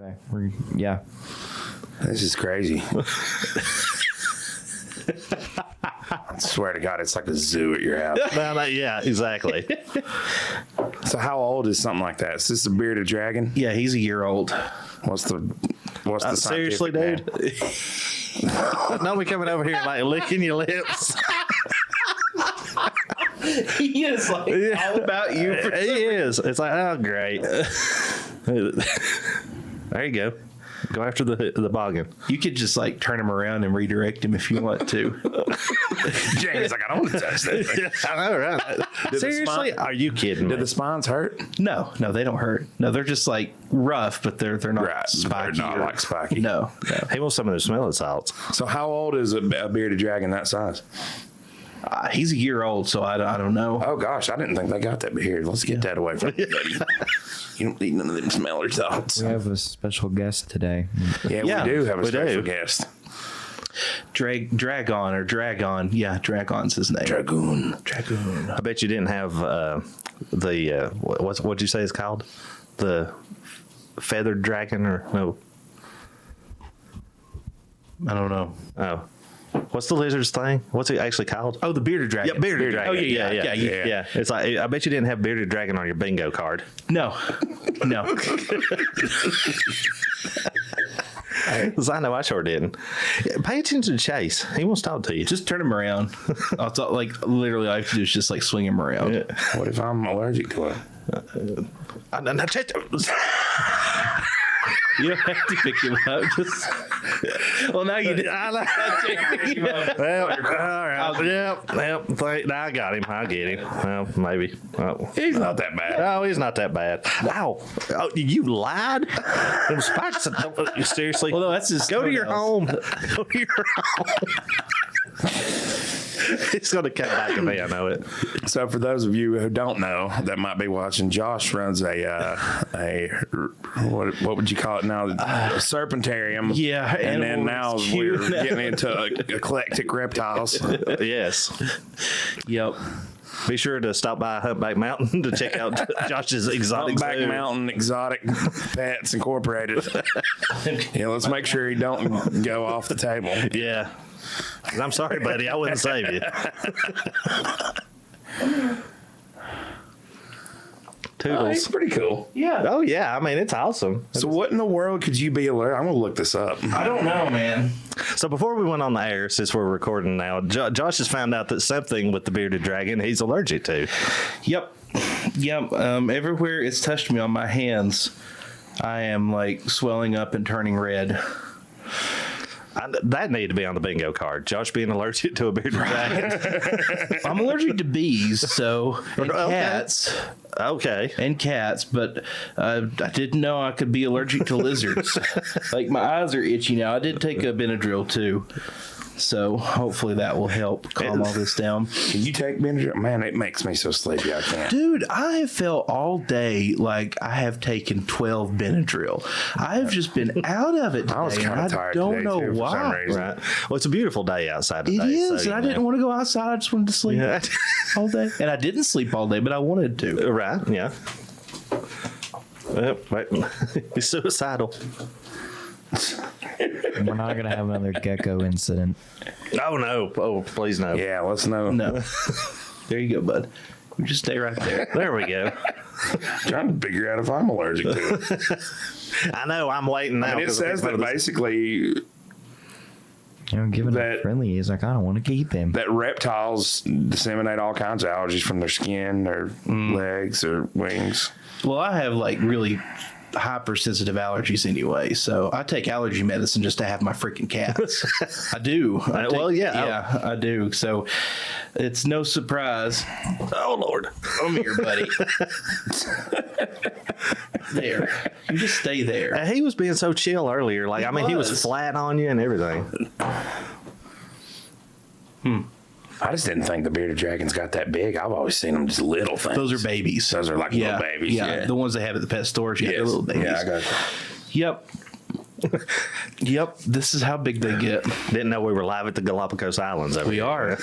Okay. Yeah. This is crazy. I swear to God, it's like a zoo at your house. Well, yeah, exactly. So how old is something like that? Is this a bearded dragon? Yeah, he's a year old. What's the Seriously, scientific dude? Don't be coming over here and like licking your lips. He is like all about you. He is. It's like, oh, great. There you go. Go after the boggin. You could just like turn him around and redirect him if you want to. Jamie's like, I don't want to touch that thing. I know, right? Seriously? Are you kidding me? Did the spines hurt? No, they don't hurt. No, they're just like rough, but they're not Right, spiky. they're not like spiky. No. He wants some of those smelling salts. So how old is a bearded dragon that size? He's a year old, so I don't know. Oh gosh, I didn't think they got that beard. Let's get that away from you, buddy. You don't need none of them smeller salts. We have a special guest today. Yeah, we do have a we special do. guest. Dragon. Yeah, Dragon's his name. Dragoon. I bet you didn't have what'd you say it's called? The feathered dragon or no? I don't know. Oh. What's the lizard's thing? What's it actually called? Oh, the bearded dragon. Yeah, bearded dragon. Oh, yeah. It's like, I bet you didn't have bearded dragon on your bingo card. No. Because I know I sure didn't. Pay attention to Chase. He wants to talk to you. Just turn him around. I'll talk, like literally, all I have to do is just like swing him around. Yeah. What if I'm allergic to it? You don't have to pick him up. Just well, now you did. Well, all right. Yep. I got him. I get him. Well, maybe. Oh. He's not that bad. No, he's not that bad. Ow. Oh, you lied? Them spikes. Seriously? Well, no, that's just Go to your home. Go to your home. It's going to come back to me. I know it. So for those of you who don't know that might be watching, Josh runs a what would you call it now? A serpentarium. Yeah, and then now we're cute. getting into eclectic reptiles. Yes. Yep. Be sure to stop by Humpback Mountain to check out Josh's exotic Back zoo. Mountain Exotic Pets Incorporated. Yeah, let's make sure he don't go off the table. Yeah. 'Cause I'm sorry, buddy. I wouldn't save you. Toodles. He's pretty cool. Yeah. Oh, yeah. I mean, it's awesome. So what in the world could you be allergic? I'm gonna look this up. I don't know, man. So before we went on the air, since we're recording now, Josh has found out that something with the bearded dragon he's allergic to. Yep. Everywhere it's touched me on my hands, I am like swelling up and turning red. That needed to be on the bingo card. Josh being allergic to a bearded dragon. I'm allergic to bees, and Okay. cats. Okay. And cats, but I didn't know I could be allergic to lizards. Like my eyes are itchy now. I did take a Benadryl too, so hopefully that will help calm all this down. Can you take Benadryl? Man, it makes me so sleepy. I can't. Dude, I have felt all day like I have taken 12 Benadryl. I have just been out of it today. I was kind of tired I don't today, know too, for some why. reason. Right. Well, it's a beautiful day outside today. It is, so, and I didn't want to go outside. I just wanted to sleep Yeah. all day. And I didn't sleep all day, but I wanted to. Right. Yeah. Wait. He's suicidal. We're not going to have another gecko incident. Oh, no. Oh, please no. Yeah, let's know. No. There you go, bud. You just stay right there. There we go. Trying to figure out if I'm allergic to it. I know. I'm waiting now. And it 'cause says that basically You know, given That- it friendly, he's like, I don't want to keep him. that reptiles disseminate all kinds of allergies from their skin, their legs, or wings. Well, I have like really hypersensitive allergies anyway, so I take allergy medicine just to have my freaking cats. I do. Yeah, I do. So it's no surprise. Oh, Lord. Come here, buddy. There. You just stay there. He was being so chill earlier. Like, he was flat on you and everything. I just didn't think the bearded dragons got that big. I've always seen them just little things. Those are babies. Those are like little babies. Yeah, the ones they have at the pet stores. Yeah, they're little babies. Yeah, I got you. Yep. Yep, this is how big they get. Didn't know we were live at the Galapagos Islands. We are.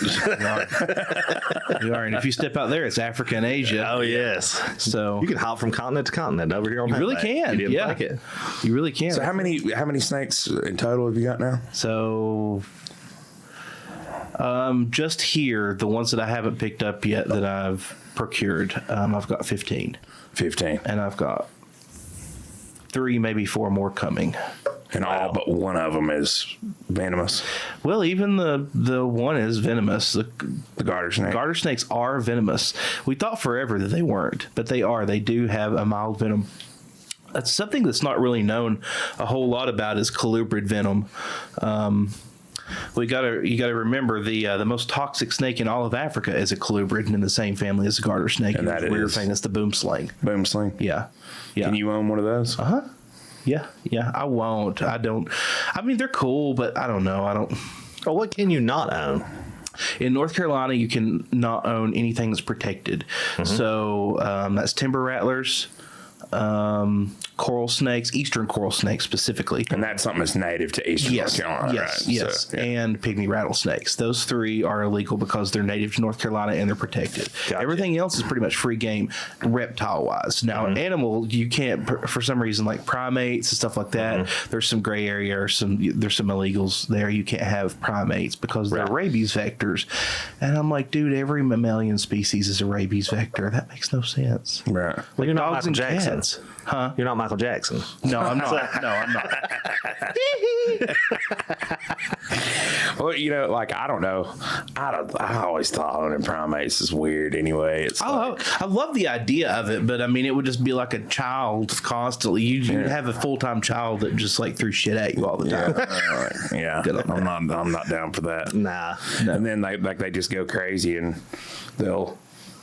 We are. And if you step out there, it's Africa and Asia. Oh, yes. So You can hop from continent to continent over here on you really Humpback. can. You didn't Yeah. like it. You really can. So how many snakes in total have you got now? So, just here, the ones that I haven't picked up yet that I've procured, I've got 15. 15. And I've got 3, maybe 4 more coming. And all but one of them is venomous. Well, even the one is venomous. The garter snake. Garter snakes are venomous. We thought forever that they weren't, but they are. They do have a mild venom. That's something that's not really known a whole lot about is colubrid venom. You got to remember the most toxic snake in all of Africa is a colubrid and in the same family as the garter snake. And that weird is- thing is the boom sling. Boom sling. Yeah. Can you own one of those? Yeah. I won't. I don't. I mean, they're cool, but I don't know. I don't. Oh, what can you not own? In North Carolina, you can not own anything that's protected. So that's timber rattlers, coral snakes, eastern coral snakes specifically. And that's something that's native to Eastern North Carolina, right? Yes, So, yeah. and pygmy rattlesnakes. Those 3 are illegal because they're native to North Carolina and they're protected. Gotcha. Everything else is pretty much free game, reptile-wise. Now, animal, you can't, for some reason, like primates and stuff like that, there's some gray area or there's some illegals there. You can't have primates because they're rabies vectors. And I'm like, dude, every mammalian species is a rabies vector. That makes no sense. Right. Like You're not dogs Michael and Jackson. cats. Huh? You're not Michael Jackson. No, I'm not. No, I'm not. Well, like, I don't know. I always thought owning primates is weird anyway. It's like, I love the idea of it, but I mean, it would just be like a child constantly. You'd have a full-time child that just like threw shit at you all the time. yeah, I'm not down for that. Nah. And then they just go crazy and they'll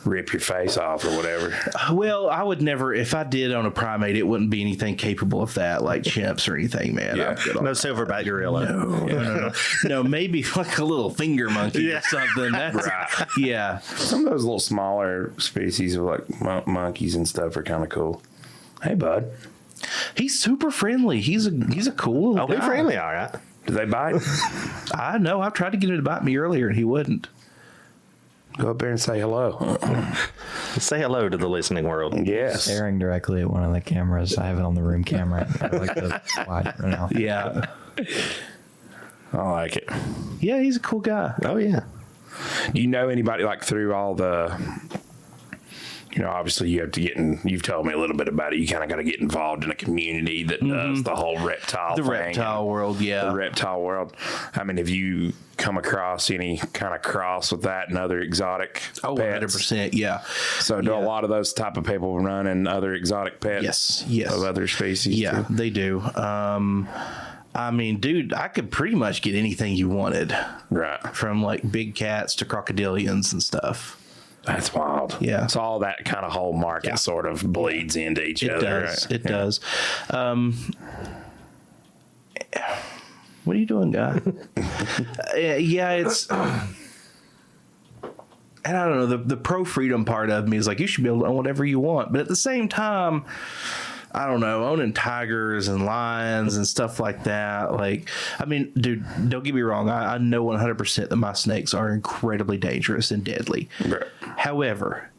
rip your face off or whatever. Well, I would never, if I did own a primate, it wouldn't be anything capable of that, like chimps or anything, man. Yeah. I'm good on No silverback gorilla. No, maybe like a little finger monkey or something. That's, Right. Yeah. Some of those little smaller species of like monkeys and stuff are kind of cool. Hey, bud. He's super friendly. He's a cool little Oh, guy. we're friendly, all right. Do they bite? I know. I've tried to get him to bite me earlier and he wouldn't. Go up there and say hello. Say hello to the listening world. Yes. Staring directly at one of the cameras. I have it on the room camera. I like the wide right now. Yeah. I like it. Yeah, he's a cool guy. Oh, yeah. Do you know anybody like through all the, obviously you have to you've told me a little bit about it. You kind of got to get involved in a community that does the whole reptile The thing. reptile world, yeah. The reptile world. I mean, have you come across any kind of cross with that and other exotic Oh, pets? 100%, yeah. So do a lot of those type of people run in other exotic pets Yes. of other species? Yeah, too? they do. I mean, dude, I could pretty much get anything you wanted, Right. from like big cats to crocodilians and stuff. That's wild. Yeah. So all that kind of whole market sort of bleeds into each other. Does. Right? It does. What are you doing, guy? Yeah, it's. And I don't know, the pro freedom part of me is like, you should be able to own whatever you want. But at the same time, I don't know, owning tigers and lions and stuff like that. Like, I mean, dude, don't get me wrong. I know 100% that my snakes are incredibly dangerous and deadly. Right. However,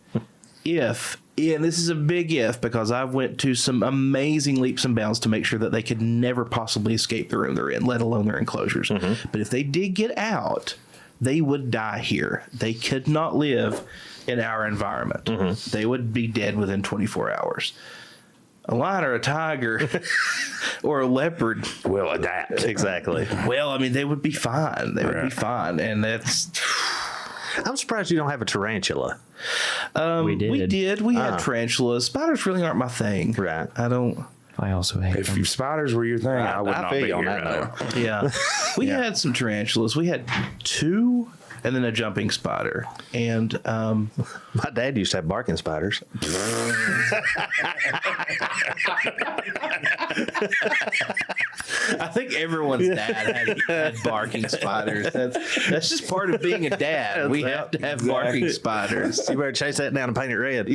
and this is a big if, because I've went to some amazing leaps and bounds to make sure that they could never possibly escape the room they're in, let alone their enclosures. But if they did get out, they would die here. They could not live in our environment. They would be dead within 24 hours. A lion or a tiger or a leopard Will adapt. Exactly. well, I mean, they would be fine. They would be fine. And that's... I'm surprised you don't have a tarantula. We did. We had tarantulas. Spiders really aren't my thing. Right. I don't... I also hate If them. your spiders were your thing, I would not feel be you on here that right note. now. Yeah. We Yeah. had some tarantulas. We had 2 and then a jumping spider. And My dad used to have barking spiders. I think everyone's dad had barking spiders. That's just part of being a dad. We have to have barking spiders. You better chase that down and paint it red.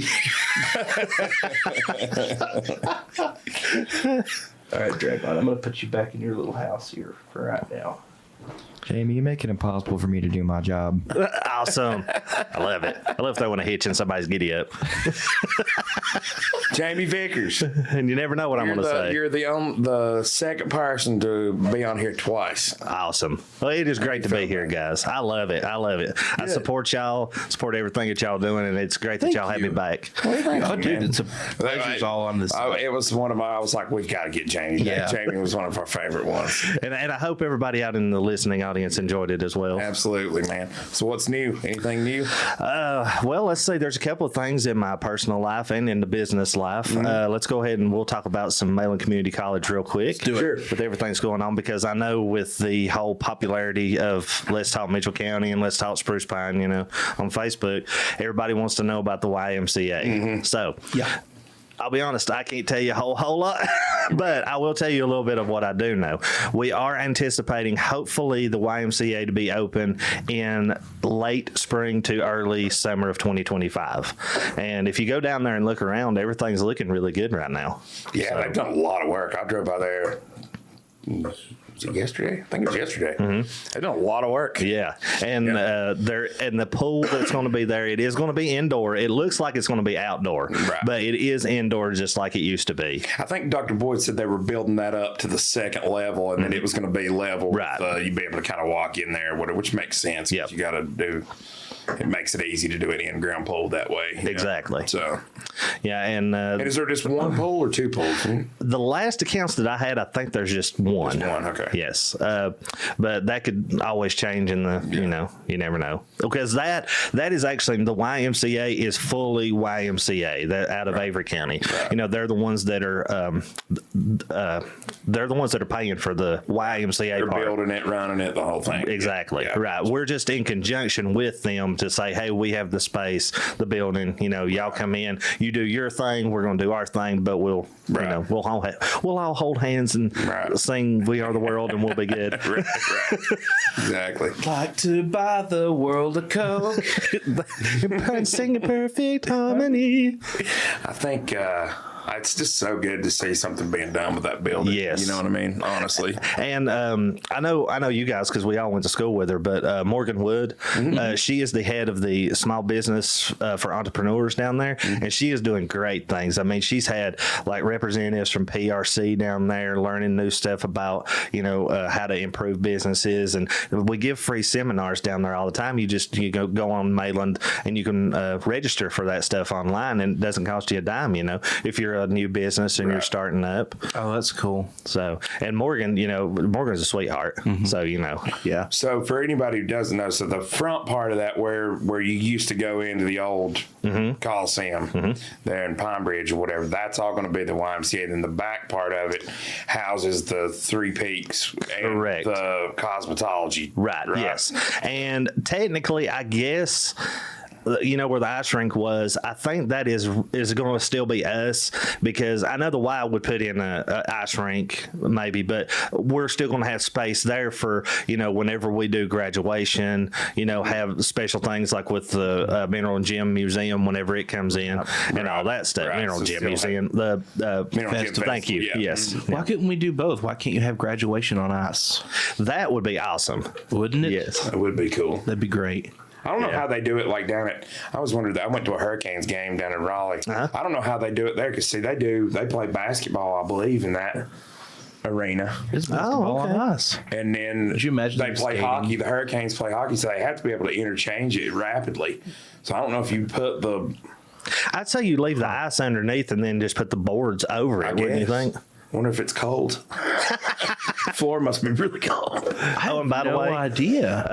All right, Dragon, I'm going to put you back in your little house here for right now. Jamie, you make it impossible for me to do my job. Awesome. I love it. I love throwing a hitch in somebody's giddy up. Jamie Vickers. And you never know what I'm going to say. You're the second person to be on here twice. Awesome. Well, it is great to be here, guys. I love it. I love it. I support y'all, support everything that y'all doing, and it's great that y'all have me back. Oh, dude, it's a pleasure's all on this. It was one of my, I was like, we've got to get Jamie. Yeah. Jamie was one of our favorite ones. And I hope everybody out in the listening audience enjoyed it as well. Absolutely, man. So what's new? Anything new? Well, let's see. There's a couple of things in my personal life and in the business life. Let's go ahead and we'll talk about some Mayland Community College real quick. Do it. Sure. With everything's going on, because I know with the whole popularity of Let's Talk Mitchell County and Let's Talk Spruce Pine, on Facebook, everybody wants to know about the YMCA. So, Yeah. I'll be honest, I can't tell you a whole lot, but I will tell you a little bit of what I do know. We are anticipating, hopefully, the YMCA to be open in late spring to early summer of 2025. And if you go down there and look around, everything's looking really good right now. Yeah, they've done a lot of work. I drove by there. Was it yesterday? I think it was yesterday. They've done a lot of work. Yeah, and the pool that's going to be there, it is going to be indoor. It looks like it's going to be outdoor, Right. but it is indoor just like it used to be. I think Dr. Boyd said they were building that up to the second level, and then it was going to be level. Right. You'd be able to kind of walk in there, which makes sense. 'Cause Yep. You got to do. It makes it easy to do an in-ground pool that way. Exactly. So, Yeah, and and is there just one pool or two pools? the last accounts that I had, I think there's just one. Just one, okay. Yes, but that could always change in the, you never know. Because that is actually, the YMCA is fully YMCA, that out of Avery County. Right. They're the ones that are, paying for the YMCA They're part. building it, running it, the whole thing. Exactly. Yeah. Right. We're just in conjunction with them to say, hey, we have the space, the building, y'all come in, you do your thing, we're going to do our thing, but we'll, Right. we'll all hold hands and Right. sing We Are the World and we'll be good. Right. Exactly. Like to buy the world a Coke. Sing in perfect harmony. I think it's just so good to see something being done with that building. Yes. You know what I mean? Honestly. And I know you guys, because we all went to school with her, but Morgan Wood, she is the head of the small business for entrepreneurs down there, and she is doing great things. I mean, she's had like representatives from PRC down there learning new stuff about, how to improve businesses. And we give free seminars down there all the time. You go on Mayland and you can register for that stuff online, and it doesn't cost you a dime, if you're a new business and you're starting up. Oh, that's cool. So, and Morgan, Morgan's a sweetheart. So, yeah. So for anybody who doesn't know, so the front part of that where you used to go into the old Coliseum there in Pine Bridge or whatever, that's all going to be the YMCA. Then the back part of it houses the Three Peaks and Correct. the cosmetology. Right. Yes. And technically, I guess, where the ice rink was, I think that is going to still be us, because I know the Y would put in a ice rink maybe, but we're still going to have space there for, whenever we do graduation, have special things like with the Mineral and Gem Museum whenever it comes in and all that stuff. Right. Mineral and So Gem still Museum, the Mineral and Gem thank you. Festival, yeah. Yes. Why couldn't we do both? Why can't you have graduation on ice? That would be awesome. Wouldn't it? Yes. That would be cool. That'd be great. I don't know how they do it like down at, I always wondered that. I went to a Hurricanes game down in Raleigh. I don't know how they do it there, because see, they play basketball, I believe, in that arena. It's basketball on ice. And then Could you imagine they them play skating? hockey. The Hurricanes play hockey, so they have to be able to interchange it rapidly. So I don't know if you put the, I'd say you leave the ice underneath and then just put the boards over it, wouldn't you guess. think? wonder if it's cold. Floor must be really cold. Oh, and by the no way, idea.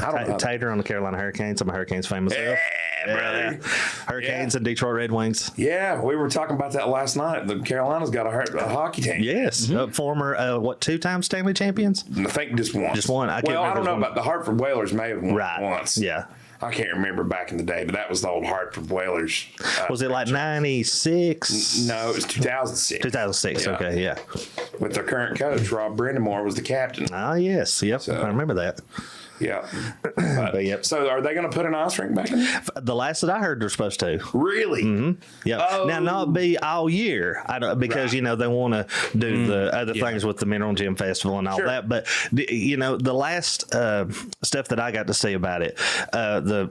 I don't know. Tater on the Carolina Hurricanes. I'm a Hurricanes fan myself. Yeah, brother. Hurricanes and Detroit Red Wings. Yeah, we were talking about that last night. The Carolinas got a hockey team. Yes. Former, 2-time Stanley champions? I think just once. Just one. I can't Well, I don't remember know if it was about the Hartford Whalers. May have won Right. once. Yeah. I can't remember back in the day, but that was the old Hartford Whalers. Was it like 96? No, it was 2006. 2006. Yeah. Okay, yeah. With their current coach, Rob Brendamore was the captain. Ah, yes. Yep. So- I remember that. Yeah. But yep. So are they going to put an ice rink back in there? The last that I heard, they're supposed to. Really? Yeah. Oh. Now, not be all year, because Right. they want to do the other things with the Mineral Gym Festival and all Sure. that. But the last stuff that I got to see about it, the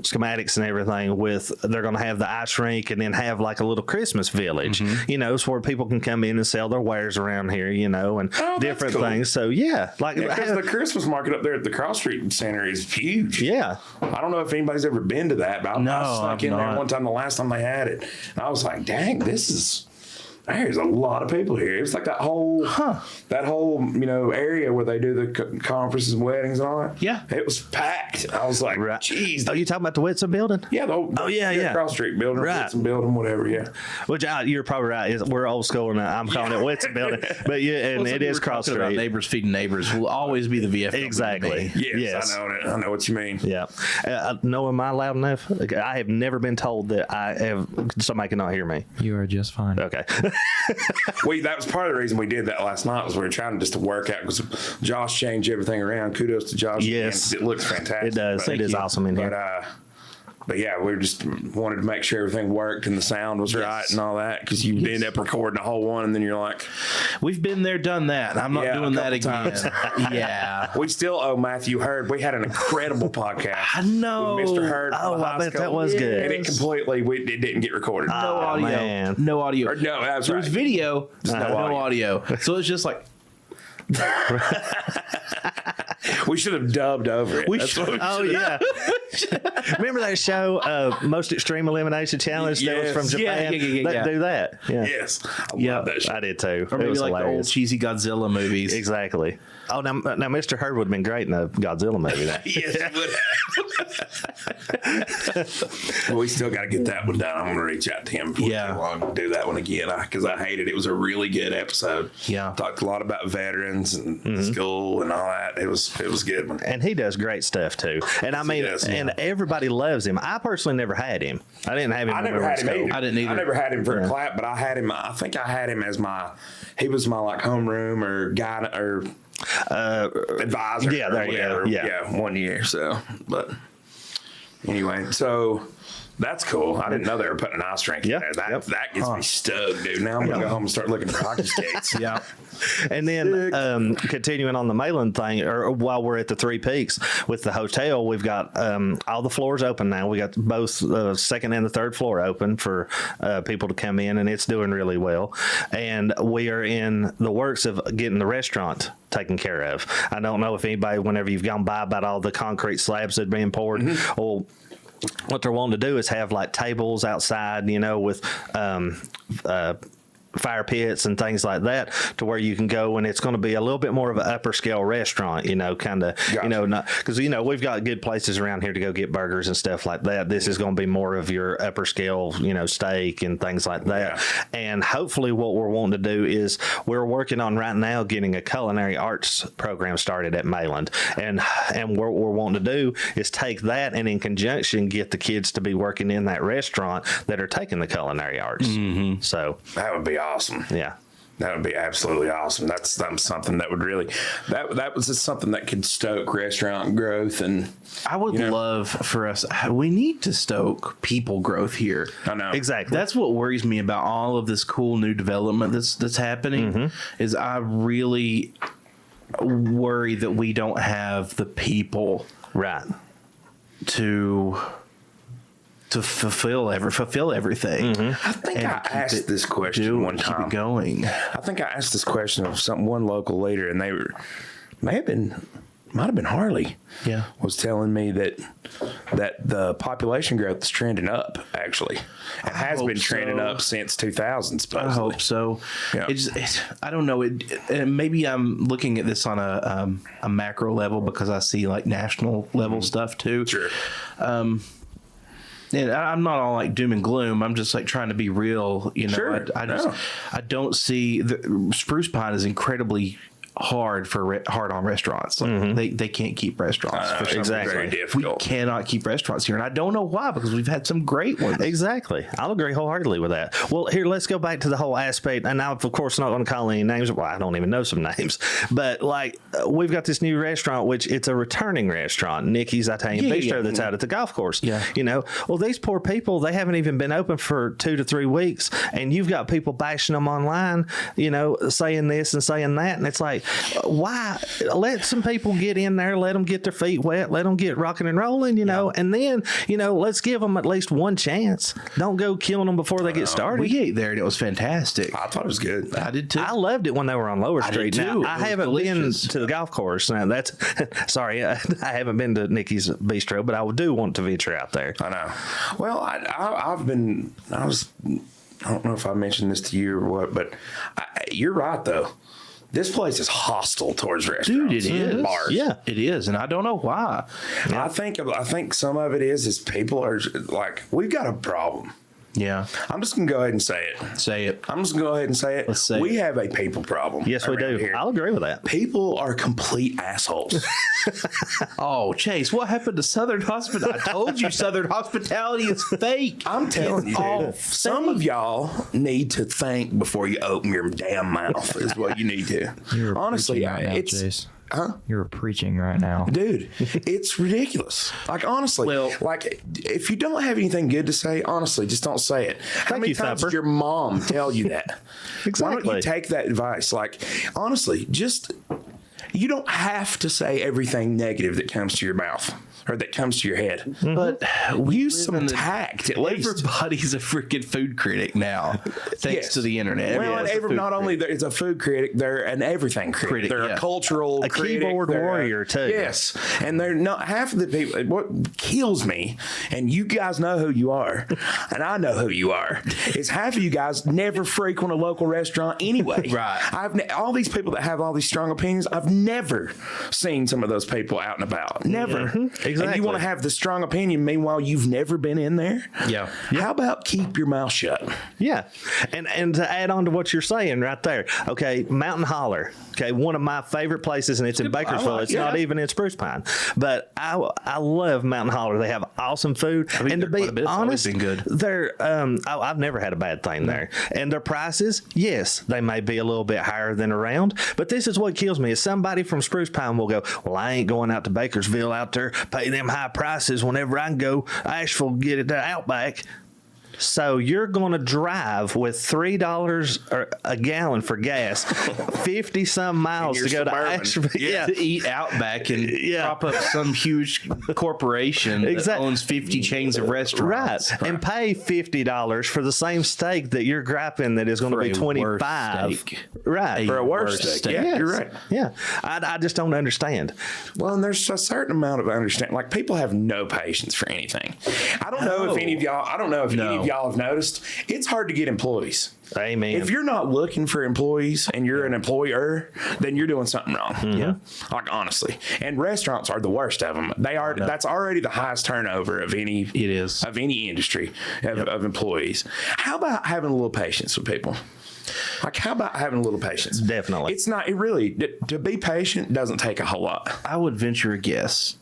schematics and everything, with they're going to have the ice rink and then have like a little Christmas village. So where people can come in and sell their wares around here. And that's different cool. things. So Because the Christmas market up there at the Cross Street Center is huge. yeah. I don't know if anybody's ever been to that, but I snuck I've in there not. one time the last time they had it. And I was like, dang, there's a lot of people here. It's like that whole area where they do the conferences and weddings and all that. Yeah. It was packed. I was like, geez. Oh, you talking about the Whitson building? Yeah, the Cross Street building, Right. Whitson building, whatever, yeah. Which you're probably right. We're old school and I'm calling it Whitson building. But it is Cross talking about Street. neighbors feeding neighbors will always be the VFW. Exactly. Yes. I know what you mean. Yeah. No, am I loud enough? I have never been told that somebody cannot hear me. You are just fine. Okay. That was part of the reason we did that last night, was we were trying just to work out, because Josh changed everything around. Kudos to Josh. Yes. Again, it looks fantastic. It does. But- It is awesome in here. But yeah, we just wanted to make sure everything worked and the sound was right and all that, because you end up recording a whole one and then you're like, We've been there, done that. I'm not Yeah, doing a that couple again. Yeah. we still owe Matthew Hurd. We had an incredible podcast. I know. With Mr. Hurd. Oh, from the I high bet school. that was good. And it didn't get recorded. No audio. man. No audio. Or no, that's There's right. video, no no audio. So it's just like, We should have dubbed over it. We That's should- what Oh yeah! Remember that show, Most Extreme Elimination Challenge? That was from Yes. Japan. Yeah. They do that. Yeah, Yes. I Yeah. love that shit. I did too. or It maybe was like the old hilarious. cheesy Godzilla movies. Exactly. Oh, now Mr. Hurd would have been great in a Godzilla movie. Then. Yes, it would have. We still got to get that one done. I'm going to reach out to him before Yeah. too long to do that one again, because I hated it. It was a really good episode. Yeah. Talked a lot about veterans and school and all that. It was a good one. And he does great stuff too. And I mean, does, and everybody loves him. I personally never had him. I didn't have him. I when never we were had in him school. either. I didn't either. I never had him for a clap, but I had him. I think I had him as he was my like homeroom or guy or advisor. yeah, or there you go. whatever. Yeah. 1 year. So, but anyway, so that's cool. I didn't know they were putting an ice rink in Yeah, there. That yep. that gets me stoked, dude. Now I'm gonna go home and start looking for hockey skates. Yeah. And then continuing on the Mayland thing, or while we're at the Three Peaks with the hotel, we've got all the floors open now. We got both the second and the third floor open for people to come in, and it's doing really well. And we are in the works of getting the restaurant taken care of. I don't know if anybody, whenever you've gone by about all the concrete slabs that are being poured, or what they're wanting to do is have like tables outside, with fire pits and things like that, to where you can go, and it's going to be a little bit more of an upper scale restaurant, kind of, Gotcha. not because we've got good places around here to go get burgers and stuff like that. This is going to be more of your upper scale, steak and things like that. Yeah. And hopefully, what we're wanting to do is we're working on right now getting a culinary arts program started at Mayland, and what we're wanting to do is take that and in conjunction get the kids to be working in that restaurant that are taking the culinary arts. So That would be awesome. yeah. That would be absolutely awesome. That's something that would really that was just something that could stoke restaurant growth. And I would love for us. We need to stoke people growth here. I know Exactly. That's what worries me about all of this cool new development that's happening. Is I really worry that we don't have the people Right. to fulfill everything. I think And I keep asked it this question one keep time. it going. I think I asked this question of one local leader, and they might have been Harley. Yeah. Was telling me that the population growth is trending up. Actually, it has hope been trending so. up since 2000. I Supposedly. hope so. Yeah. I don't know. Maybe I'm looking at this on a macro level because I see like national level stuff too. Sure. And I'm not all like doom and gloom. I'm just like trying to be real. Sure. I don't see the spruce pine is incredibly hard for hard on restaurants. Like, they can't keep restaurants for some exactly. Very reason. difficult. We cannot keep restaurants here, and I don't know why, because we've had some great ones. Exactly. I'll agree wholeheartedly with that. Well, here, let's go back to the whole aspect. And now, of course, not going to call any names. Well, I don't even know some names. But, like, we've got this new restaurant, which it's a returning restaurant, Nikki's Italian Bistro, that's out at the golf course. Yeah. You know, well, these poor people, they haven't even been open for 2 to 3 weeks. And you've got people bashing them online, you know, saying this and saying that. And it's like, why? Let some people get in there, let them get their feet wet, let them get rocking and rolling, you know, and then, you know, let's give them at least one chance. Don't go killing them before they get started. We ate there, and it was fantastic. I thought it was good. I did too. I loved it when they were on Lower I Street. did too. Now, I It was haven't delicious. been to the golf course. Now that's sorry, I haven't been to Nikki's Bistro, but I do want to venture out there. I know. Well, I don't know if I mentioned this to you or what, but you're right though. This place is hostile towards restaurants. Dude, it is. Bars. Yeah. It is, and I don't know why. I think some of it is people are like, we've got a problem. Yeah. I'm just gonna go ahead and say it. Say it. I'm just gonna go ahead and say it. Let's say we it. have a people problem. Yes, we around do. here. I'll agree with that. People are complete assholes. Oh, Chase, what happened to Southern Hospitality? I told you Southern Hospitality is fake. I'm telling you, all dude, some of y'all need to think before you open your damn mouth. Is what you need to. You're Honestly, preaching right now, it's. Jace. Huh? You're preaching right now. Dude, it's ridiculous. Like, honestly, Well- like, if you don't have anything good to say, honestly, just don't say it. How Thank many you, times Thumper. did your mom tell you that? Why don't Exactly. you take that advice? Like, honestly, just, you don't have to say everything negative that comes to your mouth or that comes to your head. But Use live in some the- tact, at least. Everybody's a freaking food critic now, thanks Yes. to the internet. Well, Everyone's a food not only critic. is a food critic, they're an everything critic. They're yeah. a cultural A critic. keyboard They're warrior, too. Yes, and they're not half of the people. What kills me, and you guys know who you are, and I know who you are, is half of you guys never frequent a local restaurant anyway. Right. All these people that have all these strong opinions, I've never seen some of those people out and about. Never. And Exactly. you want to have the strong opinion, meanwhile you've never been in there. Yeah. How about keep your mouth shut? Yeah. And to add on to what you're saying right there, okay, Mountain Holler, okay, one of my favorite places, and it's in Bakersville. It's not even in Spruce Pine. But I love Mountain Holler. They have awesome food. been And to there quite a be bit. It's always honest, been good. they're I've never had a bad thing there. And their prices, yes, they may be a little bit higher than around, but this is what kills me is somebody from Spruce Pine will go, well, I ain't going out to Bakersville out there, pay them high prices whenever I can go Asheville, get it to Outback. So you're going to drive with $3 a gallon for gas, 50 some miles In to your go Suburban. to Asheville. Yeah. To eat Outback and prop up some huge corporation that owns 50 chains of Right. restaurants. And pay $50 for the same steak that you're grapping that is going to For be a 25. worse steak. Right. For a worse steak. Yeah, you're right. Yeah. I just don't understand. Well, and there's a certain amount of understanding. Like, people have no patience for anything. I don't know if any of y'all. I don't know if any of y'all have noticed. It's hard to get employees. Amen. If you're not looking for employees and you're an employer, then you're doing something wrong. Yeah. Like, honestly. And restaurants are the worst of them. They are. That's already the highest turnover of any. It is. Of any industry of employees. How about having a little patience with people? Like, how about having a little patience? Definitely. It's not. It really, to be patient doesn't take a whole lot. I would venture a guess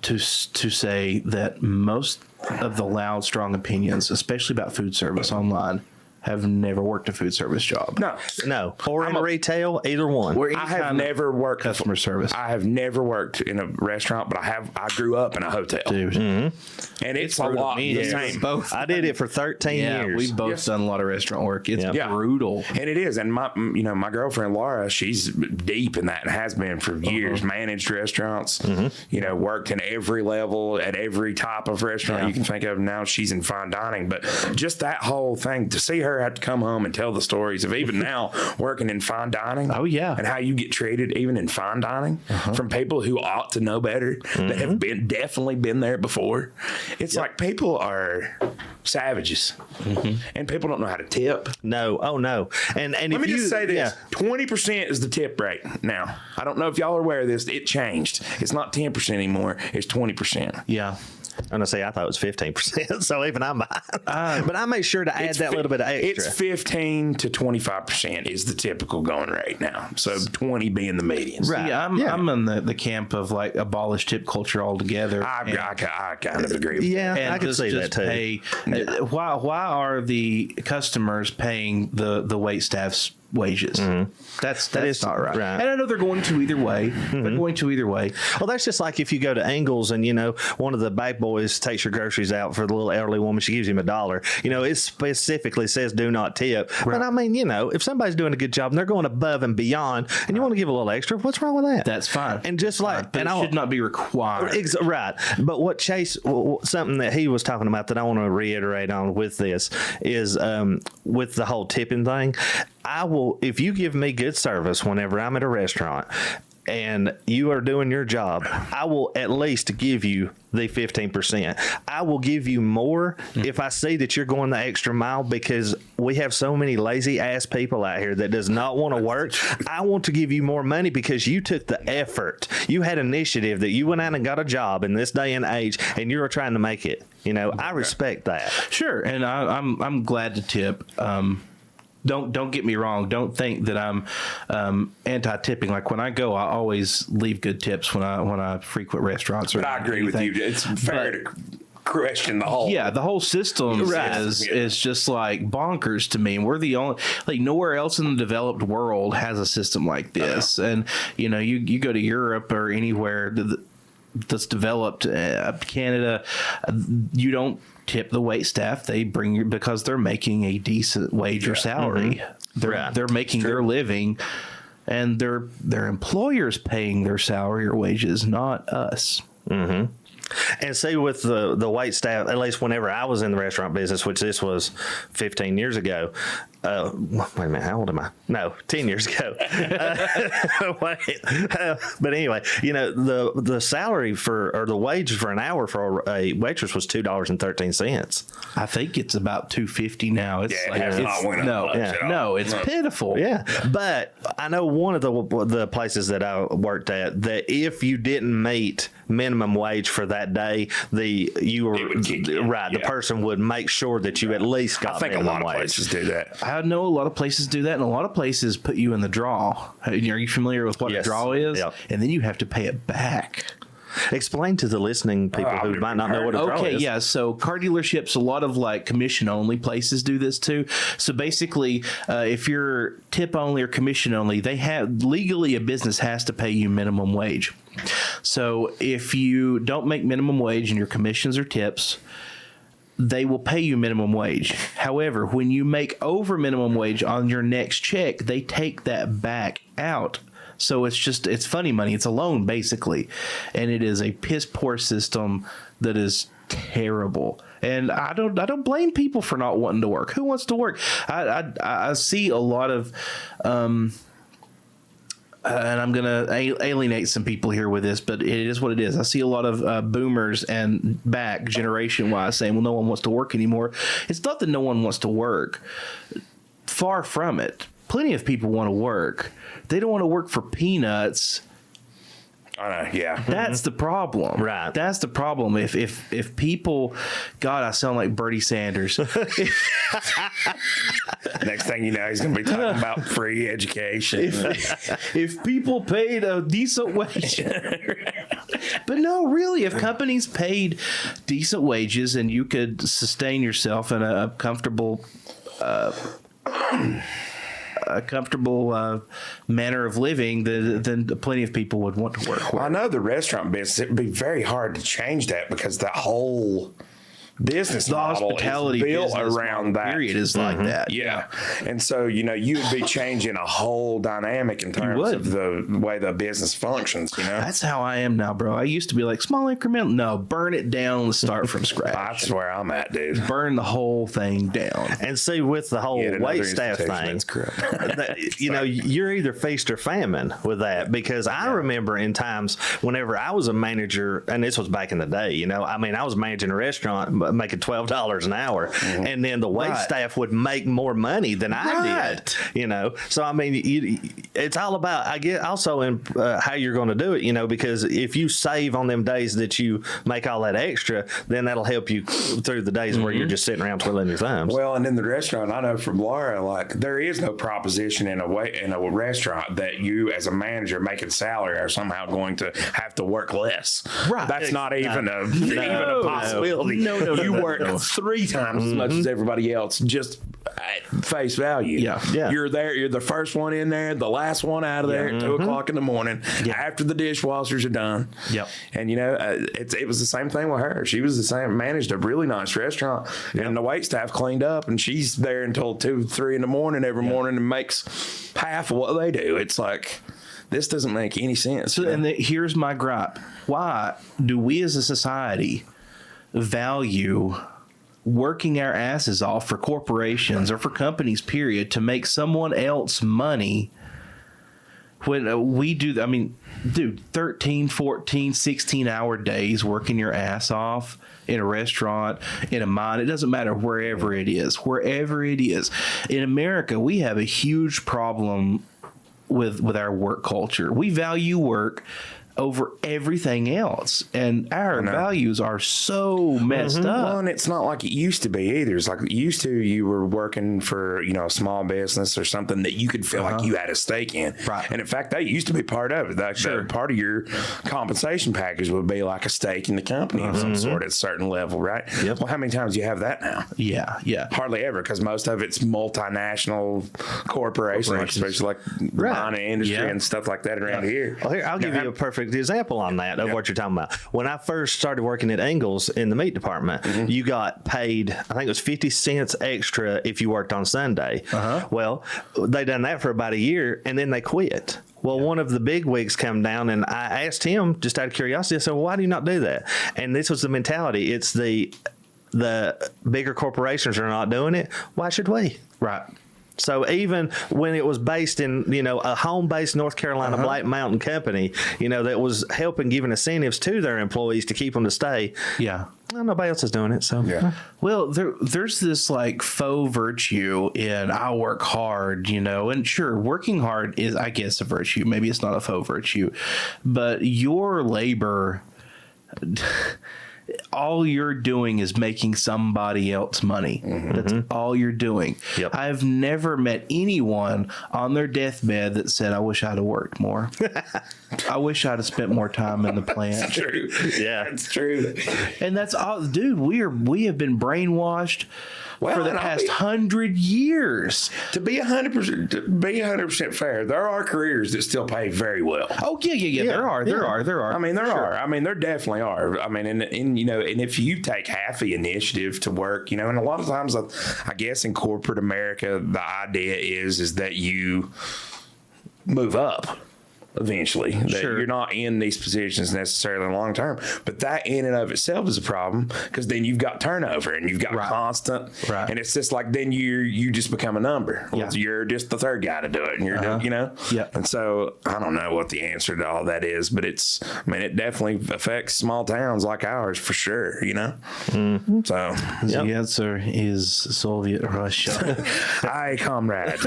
to say that most of the loud, strong opinions, especially about food service online, have never worked a food service job. No. Or in retail, either one. Or any I have kind of never worked customer service. I have never worked in a restaurant, but I grew up in a hotel, Dude. and it's a brutal. lot Me the and same. you both. I did it for 13 Yeah, years. we've both Yes. done a lot of restaurant work. It's Yeah. brutal. And it is, and my girlfriend Laura, she's deep in that and has been for years. Managed restaurants, worked in every level at every type of restaurant you can think of. Now she's in fine dining, but just that whole thing, to see her have to come home and tell the stories of even now working in fine dining. Oh, yeah. and how you get treated even in fine dining from people who ought to know better, that have definitely been there before. It's like people are savages, and people don't know how to tip. No. Oh, no. And Let if me just you- say this: yeah. 20% is the tip rate now. I don't know if y'all are aware of this. It changed. It's not 10% anymore. It's 20%. Yeah. I'm gonna say I thought it was 15%, so even I'm behind. But I make sure to add that little bit of extra. It's 15 to 25% is the typical going rate now. So 20 being the median. Right. Yeah, I'm in the camp of like abolish tip culture altogether. I kind of agree with Yeah, and I could see that too. Why are the customers paying the wait staff's wages? That is not right. And I know they're going to either way. They're going to either way. Well, that's just like if you go to Ingles and, one of the bag boys takes your groceries out for the little elderly woman, she gives him $1. It specifically says do not tip. Right. But I mean, if somebody's doing a good job and they're going above and beyond and you want to give a little extra, what's wrong with that? That's fine. And just like, but it should not be required. Right. But what Chase, something that he was talking about that I want to reiterate on with this is with the whole tipping thing. I will, if you give me good service whenever I'm at a restaurant and you are doing your job, I will at least give you the 15%. I will give you more if I see that you're going the extra mile, because we have so many lazy ass people out here that does not want to work. I want to give you more money because you took the effort. You had initiative that you went out and got a job in this day and age and you were trying to make it. I respect that. Sure. And I'm glad to tip. Don't get me wrong. Don't think that I'm anti-tipping. Like when I go, I always leave good tips when I frequent restaurants. But I agree with you. It's fair to question the whole. Yeah, the whole system is just like bonkers to me. And we're the only, nowhere else in the developed world has a system like this. And you go to Europe or anywhere that's developed, Canada, you don't tip the wait staff. They bring you because they're making a decent wage or salary. They're making their living, and their employers paying their salary or wages, not us. Mm-hmm. And see, with the wait staff, at least whenever I was in the restaurant business, which this was 15 years ago. Wait a minute, how old am I? No, 10 years ago. But anyway, the salary or the wage for an hour for a waitress was $2.13. I think it's about $2.50 now. It's it's pitiful. Yeah, but I know one of the places that I worked at that if you didn't meet minimum wage for that day, the person would make sure that you at least got minimum wage. I think a lot of places do that. I know a lot of places do that, and a lot of places put you in the draw. Are you familiar with what a draw is? Yep. And then you have to pay it back. Explain to the listening people who might not know what a draw is. Okay, yeah. So car dealerships, a lot of commission-only places do this too. So basically, if you're tip-only or commission-only, they have legally a business has to pay you minimum wage. So if you don't make minimum wage and your commissions are tips, they will pay you minimum wage. However, when you make over minimum wage on your next check, they take that back out. So it's funny money. It's a loan basically. And it is a piss poor system that is terrible. And I don't blame people for not wanting to work. Who wants to work? I see a lot of and I'm going to alienate some people here with this, but it is what it is. I see a lot of boomers and back generation-wise saying, well, no one wants to work anymore. It's not that no one wants to work. Far from it. Plenty of people want to work. They don't want to work for peanuts. Yeah. That's the problem. Right. That's the problem. If people, God, I sound like Bernie Sanders. Next thing you know, he's going to be talking about free education. If people paid a decent wage. But no, really, if companies paid decent wages and you could sustain yourself in a comfortable manner of living, then plenty of people would want to work. Well, I know the restaurant business, it would be very hard to change that because that whole business model is built around that. Period is like that. Yeah. And so, you would be changing a whole dynamic in terms of the way the business functions, That's how I am now, bro. I used to be like small incremental. No, burn it down and start from scratch. That's where I'm at, dude. Burn the whole thing down. And see, with the whole wait staff thing, that's correct. You're either feast or famine with that, because I remember in times whenever I was a manager, and this was back in the day, I was managing a restaurant, making $12 an hour, and then the wait staff would make more money than I did. You know, so I mean, it's all about, I get also in how you're going to do it. You know, because if you save on them days that you make all that extra, then that'll help you through the days where you're just sitting around twiddling your thumbs. Well, and in the restaurant, I know from Laura, like there is no proposition in a restaurant that you as a manager making salary are somehow going to have to work less. Right. That's not even a possibility. No. You work 3 times as much as everybody else, just at face value. Yeah. You're there. You're the first one in there, the last one out of there at 2 o'clock in the morning after the dishwashers are done. Yep. And you know, it was the same thing with her. She was the same, managed a really nice restaurant, and the wait staff cleaned up, and she's there until 2, 3 in the morning every morning and makes half of what they do. It's like, this doesn't make any sense. So, and here's my gripe. Why do we as a society value working our asses off for corporations or for companies, period, to make someone else money when we do? I mean, dude, 13, 14, 16-hour days working your ass off in a restaurant, in a mine, it doesn't matter, wherever it is. In America, we have a huge problem with our work culture. We value work over everything else, and our values are so messed up. Well, and it's not like it used to be either. It's like used to, you were working for, you know, a small business or something that you could feel like you had a stake in. Right. And in fact, that used to be part of it. That part of your compensation package would be like a stake in the company of some sort at a certain level, right? Yep. Well, how many times do you have that now? Yeah. Hardly ever, because most of it's multinational corporations. Especially like the mining industry and stuff like that around here. Well, here, I'll give you a perfect example on that of what you're talking about. When I first started working at Ingles in the meat department, you got paid, I think it was 50 cents extra if you worked on Sunday. Well, they done that for about a year, and then they quit. Well, one of the big wigs come down, and I asked him, just out of curiosity, I said, well, why do you not do that? And this was the mentality. It's the bigger corporations are not doing it. Why should we? Right. So even when it was based in, you know, a home-based North Carolina Black Mountain company, you know, that was helping, giving incentives to their employees to keep them to stay. Yeah. Well, nobody else is doing it. So well, there's this like faux virtue in I work hard, you know, and sure, working hard is, I guess, a virtue. Maybe it's not a faux virtue, but your labor, all you're doing is making somebody else money. That's all you're doing. Yep. I've never met anyone on their deathbed that said, I wish I'd have worked more. I wish I'd have spent more time in the plant. True. Yeah. It's true. And that's all, dude, we have been brainwashed for the past 100 years. To be 100% fair, there are careers that still pay very well. Oh yeah. There are. I mean, there are. I mean, there definitely are. I mean, and you know, and if you take half the initiative to work, you know, and a lot of times, I guess in corporate America, the idea is that you move up eventually, that you're not in these positions necessarily long term, but that in and of itself is a problem, because then you've got turnover and you've got constant, and it's just like then you just become a number. You're just the third guy to do it, and you're doing, you know, and so I don't know what the answer to all that is, but it's, I mean, it definitely affects small towns like ours for sure, you know. So the answer is Soviet Russia. Hi, comrade.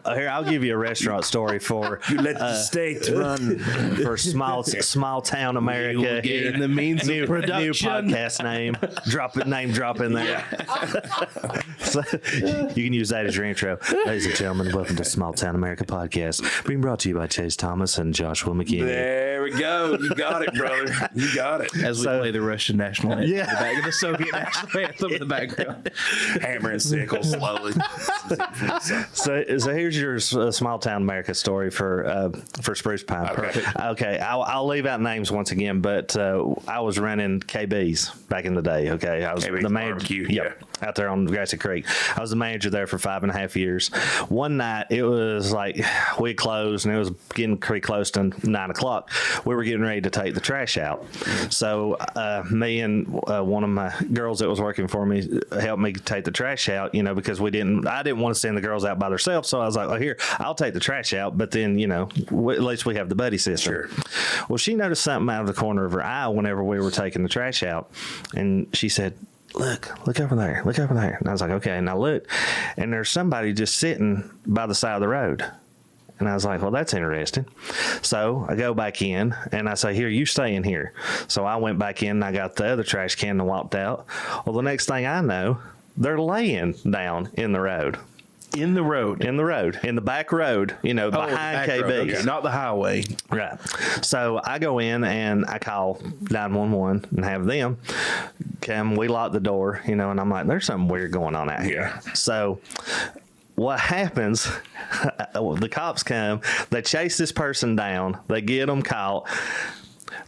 Here, I'll give you a restaurant story for You let the state run. for small town America. Gain the means of New production. podcast name. Name drop in there. So, you can use that as your intro. Ladies and gentlemen, welcome to Small Town America podcast, being brought to you by Chase Thomas and Joshua McKinney. There we go. You got it, brotor. You got it. As we play the Russian national anthem, the Soviet national anthem in the background. Hammer and sickle slowly. So here's your small town America story for Spruce Pine. Okay, I'll leave out names once again, but I was running KB's back in the day. Okay, I was KB's the manager. barbecue, Yep. out there on Grassy Creek. I was the manager there for 5.5 years. One night, it was like we closed and it was getting pretty close to 9 o'clock. We were getting ready to take the trash out. So me and one of my girls that was working for me helped me take the trash out, you know, because I didn't want to send the girls out by themselves. So I was like, well, here, I'll take the trash out. But then, you know, at least we have the buddy system. Sure. Well, she noticed something out of the corner of her eye whenever we were taking the trash out. And she said, look over there, look over there. And I was like, okay. And I looked, and there's somebody just sitting by the side of the road. And I was like, well, that's interesting. So I go back in, and I say, here, you stay in here. So I went back in, and I got the other trash can and walked out. Well, the next thing I know, they're laying down in the road. In the road. In the back road, you know, behind KB. Okay. Not the highway. Right. So I go in and I call 911 and have them come. We lock the door, you know, and I'm like, there's something weird going on out here. So what happens, the cops come, they chase this person down, they get them caught.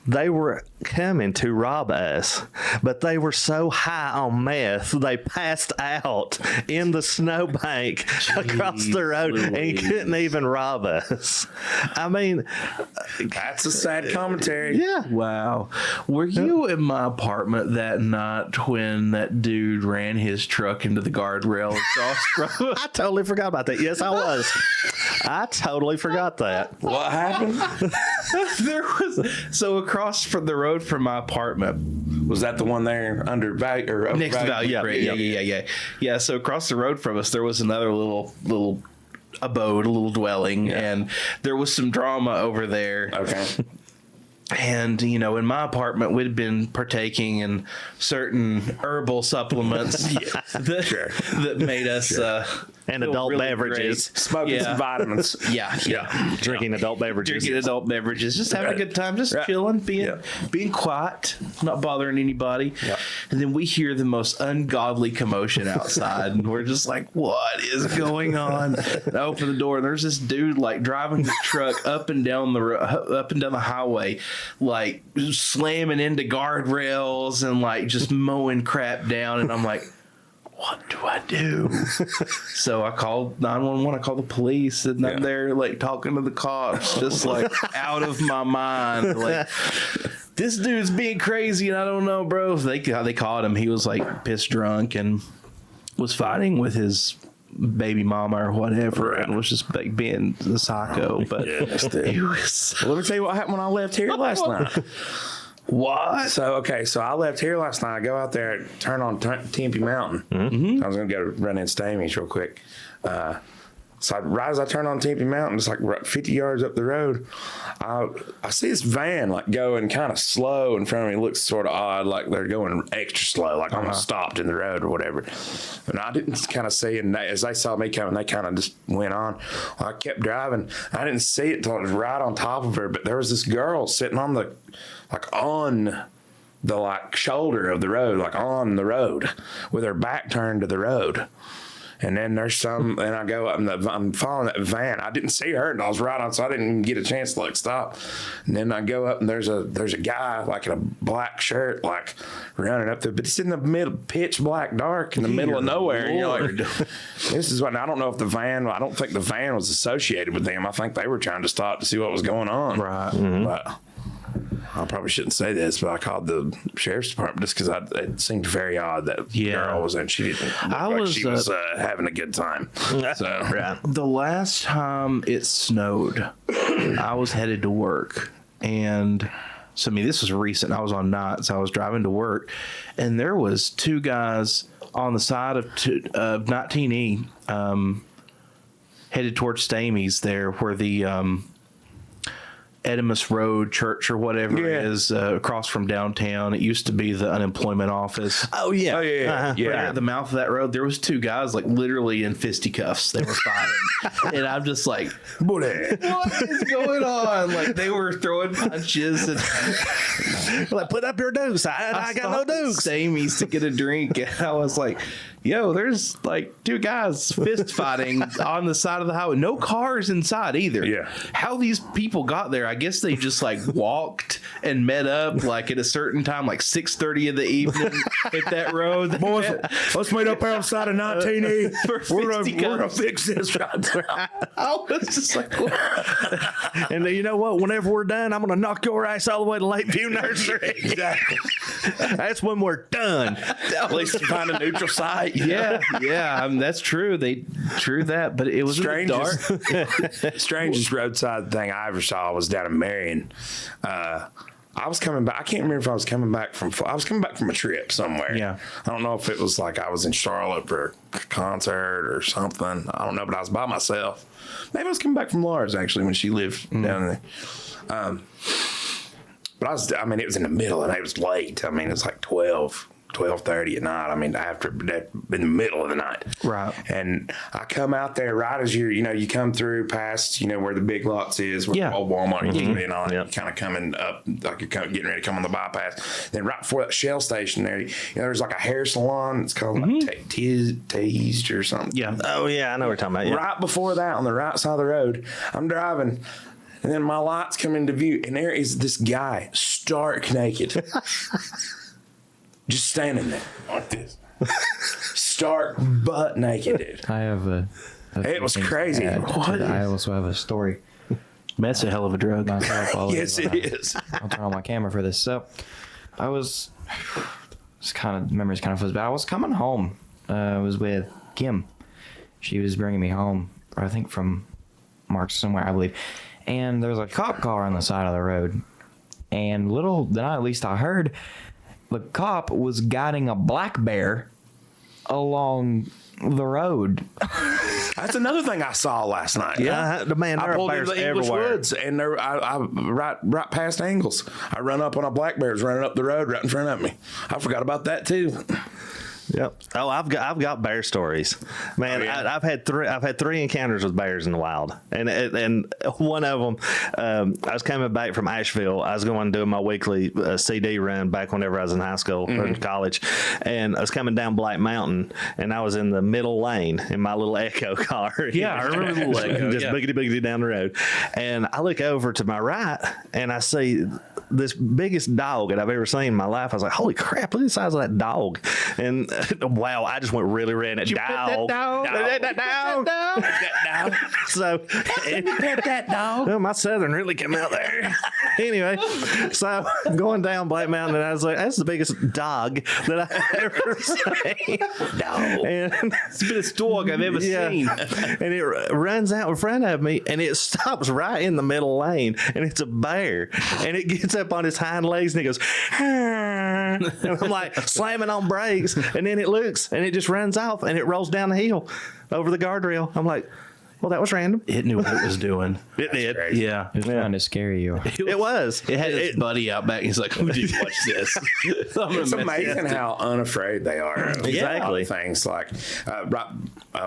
They were coming to rob us, but they were so high on meth, they passed out in the snowbank across the road and couldn't even rob us. I mean, that's a sad commentary. Yeah. Wow. Were you in my apartment that night when that dude ran his truck into the guardrail across from I totally forgot about that. Yes, I was. I totally forgot that. What happened? So across from the road from my apartment. Was that the one there under Value or Next to Value? Yeah. Yeah. So across the road from us, there was another little abode, a little dwelling, and there was some drama over there. Okay. And, you know, in my apartment, we'd been partaking in certain herbal supplements that made us and adult really beverages, smoking some vitamins. drinking adult beverages, just having a good time, just chilling, being quiet, not bothering anybody. And then we hear the most ungodly commotion outside, and we're just like, what is going on? And I open the door, and there's this dude like driving the truck up and down the highway, like slamming into guardrails and like just mowing crap down. And I'm like, what do I do? So I called 911. I called the police, and I'm there like talking to the cops, just like out of my mind. Like, this dude's being crazy, and I don't know, bro. They caught him. He was like pissed drunk and was fighting with his baby mama or whatever, and was just like being a psycho. But he was. Let me tell you what happened when I left here last night. What? So I left here last night. I go out there, turn on Tempe Mountain. Mm-hmm. I was going to go run in Stamey's real quick. So right as I turn on Tempe Mountain, just like 50 yards up the road, I see this van like going kind of slow in front of me. It looks sort of odd, like they're going extra slow, like almost stopped in the road or whatever. And I didn't kind of see, and as they saw me coming, they kind of just went on. Well, I kept driving. I didn't see it until I was right on top of her, but there was this girl sitting on the shoulder of the road, like on the road, with her back turned to the road. And then there's and I go up and I'm following that van. I didn't see her, and I was right on, so I didn't even get a chance to like stop. And then I go up, and there's a guy like in a black shirt, like running up there, but it's in the middle, pitch black, dark, in the middle of nowhere. And you're like, this is what I don't know if the van. I don't think the van was associated with them. I think they were trying to stop to see what was going on. Right. Mm-hmm. But I probably shouldn't say this, but I called the sheriff's department just because it seemed very odd that girl was in. She didn't look like she was having a good time. So the last time it snowed, I was headed to work, and so I mean this was recent. I was on nights. I was driving to work, and there was two guys on the side of 19E, headed towards Stamey's there, where the Edimus Road Church or whatever it is, across from downtown. It used to be the unemployment office. Oh yeah. Right at the mouth of that road, there was two guys like literally in fisticuffs. They were fighting, and I'm just like, what is going on? Like they were throwing punches and like, put up your dukes. I got no dukes. Stamey's to get a drink, and I was like, yo, there's like two guys fist fighting on the side of the highway. No cars inside either. Yeah. How these people got there, I guess they just like walked and met up like at a certain time, like 6:30 in the evening at that road. Boys, let's meet up outside of 19E. We're gonna fix this right now. I was just like, what? And then, you know what? Whenever we're done, I'm going to knock your ass all the way to Lakeview Nursery. Exactly. That's when we're done. At least find a neutral site. Yeah, that's true. True that, but it was Strangest, in the dark. strangest roadside thing I ever saw was down in Marion. I was coming back. I can't remember if I was coming back from a trip somewhere. Yeah. I don't know if it was like I was in Charlotte for a concert or something. I don't know, but I was by myself. Maybe I was coming back from Laura's actually when she lived down there. But it was in the middle and it was late. I mean, it was like 12:30 at night. I mean, after that, in the middle of the night. Right. And I come out there right as you come through past, where the Big Lots is, where Yeah. the old Walmart used to be and all that. Yep. You're kind of coming up, like you're getting ready to come on the bypass. Then right before that Shell station there, there's like a hair salon. It's called like Teased or something. Yeah. Oh, yeah. I know what we're talking about. Yeah. Right before that, on the right side of the road, I'm driving. And then my lights come into view, and there is this guy, stark naked. Just standing there like this. Stark butt naked, dude. I have a It was few things to crazy. add to What? that. I also have a story That's a hell of a drug. myself. Yes, it is. I'll turn on my camera for this. So, memories kind of fuzz, but I was coming home. I was with Kim. She was bringing me home, I think from Marks somewhere, I believe. And there was a cop car on the side of the road. And little did I heard, the cop was guiding a black bear along the road. That's another thing I saw last night. The man, I there are pulled into bears the English everywhere. Woods, and I right past Angles. I run up on a black bear running up the road right in front of me. I forgot about that too. Yep. Oh, I've got bear stories, man. Oh, yeah. I've had three encounters with bears in the wild, and one of them, I was coming back from Asheville. I was going to do my weekly CD run back whenever I was in high school or in college, and I was coming down Black Mountain, and I was in the middle lane in my little Echo car. Yeah, I remember the little Echo, just yeah. boogity down the road, and I look over to my right, and I see this biggest dog that I've ever seen in my life. I was like, holy crap, look at the size of that dog. And wow, I just went really red at dog. That dog. So pet that dog. Well, my southern really came out there. Anyway, so going down Black Mountain, and I was like, that's the biggest dog that I've ever seen. Dog. And It's the biggest dog I've ever seen. and it runs out in front of me, and it stops right in the middle lane, and it's a bear, and it gets up on his hind legs, and it goes, and I'm like slamming on brakes, and then it looks, and it just runs off, and it rolls down the hill over the guardrail. I'm like, well, that was random. It knew what it was doing. It did. crazy. Yeah. It was trying to scare you. It was. It had its buddy out back. He's like, "Who did you watch this?" It's amazing how unafraid they are. of Exactly. Things like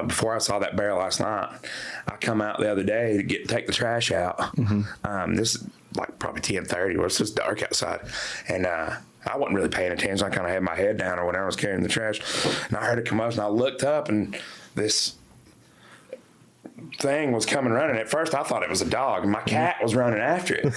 before I saw that bear last night, I come out the other day to take the trash out. This is like probably 10:30, where it's just dark outside, and I wasn't really paying attention. I kind of had my head down or whatever. I was carrying the trash, and I heard a commotion. I looked up, and this thing was coming running. At first I thought it was a dog, and my cat was running after it,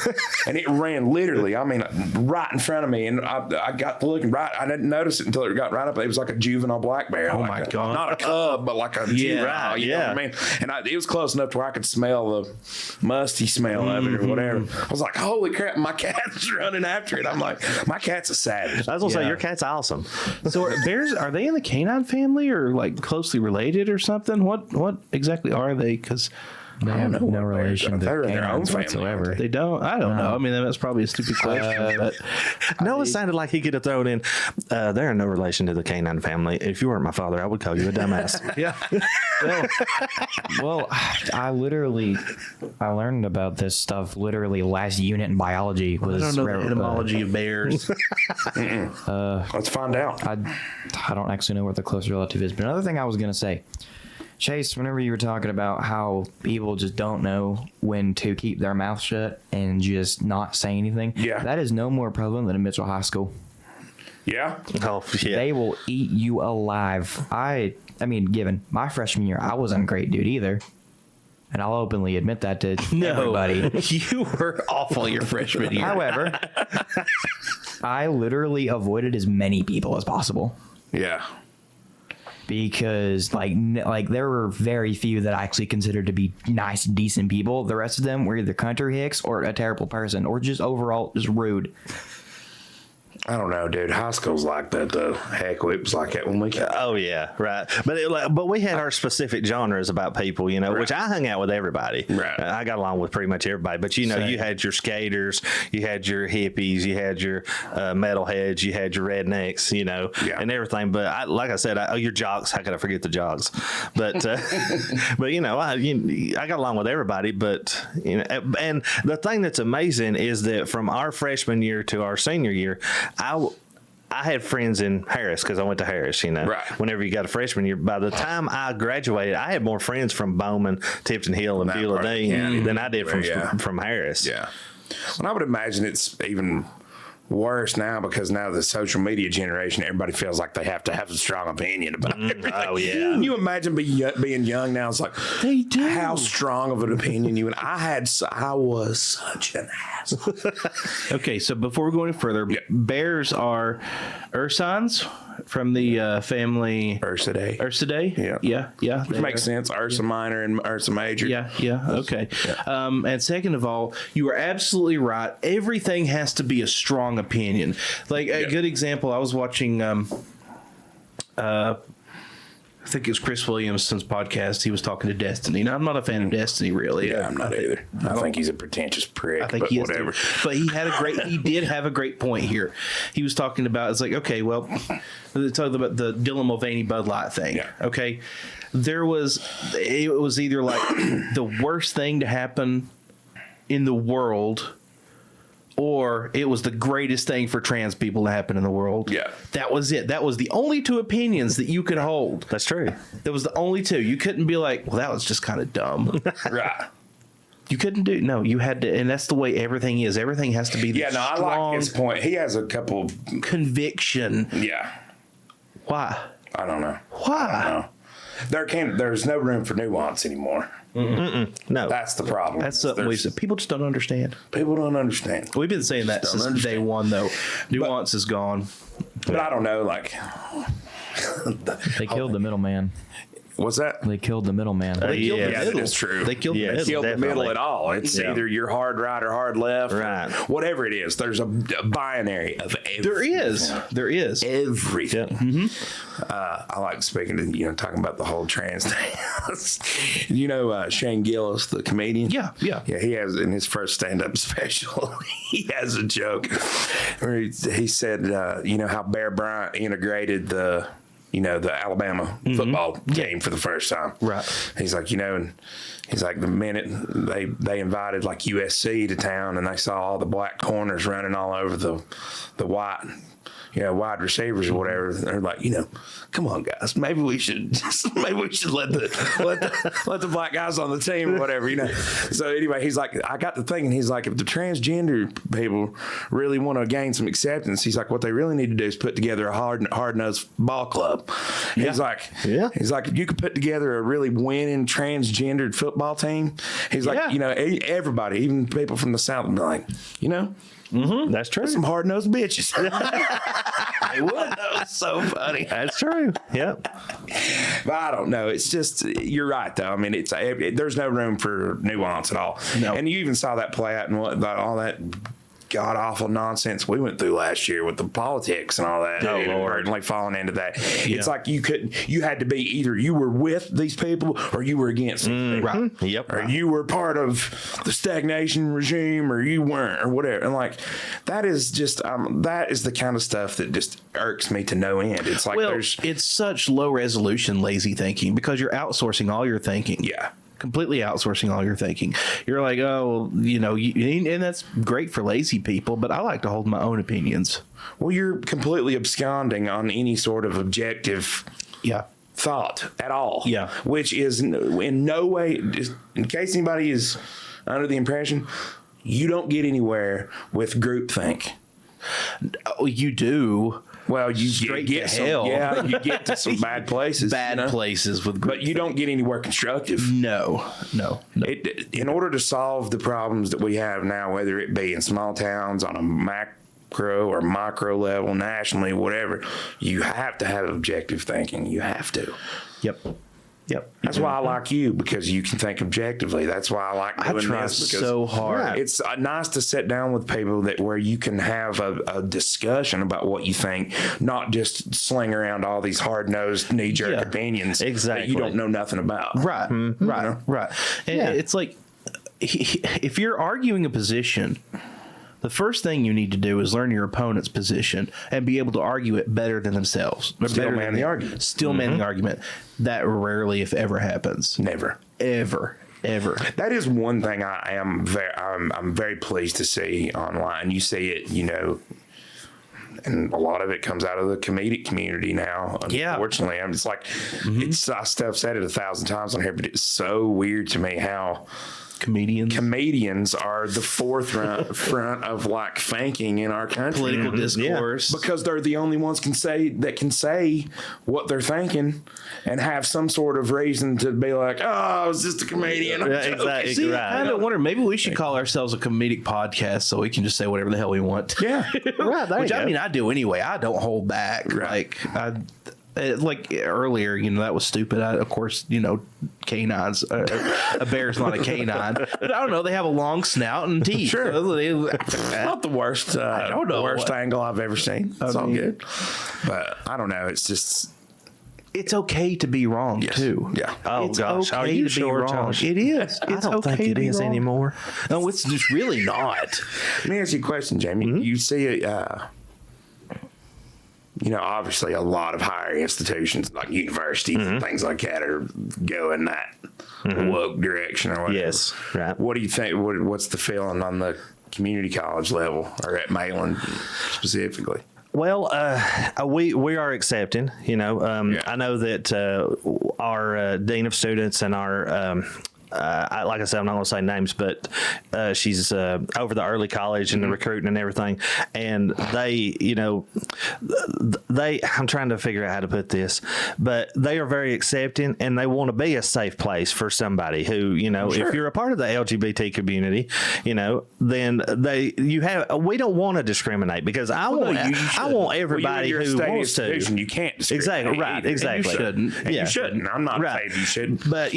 and it ran literally, right in front of me, and I got to looking right. I didn't notice it until it got right up. It was like a juvenile black bear. Oh, like my God. Not a cub, but like a juvenile. right, You know what I mean? And it was close enough to where I could smell the musty smell of it or whatever. I was like, holy crap, my cat's running after it. I'm like, my cat's a savage. I was gonna say Yeah. your cat's awesome. So are bears, are they in the canine family or like closely related or something? What exactly are they? Because They have know no what bears relation are. to They're in their own canines family, whatsoever. aren't they don't. I don't know. I mean, that's probably a stupid question. But Noah sounded like he could have thrown in. They're in no relation to the canine family. If you weren't my father, I would call you a dumbass. yeah, Well, I learned about this stuff literally last unit in biology. I don't know the etymology of bears. Let's find out. I don't actually know what the close relative is. But another thing I was going to say, Chase, whenever you were talking about how people just don't know when to keep their mouth shut and just not say anything, Yeah. that is no more prevalent than in Mitchell High School. Yeah. Oh yeah. They will eat you alive. I mean, given my freshman year, I wasn't a great dude either. and I'll openly admit that to everybody. You were awful your freshman year. However, I literally avoided as many people as possible. Yeah. Because like there were very few that I actually considered to be nice, decent people. The rest of them were either country hicks or a terrible person or just overall just rude. I don't know, dude. High school's like that, though. Heck, it was like that when we came. Oh yeah, right. But we had our specific genres about people, you know, which I hung out with everybody. Right. I got along with pretty much everybody. But you know, Same. you had your skaters, you had your hippies, you had your metalheads, you had your rednecks, you know, and everything. But like I said, your jocks. How could I forget the jocks? But but you know, I got along with everybody. But you know, and the thing that's amazing is that from our freshman year to our senior year, I had friends in Harris because I went to Harris, you know. Right. Whenever you got a freshman year, by the time I graduated, I had more friends from Bowman, Tipton Hill, and Beulah Dean than I did from Harris. Yeah. And I would imagine it's even worse now because now the social media generation, everybody feels like they have to have a strong opinion about everything. Oh, yeah. Can you imagine being young now? It's like, They do. how strong of an opinion you and I was such an asshole. Okay, so before we go any further, bears are Ursines from the family Ursidae. Ursidae. Yeah. Which makes sense. Ursa Minor and Ursa Major. Yeah. Okay. And second of all, you are absolutely right. Everything has to be a strong opinion. Like a good example, I was watching. I think it was Chris Williamson's podcast. He was talking to Destiny. Now, I'm not a fan of Destiny, really. Yeah, I'm not either. I think he's a pretentious prick. I think but he whatever. is. But he did have a great point here. He was talking about, it's like, okay, well, talking about the Dylan Mulvaney Bud Light thing. Yeah. Okay. It was either like the worst thing to happen in the world, or it was the greatest thing for trans people to happen in the world. Yeah. That was it. That was the only two opinions that you could hold. That's true. That was the only two. You couldn't be like, well, that was just kind of dumb. Right. You couldn't do. No, you had to. And that's the way everything is. Everything has to be Yeah, no, I like his point. He has a couple. conviction. Yeah. Why? I don't know. Why? There's no room for nuance anymore. No. That's the problem. That's something we said. People just don't understand. People don't understand. We've been saying that since day one, though. Nuance is gone. But I don't know, like. They killed the middleman. What's that? They killed the middleman. Yeah, that is true. They killed the middle. Killed the middle Definitely. at all. It's either you're hard right or hard left. Right. Whatever it is, there's a binary of everything. There is. Everything. Yeah. Mm-hmm. I like speaking to, talking about the whole trans thing. Shane Gillis, the comedian? Yeah. Yeah, he has, in his first stand-up special, he has a joke where he said, how Bear Bryant integrated the Alabama football game for the first time. Right. He's like, and he's like, the minute they invited like USC to town and they saw all the black corners running all over the white wide receivers or whatever, they're like, come on guys, maybe we should let the black guys on the team or whatever, So anyway, he's like, I got to thinking, he's like, if the transgender people really want to gain some acceptance, he's like, what they really need to do is put together a hard-nosed ball club. Yeah. He's like, Yeah. he's like, if you could put together a really winning transgendered football team, he's like, everybody, even people from the South, would be like, That's true. some hard-nosed bitches. They would. That was so funny. That's true. Yep. But I don't know. It's just, you're right, though. I mean, there's no room for nuance at all. No. And you even saw that play out and all that god awful nonsense we went through last year with the politics and all that. Oh, Lord. Like falling into that. Yeah. It's like you had to be either you were with these people or you were against these people. Right. Yep. Or you were part of the stagnation regime or you weren't or whatever. And like, that is just, that is the kind of stuff that just irks me to no end. It's like it's such low resolution, lazy thinking because you're outsourcing all your thinking. Yeah. Completely outsourcing all your thinking. You're like, and that's great for lazy people, but I like to hold my own opinions. Well, you're completely absconding on any sort of objective thought at all. Yeah. Which is in no way, just in case anybody is under the impression, you don't get anywhere with groupthink. Oh, you do. Well, you straight get to some, hell. yeah, you get to some bad places, Bad places with, but you don't get anywhere constructive. No. In order to solve the problems that we have now, whether it be in small towns on a macro or micro level, nationally, whatever, you have to have objective thinking. You have to. Yep. That's why I like you, because you can think objectively. That's why I like doing I try this, because so hard. it's nice to sit down with people where you can have a discussion about what you think, not just sling around all these hard-nosed knee-jerk opinions that you don't know nothing about. Right. Right. And it's like, if you're arguing a position, the first thing you need to do is learn your opponent's position and be able to argue it better than themselves. Still man the argument. Still man the argument. That rarely, if ever, happens. Never. Ever. That is one thing I'm very pleased to see online. You see it, and a lot of it comes out of the comedic community now. Unfortunately, I'm just like, I've said it 1,000 times on here, but it's so weird to me how comedians are the front of like thinking in our country, political discourse, because they're the only ones can say what they're thinking and have some sort of reason to be like, oh, I was just a comedian. Exactly. See, I kind of wonder, maybe we should call ourselves a comedic podcast so we can just say whatever the hell we want. Yeah. Right. Which I mean, I do anyway. I don't hold back. Right. Like earlier, that was stupid. Of course, canines. A bear's not a canine. But I don't know. They have a long snout and teeth. Sure. So Not the worst. I don't know. The worst angle I've ever seen. It's all good. But I don't know. It's just. It's okay to be wrong too. Yeah. Oh it's gosh, okay are you to sure, be wrong. Josh? It is. I don't think it is anymore. No, it's just really not. Let me ask you a question, Jamie. You see it. Obviously a lot of higher institutions like universities and things like that are going that woke direction or whatever. Yes, right. What do you think? What's the feeling on the community college level or at Mainland specifically? Well, we are accepting. I know that our dean of students and our like I said, I'm not going to say names, but she's over the early college and the recruiting and everything. And they, I'm trying to figure out how to put this, but they are very accepting and they want to be a safe place for somebody who, if you're a part of the LGBT community, then we don't want to discriminate, because I want everybody who wants to. You can't discriminate. Exactly. Right. Exactly. You shouldn't. You shouldn't. I'm not saying you shouldn't. But,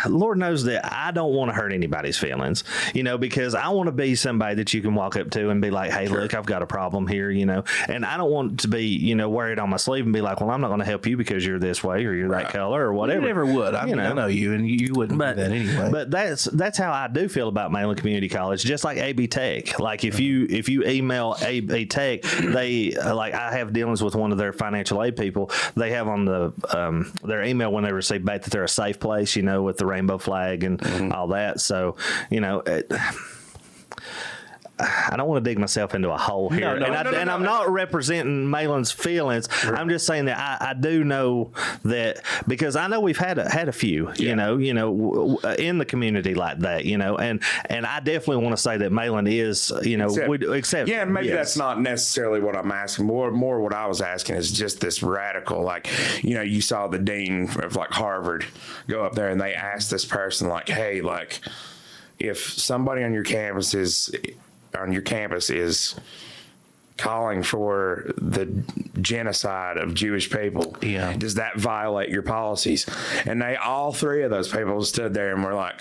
Lord knows that I don't want to hurt anybody's feelings, because I want to be somebody that you can walk up to and be like, hey, look, I've got a problem here, and I don't want to be, wear it on my sleeve and be like, well, I'm not going to help you because you're this way or you're that color or whatever. You never would. I know you, and you wouldn't do that anyway. But that's how I do feel about Mainland Community College, just like AB Tech. Like if you email AB Tech, they I have dealings with one of their financial aid people. They have on the their email when they receive back that they're a safe place, with the rainbow flag and all that. So, I don't want to dig myself into a hole here. And I'm not representing Malin's feelings. Sure. I'm just saying that I do know that, because I know we've had a few, in the community like that, and I definitely want to say that Malin is, except. Yeah, and maybe that's not necessarily what I'm asking. More what I was asking is just this radical, you saw the dean of Harvard go up there and they asked this person hey, if somebody on your campus is calling for the genocide of Jewish people, does that violate your policies? And all three of those people stood there and were like,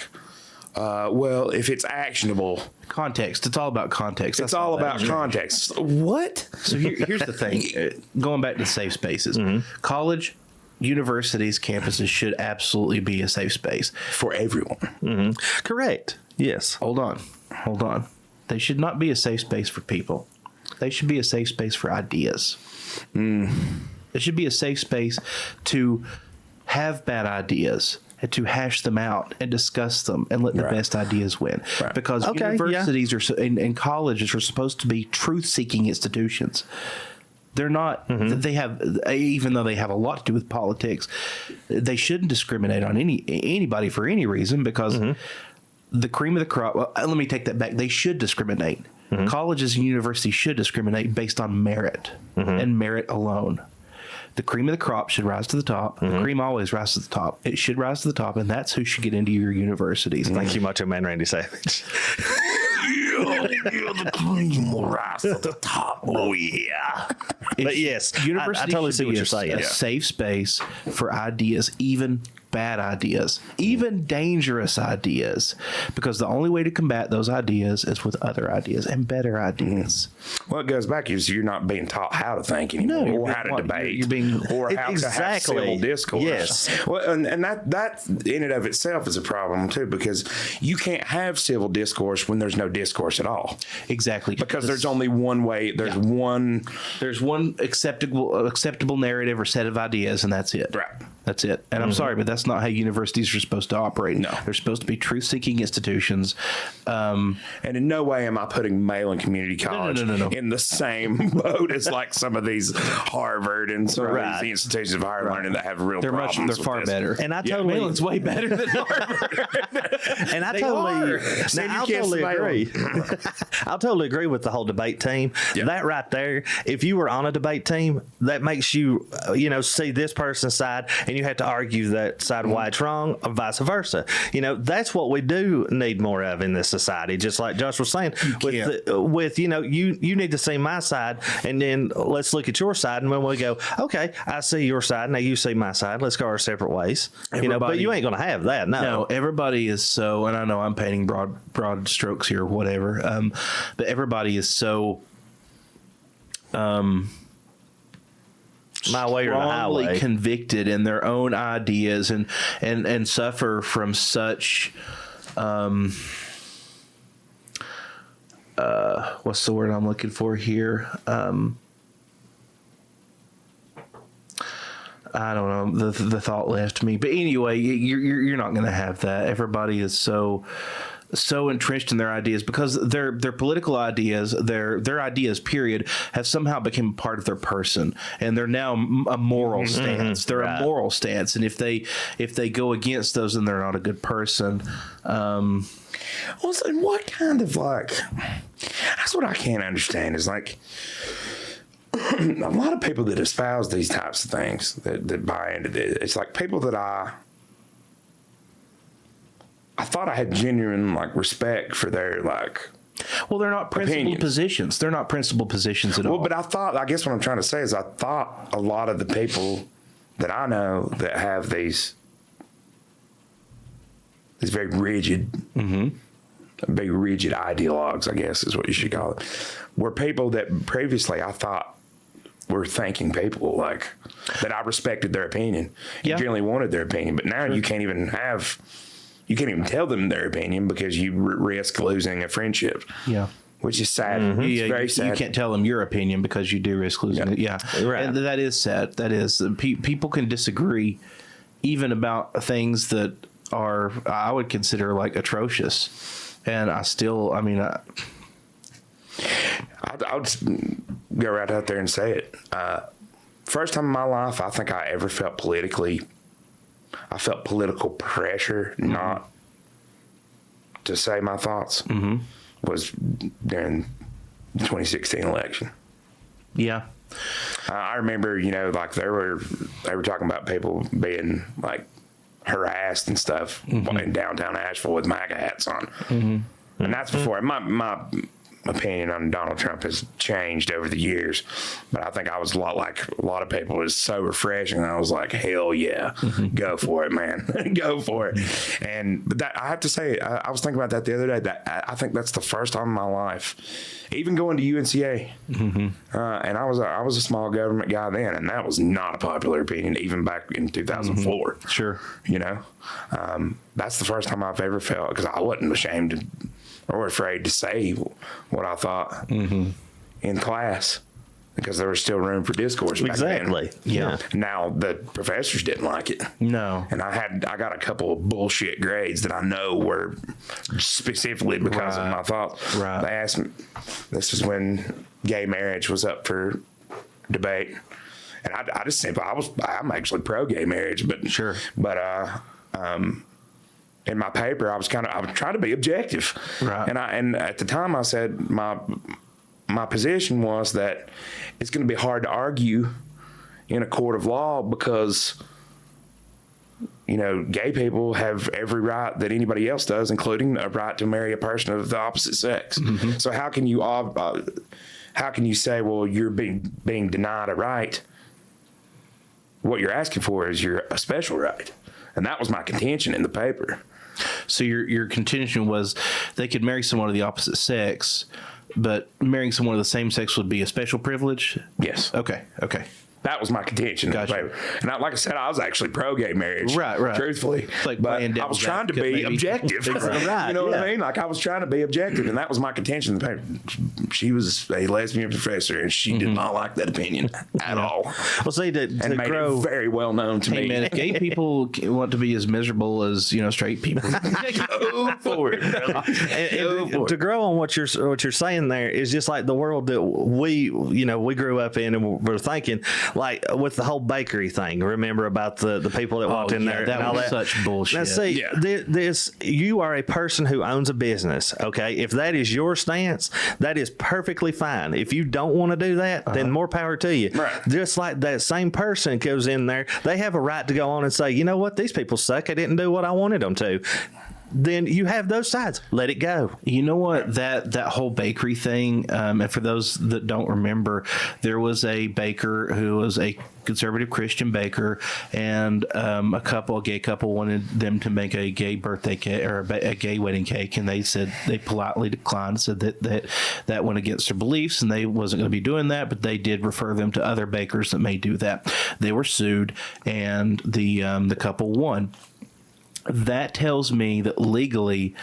well, if it's actionable. Context. It's all about context. It's all about context. What? So here's the thing. Going back to safe spaces. College, universities, campuses should absolutely be a safe space. For everyone. Correct. Yes. Hold on. They should not be a safe space for people. They should be a safe space for ideas. It should be a safe space to have bad ideas and to hash them out and discuss them and let the best ideas win. Right. Because universities and colleges are supposed to be truth-seeking institutions. They're not. They have, even though they have a lot to do with politics, they shouldn't discriminate on anybody for any reason, because the cream of the crop. Well, let me take that back. They should discriminate. Colleges and universities should discriminate based on merit and merit alone. The cream of the crop should rise to the top. The cream always rises to the top. It should rise to the top, and that's who should get into your universities. Thank you, Macho Man Randy Savage. The cream will rise to the top. Oh, yeah. But yes, I totally see what you're saying. A safe space for ideas, even bad ideas, even dangerous ideas, because the only way to combat those ideas is with other ideas and better ideas. Well, it goes back. You're not being taught how to think anymore, or how to debate, or how to have civil discourse. Yes. Well, and that in and of itself is a problem too, because you can't have civil discourse when there's no discourse at all. Exactly, because there's only one way. There's one acceptable narrative or set of ideas, and that's it. Right. That's it. And I'm sorry, but that's not how universities are supposed to operate. No. They're supposed to be truth-seeking institutions. And in no way am I putting Mail and Community College in the same boat as like some of these Harvard and some of these institutions of higher learning that have real problems. They're far better. And I totally, Maryland's way better than Harvard. And I totally agree. I'll totally agree with the whole debate team. Yeah. That right there, if you were on a debate team, that makes you, see this person's side, and you have to argue that side why it's wrong, or vice versa. That's what we do need more of in this society. Just like Josh was saying, you need to see my side, and then let's look at your side, and when we go, okay, I see your side, now you see my side, let's go our separate ways. But you ain't going to have that. No, everybody is so, and I know I'm painting broad strokes here, whatever. But everybody is so. My way or the highway. Strongly convicted in their own ideas and suffer from such what's the word I'm looking for here? I don't know. The thought left me. But anyway, you're not going to have that. Everybody is so entrenched in their ideas because their political ideas, their ideas, period, have somehow become part of their person, and they're now a moral stance. They're a moral stance, and if they go against those, then they're not a good person. Well, so what kind of that's what I can't understand is a lot of people that espouse these types of things that buy into this. It's like people that I thought I had genuine respect for their Well, they're not principled positions. They're not principled positions at all. Well, but I guess what I'm trying to say is I thought a lot of the people that I know that have these very rigid, big rigid ideologues, I guess is what you should call it, were people that previously I thought were thinking people that I respected their opinion and generally wanted their opinion. But now you can't even tell them their opinion because you risk losing a friendship. Yeah. Which is sad. It's very sad. You can't tell them your opinion because you do risk losing it. Yeah. Right. And that is sad. That is. People can disagree even about things that are, I would consider atrocious. And I'll just go right out there and say it. First time in my life I think I ever felt political pressure not to say my thoughts was during the 2016 election. Yeah. I remember, they were talking about people being harassed and stuff in downtown Asheville with MAGA hats on. And that's before my opinion on Donald Trump has changed over the years, but I think I was a lot like a lot of people. It was so refreshing. I was like, hell yeah, go for it, man. Go for it. But that, I have to say, I was thinking about that the other day, that I think that's the first time in my life, even going to UNCA, and I was a small government guy then, and that was not a popular opinion even back in 2004. Sure. That's the first time I've ever felt, because I wasn't ashamed or afraid to say what I thought in class, because there was still room for discourse back then. Yeah. Now the professors didn't like it. No. And I got a couple of bullshit grades that I know were specifically because of my thoughts. Right. They asked me, this was when gay marriage was up for debate, and I just simply I'm actually pro gay marriage, but sure. But in my paper, I was trying to be objective. Right. And at the time I said my position was that it's going to be hard to argue in a court of law because, gay people have every right that anybody else does, including a right to marry a person of the opposite sex. Mm-hmm. So how can you say, well, you're being denied a right? What you're asking for is a special right. And that was my contention in the paper. So your contention was they could marry someone of the opposite sex, but marrying someone of the same sex would be a special privilege? Yes. Okay. That was my contention. Gotcha. And like I said, I was actually pro-gay marriage. Right. Truthfully. Like but I was trying to be objective. Right, you know what I mean? Like I was trying to be objective, and that was my contention in the paper. She was a lesbian professor, and she did not like that opinion at all. Well, see, and made it very well known to me. Man, if gay people want to be as miserable as straight people, go for it. To grow on what you're saying there is just like the world that we grew up in, and we're thinking like with the whole bakery thing. Remember about the people that walked in there? That was such bullshit. Now see, this you are a person who owns a business. Okay, if that is your stance, that is perfectly fine. If you don't want to do that, then more power to you. Right. Just like that same person goes in there, they have a right to go on and say, you know what, these people suck. I didn't do what I wanted them to. Then you have those sides. Let it go. You know what? That whole bakery thing, and for those that don't remember, there was a baker who was a conservative Christian baker, and a gay couple wanted them to make a gay birthday cake or a gay wedding cake, and they said they politely declined, said that went against their beliefs, and they wasn't going to be doing that, but they did refer them to other bakers that may do that. They were sued, and the couple won. That tells me that legally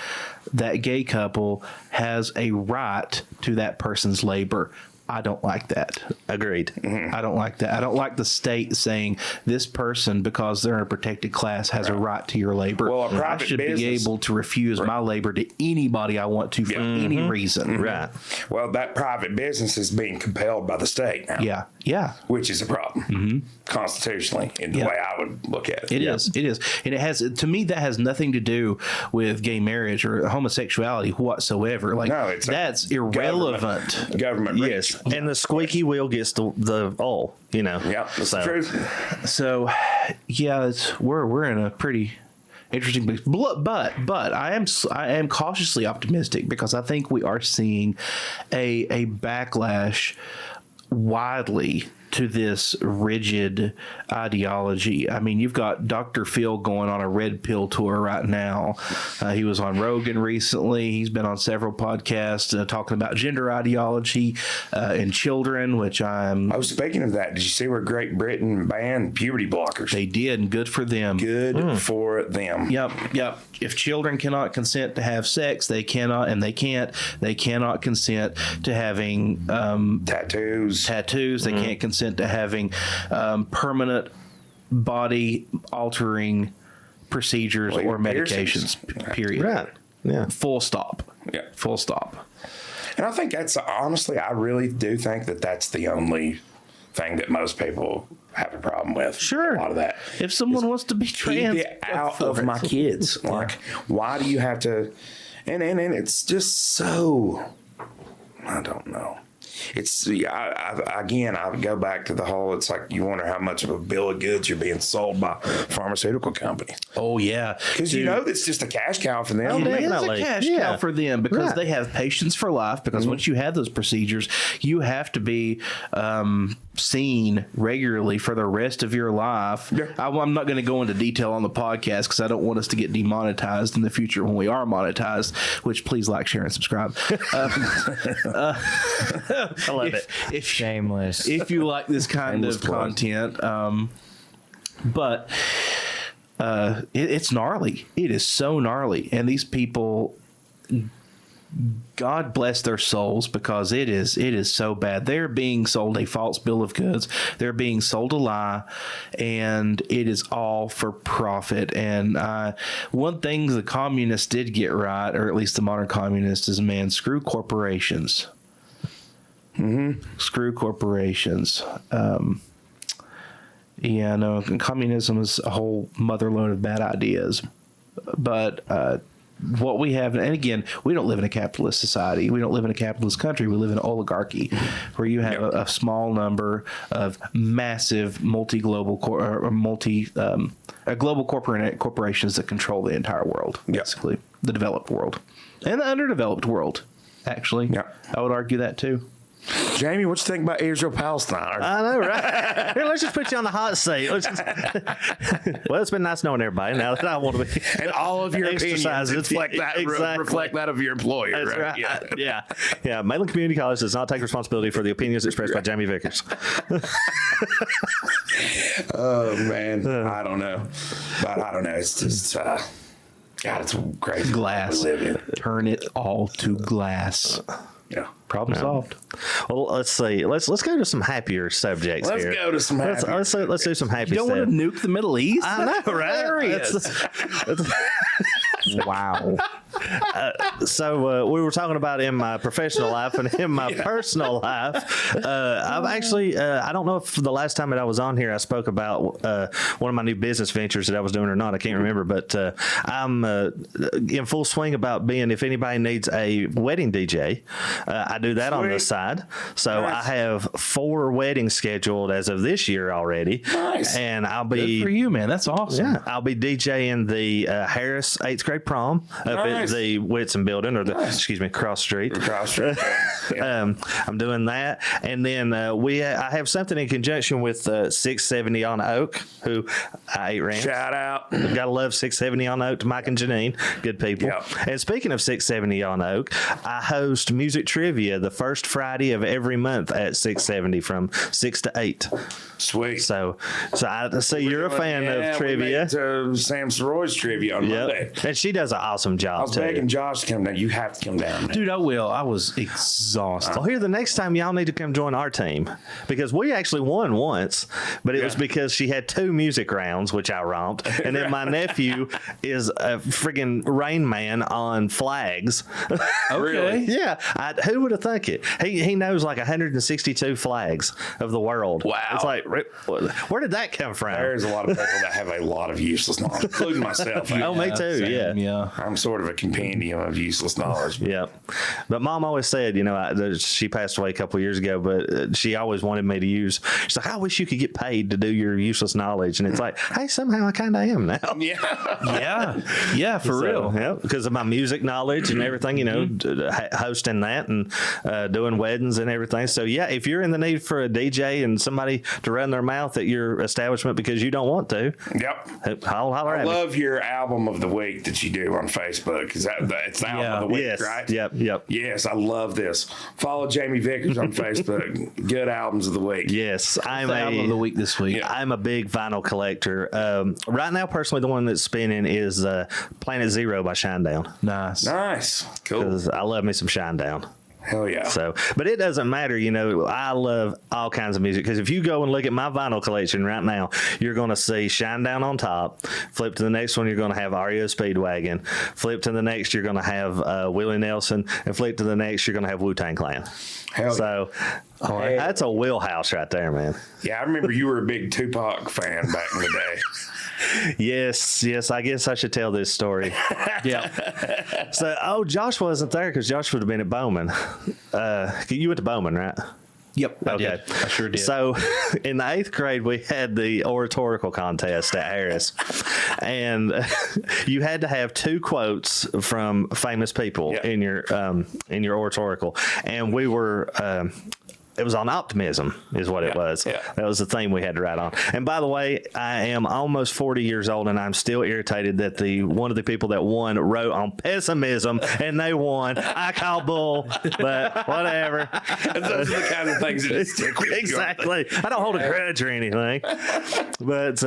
that gay couple has a right to that person's labor. I don't like that. Agreed. I don't like that. I don't like the state saying this person, because they're in a protected class, has a right to your labor. Well, I should be able to refuse my labor to anybody I want to for any reason. Right. Well, that private business is being compelled by the state now. Yeah. Which is a problem constitutionally in the way I would look at it. It is. And it has, to me, that has nothing to do with gay marriage or homosexuality whatsoever. Like, no, it's irrelevant. Government reach. Yes. And the squeaky wheel gets the oil, Yeah, that's the truth. So, yeah, we're in a pretty interesting place. But I am cautiously optimistic, because I think we are seeing a backlash widely to this rigid ideology. I mean, you've got Dr. Phil going on a red pill tour right now. He was on Rogan recently. He's been on several podcasts talking about gender ideology in children, which Oh, speaking of that, did you see where Great Britain banned puberty blockers? They did, and good for them. Good for them. Yep. If children cannot consent to have sex, they cannot consent to having tattoos. They can't consent to having permanent body altering procedures or medications. Period. Right. Yeah. Full stop. Yeah. Full stop. And I think that's, honestly, I really do think that that's the only thing that most people have a problem with. Sure. A lot of that. If someone wants to be trans, keep it out of my kids. Like, why do you have to? And it's just so, I don't know. It's I would go back to the whole. It's like you wonder how much of a bill of goods you're being sold by pharmaceutical companies. Oh yeah, because it's just a cash cow for them. It is a cash cow for them, because they have patients for life. Because once you have those procedures, you have to be seen regularly for the rest of your life. Yeah. I'm not going to go into detail on the podcast because I don't want us to get demonetized in the future when we are monetized. Which please like, share, and subscribe. I love it. Shameless. If you like this kind of content, but it's gnarly. It is so gnarly, and these people, God bless their souls, because it is so bad. They're being sold a false bill of goods. They're being sold a lie, and it is all for profit. And one thing the communists did get right, or at least the modern communists, is, man, screw corporations. Screw corporations. Communism is a whole motherload of bad ideas. but what we have, and again, we don't live in a capitalist society. We don't live in a capitalist country. We live in an oligarchy, where you have a small number of massive global corporations that control the entire world, basically the developed world and the underdeveloped world. Actually, I would argue that too. Jamie, what you think about Israel Palestine? I know, right? Here, let's just put you on the hot seat. Well, it's been nice knowing everybody. Now that I want to be and all of your opinions reflect that of your employer. That's right? Yeah. Mainland Community College does not take responsibility for the opinions expressed by Jamie Vickers. Oh man, I don't know, but I don't know. It's just God, it's crazy. Glass. We live in. Turn it all to glass. Yeah. Problem solved. Well, let's see. Let's go to some happier subjects here. Let's go to some happier. Let's do some happy You don't stuff. want to nuke the Middle East? I know, right? Wow. So we were talking about in my professional life and in my personal life. I've actually, I don't know if the last time that I was on here, I spoke about one of my new business ventures that I was doing or not. I can't remember, but I'm in full swing about being, if anybody needs a wedding DJ, I do that on the side. So Nice. I have 4 weddings scheduled as of this year already. Nice. And I'll be. Good for you, man. That's awesome. Yeah, I'll be DJing the Harris 8th grade prom up Nice. at the Whitson building, or the cross street. Across street. Yeah. I'm doing that, and then I have something in conjunction with 670 on Oak, who I ate ranch. Shout out. Gotta love 670 on Oak to Mike and Janine, good people. Yeah. And speaking of 670 on Oak, I host music trivia the first Friday of every month at 670 from 6 to 8. Sweet. So I see you're a fan of trivia. Sam Soroy's trivia on Monday. And she does an awesome job I was too. begging Josh to come down. You have to come down, man. Dude, I will. I was exhausted. Well, here, the next time y'all need to come join our team, because we actually won once, but it was because she had 2 music rounds, which I romped, and then my nephew is a friggin' Rain Man on flags. Okay. Yeah, who would have thunk it? He knows like 162 flags of the world. Wow. It's like, where did that come from? There's a lot of people that have a lot of useless knowledge, including myself. Oh, me too. Same, Yeah. I'm sort of a compendium of useless knowledge. Yeah, but Mom always said, she passed away a couple of years ago, but she always wanted me to use. She's like, I wish you could get paid to do your useless knowledge, and it's like, hey, somehow I kind of am now. Yeah, for real. Yeah, because of my music knowledge and everything, hosting that and doing weddings and everything. So yeah, if you're in the need for a DJ and somebody to run their mouth at your establishment because you don't want to, Yep. I'll holler I at me. love your album of the week that you do on Facebook. Is it's the album of the week, Yes. right? Yep. Yes, I love this. Follow Jamie Vickers on Facebook. Good albums of the week. Yes, I'm The album of the week this week. I'm a big vinyl collector. Right now, personally, the one that's spinning is Planet Zero by Shinedown. Nice. Cool. Because I love me some Shinedown. Hell yeah. So, but it doesn't matter, I love all kinds of music, because if you go and look at my vinyl collection right now, you're going to see Shinedown on top. Flip to the next one, you're going to have REO Speedwagon. Flip to the next, you're going to have Willie Nelson, and flip to the next, you're going to have Wu-Tang Clan. Hell So, that's a wheelhouse right there, man. Yeah, I remember you were a big Tupac fan back in the day. Yes, I guess I should tell this story. Yeah. So, Josh wasn't there because Josh would have been at Bowman. You went to Bowman, right? Yep. I did. I sure did. So, in the 8th grade, we had the oratorical contest at Harris, and you had to have 2 quotes from famous people in your oratorical, and we were. It was on optimism, is what it was. Yeah. That was the theme we had to write on. And by the way, I am almost 40 years old, and I'm still irritated that one of the people that won wrote on pessimism, and they won. I call bull, but whatever. Those are the kind of things that just stick with you. Exactly. I don't hold a grudge or anything. But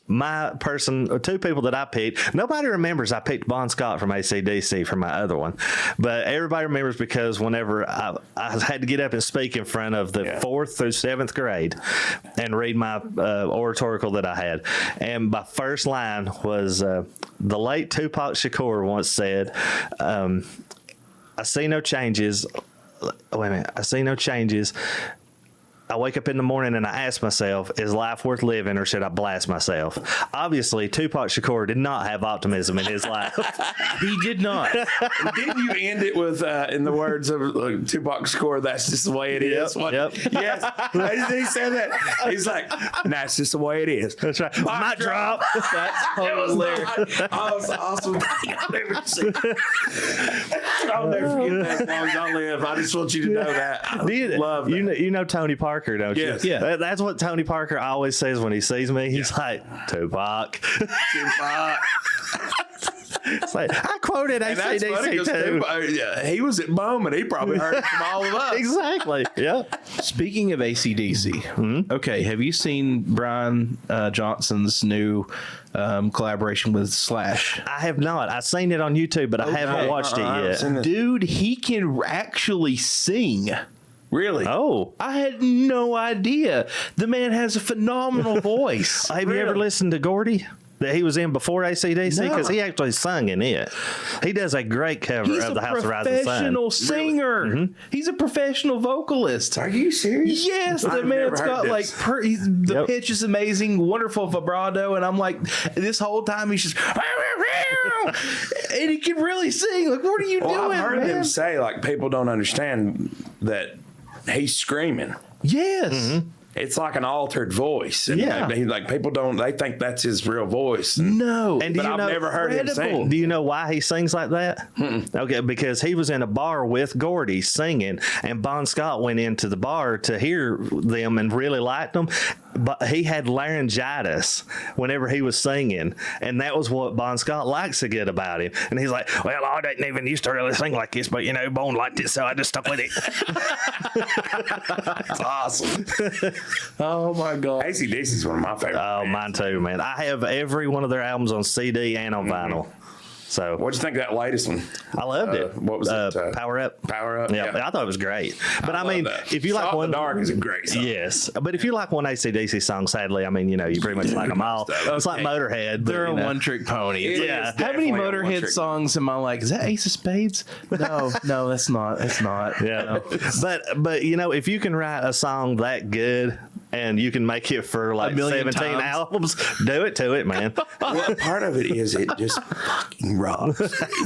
my person, 2 people that I picked, nobody remembers I picked Bon Scott from AC/DC for my other one. But everybody remembers because whenever I had to get up and speak in front of the 4th through 7th grade and read my oratorical that I had. And my first line was the late Tupac Shakur once said, I see no changes. Wait a minute. I see no changes. I wake up in the morning and I ask myself, is life worth living or should I blast myself? Obviously, Tupac Shakur did not have optimism in his life. He did not. Didn't you end it with, in the words of Tupac Shakur, that's just the way it is? Yep. Yes. He said that. He's like, that's just the way it is. That's right. Mic drop. That's hilarious. Oh, it's awesome. I'll never forget that as long as I live. I just want you to know that. I love that. You know Tony Parker, don't you? Yes. Yeah. That's what Tony Parker always says when he sees me. He's like, Tupac. Tupac. It's like, I quoted And that's funny AC/DC 'cause too. Tupac, he was at Bowman. He probably heard it from all of us. Exactly. Yeah. Speaking of AC/DC, okay, have you seen Brian Johnson's new collaboration with Slash? I have not. I've seen it on YouTube, but I haven't watched I it haven't yet. seen it. Dude, he can actually sing. Really? Oh. I had no idea. The man has a phenomenal voice. Have you ever listened to Gordy? That he was in before AC/DC? No. Because he actually sung in it. He does a great cover He's of a The House of Rising Sun. professional singer. He's a professional vocalist. Are you serious? Yes, the I've man's never heard got like this. the Yep. pitch is amazing, wonderful vibrato, and I'm like, this whole time he's just, and he can really sing. Like, what are you Well, doing, I've heard man? them say, like, people don't understand that he's screaming. Yes. It's like an altered voice. And Yeah. like people don't, they think that's his real voice. And No. And do But you I've know, never heard him sing. Do you know why he sings like that? Okay, because he was in a bar with Gordy singing, and Bon Scott went into the bar to hear them and really liked them. But he had laryngitis whenever he was singing, and that was what Bon Scott likes to get about him. And he's like, "Well, I didn't even used to really sing like this, but you know, Bon liked it, so I just stuck with it." That's awesome. Oh my God. AC/DC's one of my favorite. Oh, mine too, man. I have every one of their albums on CD and on vinyl. So What'd you think of that latest one? I loved it. What was it? Power Up. Power Up? Yeah, I thought it was great. But I mean, love that. if you like Shot in one, the Dark is a great song. yes. But if you like one AC/DC song, sadly, I mean, you know, you pretty much like them all. It's like Motorhead. But, They're you a know. one-trick pony. It's It like, is how many definitely a Motorhead one-trick songs am I like? Is that Ace of Spades? No, that's not. That's not. Yeah. No. But you know, if you can write a song that good and you can make it for like 1,000,000 17 times. albums, do it to it, man. Well, part of it is it just fucking rocks.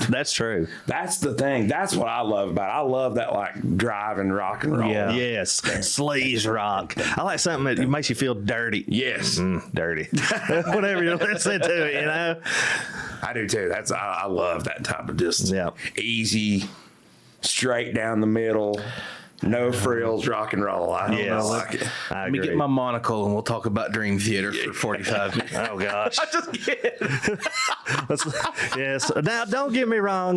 That's true. That's the thing. That's what I love about it. I love that like driving rock and roll. Yeah. Yes. Sleaze rock. I like something that makes you feel dirty. Yes. Dirty. Whatever you listen to it, you know? I do too. I love that type of just Yeah. easy, straight down the middle, no frills rock and roll. I don't Yes. know, like it. I Let me agree. get my monocle and we'll talk about Dream Theater for 45 minutes. Oh gosh. Just kidding. Yes. Now, don't get me wrong.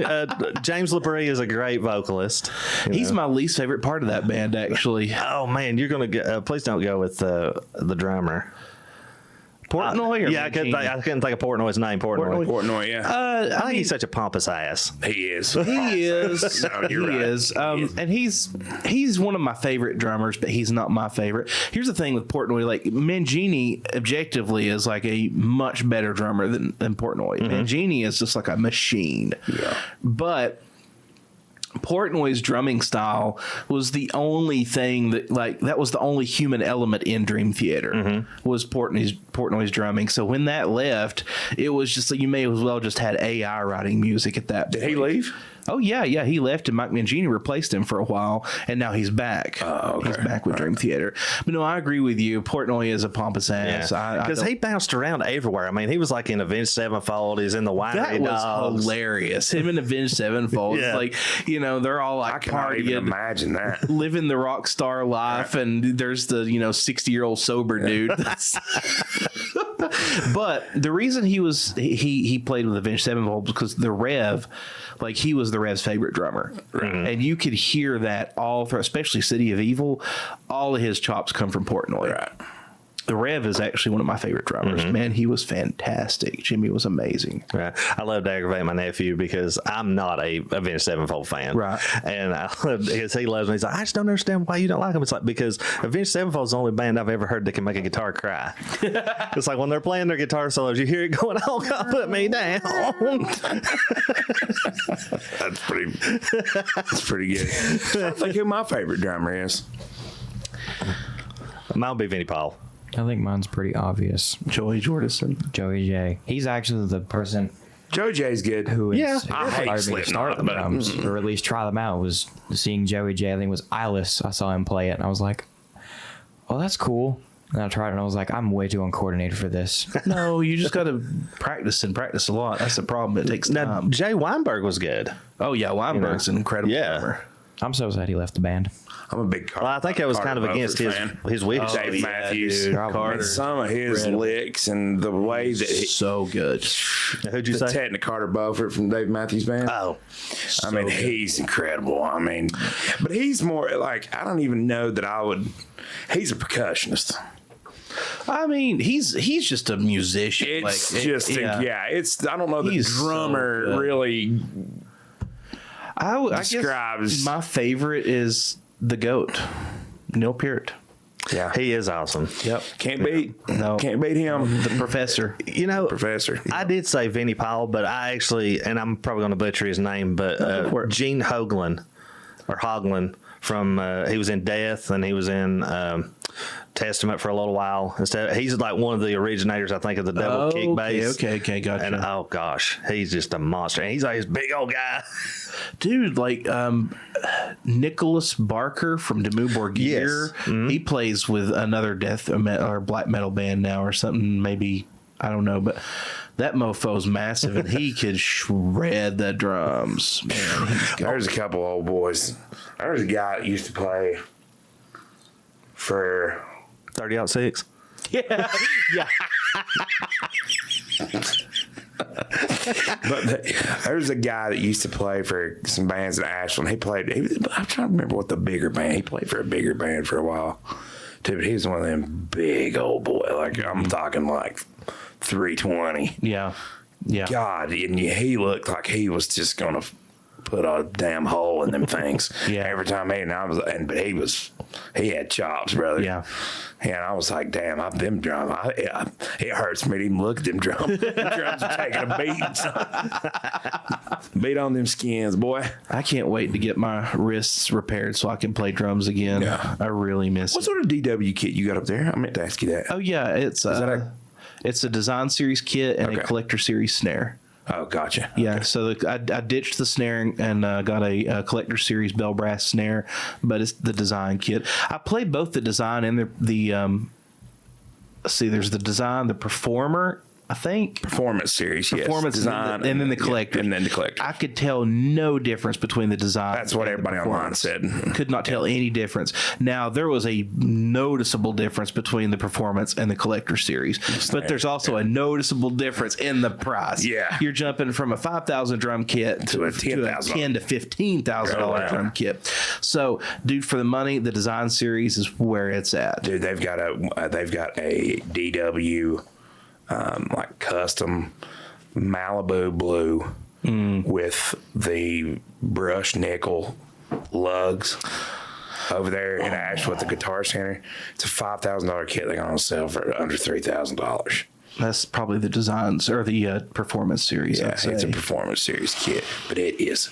James LaBrie is a great vocalist. you He's know. my least favorite part of that band, actually. Oh man, you're gonna get. Please don't go with the drummer. Portnoy or Yeah, I couldn't think of Portnoy's name. Portnoy. Portnoy, yeah. I think he's such a pompous ass. He is. He is. No, you're he right. is. He is. And he's one of my favorite drummers, but he's not my favorite. Here's the thing with Portnoy: like Mangini, objectively, is like a much better drummer than Portnoy. Mangini is just like a machine. Yeah. But Portnoy's drumming style was the only thing that was the only human element in Dream Theater was Portnoy's drumming. So when that left, it was just like you may as well just had AI writing music at that point. Did he leave? Oh yeah, he left and Mike Mangini replaced him for a while, and now he's back. Oh, okay. He's back with Dream Theater. But no, I agree with you. Portnoy is a pompous ass. Because he bounced around everywhere. I mean, he was like in Avenged Sevenfold. He's in the Winery that was Dogs. hilarious. Him and Avenged Sevenfold. Yeah. It's like, they're all like I cannot even partying, imagine that. living the rock star life, and there's the 60-year-old sober dude. But the reason he played with Avenged Sevenfold was because the Rev, like he was the Rev's favorite drummer, and you could hear that all through, especially City of Evil. All of his chops come from Portnoy. Right. The Rev is actually one of my favorite drummers. Man, he was fantastic. Jimmy was amazing. Right. I love to aggravate my nephew because I'm not a Avenged Sevenfold fan. Right. And I love because he loves me. He's like, I just don't understand why you don't like him. It's like, because Avenged Sevenfold is the only band I've ever heard that can make a guitar cry. It's like when they're playing their guitar solos, you hear it going, "Oh God, put me down." That's pretty good. I think who my favorite drummer is. Mine would be Vinnie Paul. I think mine's pretty obvious. Joey Jordison. Joey J. He's actually the person Joe J's good. who Yeah. inspired I hate me to Slipknot, start the but- drums, or at least try them out, was seeing Joey J. I think it was Eyeless. I saw him play it, and I was like, "Oh, that's cool." And I tried it, and I was like, "I'm way too uncoordinated for this." No, you just got to practice and practice a lot. That's the problem. It takes Now, time. Jay Weinberg was good. Oh yeah, Weinberg's an incredible Yeah. drummer. I'm so sad he left the band. I'm a big Carter. Well, I think that was Carter kind of against Beaufort fan. his wishes. Dave yeah, Matthews. dude. Probably. Carter. And some of his Incredible. licks and the way that So good. Who'd you the say? technical Carter Beaufort from Dave Matthews Band. Oh, I mean, he's incredible. I mean, but he's more like, I don't even know that I would. He's a percussionist. I mean, he's just a musician. It's Like, just, it's, I don't know the He's so drummer good. really I describes. guess my favorite is the GOAT, Neil Peart. Yeah. he is awesome. Yep. Can't beat. No. Can't beat him. The Professor. You know, Professor. I did say Vinnie Paul, but I actually, and I'm probably going to butcher his name, but Gene Hoglan or Hoglin from he was in Death and he was in Testament for a little while. Instead, he's like one of the originators, I think, of the double kick bass. Okay, gotcha. And oh gosh, he's just a monster. And he's like this big old guy. Dude, like Nicholas Barker from Demu Borgir, Yes. he plays with another death or black metal band now or something. Maybe I don't know, but that mofo's massive and he could shred the drums. Man, There's a couple old boys. There's a guy that used to play for 30-06. yeah. But there's a guy that used to play for some bands in Ashland. I'm trying to remember what the bigger band. He played for a bigger band for a while. Dude, he was one of them big old boy. Like I'm talking like 320. Yeah. God, and he looked like he was just gonna put a damn hole in them things. Yeah. Every time but he had chops, brother. Yeah. And I was like, damn, them drums. It hurts me to even look at them drums. The drums are taking a beat. Beat on them skins, boy. I can't wait to get my wrists repaired so I can play drums again. Yeah. I really miss What it. sort of DW kit you got up there? I meant to ask you that. Oh yeah, it's it's a design series kit and Okay. a collector series snare. Oh, gotcha. Yeah, so I ditched the snare and got a collector series bell brass snare, but it's the design kit. I played both the design and the let's see, there's the design, the performer, I think. Performance series, yes. Performance Design, and then the collector. And then the collector. I could tell no difference between the design. That's what and the everybody online performance. said. Could not tell any difference. Now there was a noticeable difference between the performance and the collector series, but there's also a noticeable difference in the price. Yeah. You're jumping from a $5,000 drum kit To a $10,000. $10,000 to $15,000 Yeah. drum kit. So, dude, for the money, the design series is where it's at. Dude, they've got a DW like custom Malibu blue with the brushed nickel lugs over there in Asheville at the Guitar Center. It's a $5,000 kit they're gonna sell for under $3,000. That's probably the designs or the performance series. Yeah, I'd say. it's a performance series kit, but it is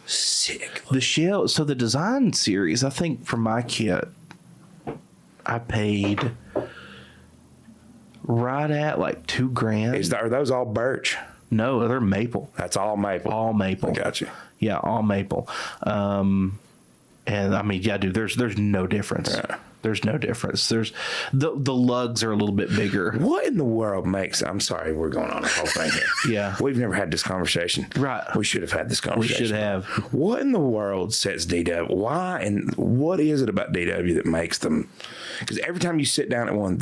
sick. The shell, so the design series, I think for my kit, I paid right at like $2,000. Are those all birch? No, they're maple. That's all maple. All maple. I got you. Yeah, all maple. And I mean, yeah, dude, there's no difference. Yeah. There's no difference. There's the lugs are a little bit bigger. What in the world makes? I'm sorry, we're going on a whole thing here. Yeah. We've never had this conversation. Right. We should have had this We conversation. should have. What in the world sets DW? Why and what is it about DW that makes them? Because every time you sit down at one,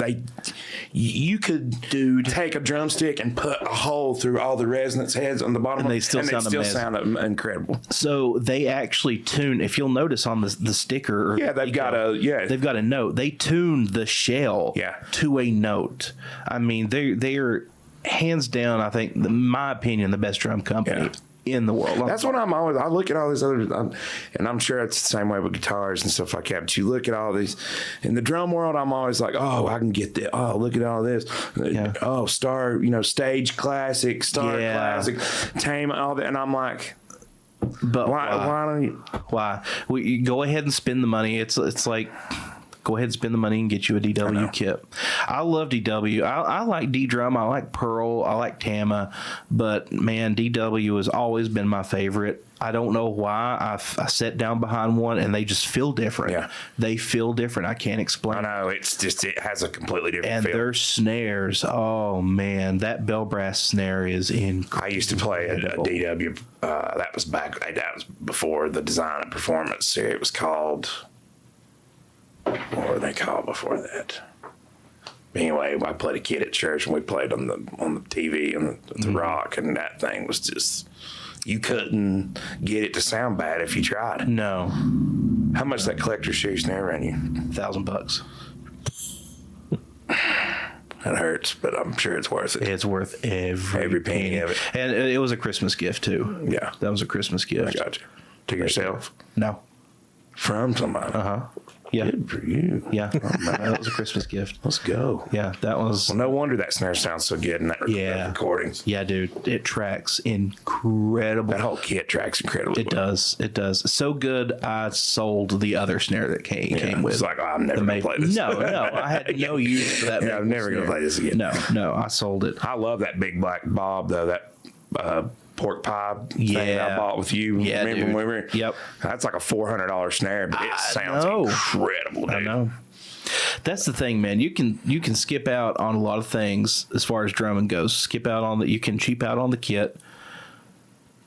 you could take a drumstick and put a hole through all the resonance heads on the bottom, And they still sound amazing. sound incredible. So they actually tune. If you'll notice on the sticker, or Yeah, they've got they've got a note. They tuned the shell Yeah. to a note. I mean, they are hands down, I think, in my opinion, the best drum company in the world. That's what I'm always. I look at all these other, and I'm sure it's the same way with guitars and stuff like that. But you look at all these in the drum world. I'm always like, oh, I can get that. Oh, look at all this. Yeah. Oh, Star, Stage Classic, Star Classic, Tame, all that, and I'm like, But why don't you? Why? You go ahead and spend the money. It's like go ahead and spend the money and get you a DW kit. I love DW. I like D-Drum. I like Pearl. I like Tama. But, man, DW has always been my favorite. I don't know why. I sat down behind one and they just feel different. Yeah. They feel different. I can't explain. I know. It's just, it has a completely different And feel. their snares, oh man, that bell brass snare is incredible. I used to play a DW. That was before the Design and Performance. It was called. What were they called before that? Anyway, I played a kid at church and we played on the TV and the rock, and that thing was just, you couldn't get it to sound bad if you tried. No, How much that collector's shoe snare ran you? $1,000. That hurts, but I'm sure it's worth it. It's worth every penny of it. And it was a Christmas gift too. Yeah. That was a Christmas I gift. got you. To yourself? No. From somebody? Yeah. Good for you. Yeah. That was a Christmas gift. Let's go. Yeah. That was. Well, no wonder that snare sounds so good in that recordings. Yeah, dude. It tracks incredible. That whole kit tracks incredibly It does. It does. So good, I sold the other snare that came with. It's like, oh, I'm never going to play this. No. I had no use for that. Yeah, I'm never going to play this again. No. I sold it. I love that big black Bob, though. That pork pie thing I bought with you. Yeah, Remember dude. when we were? Yep. That's like a $400 snare, but it sounds know. incredible, dude. I know. That's the thing, man. You can skip out on a lot of things as far as drumming goes. You can cheap out on the kit.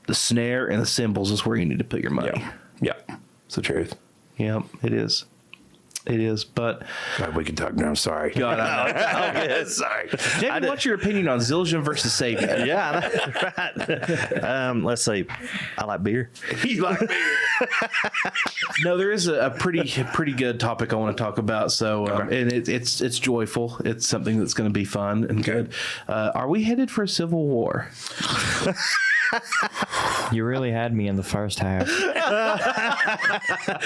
The snare and the cymbals is where you need to put your money. Yeah. It's the truth. Yep, it is. It is, but God, we can talk now. I'm sorry. God, I know. Sorry. Jamie, what's your opinion on Zildjian versus Sabian? Yeah, right. Let's see. I like beer. You like beer. No, there is a pretty good topic I want to talk about. So, and it's joyful. It's something that's going to be fun and good. Are we headed for a civil war? You really had me in the first half.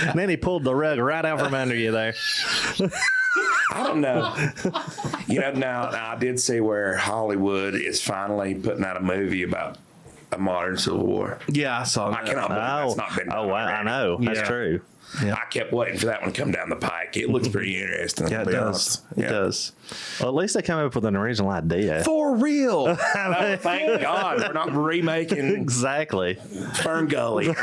And then he pulled the rug right out from under you there. I don't know. Now I did see where Hollywood is finally putting out a movie about a modern Civil War. Yeah, I saw that. I cannot believe that's not been done wow, I know. That's true. Yeah. I kept waiting for that one to come down the pike. It looks pretty interesting. Yeah, it to be does. honest. It Yeah. does. Well, at least they come up with an original idea. For real. Oh, thank God we're not remaking Exactly. Fern Gully.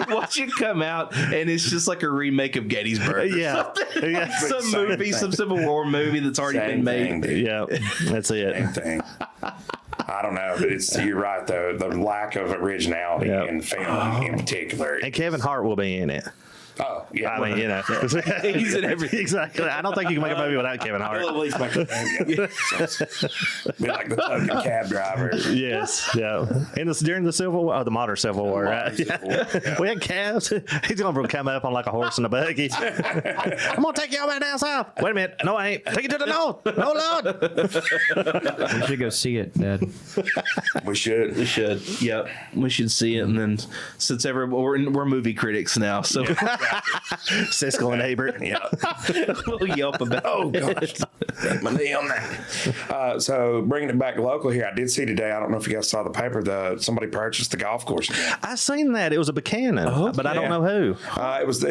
Watch it come out, and it's just like a remake of Gettysburg. or Yeah. Yeah. Some Same movie, thing. some Civil War movie that's already Same been made. thing, dude. Yeah. That's it. Same thing. I don't know, but you're right though. The lack of originality Yeah. in film in particular. And Kevin Hart will be in it. Oh yeah, I mean, you know. He's in everything. Exactly. I don't think you can make a movie without Kevin Hart. At least make a cameo. Be like the token cab driver. Yes. Yeah. And this during the Civil War, the modern Civil War, right? Yeah. We had calves. He's gonna come up on like a horse and a buggy. I'm gonna take you over down south. Wait a minute. No, I ain't. Take you to the north. No, Lord. We should go see it, Dad. We should. We should. Yep. We should see it. And then since we're movie critics now, so Siskel and Ebert. Yeah. we'll yelp about Oh it. gosh, Hit my knee on that. So bringing it back local here, I did see today. I don't know if you guys saw the paper. Somebody purchased the golf course again. I seen that. It was a Buchanan, but I don't know who. It was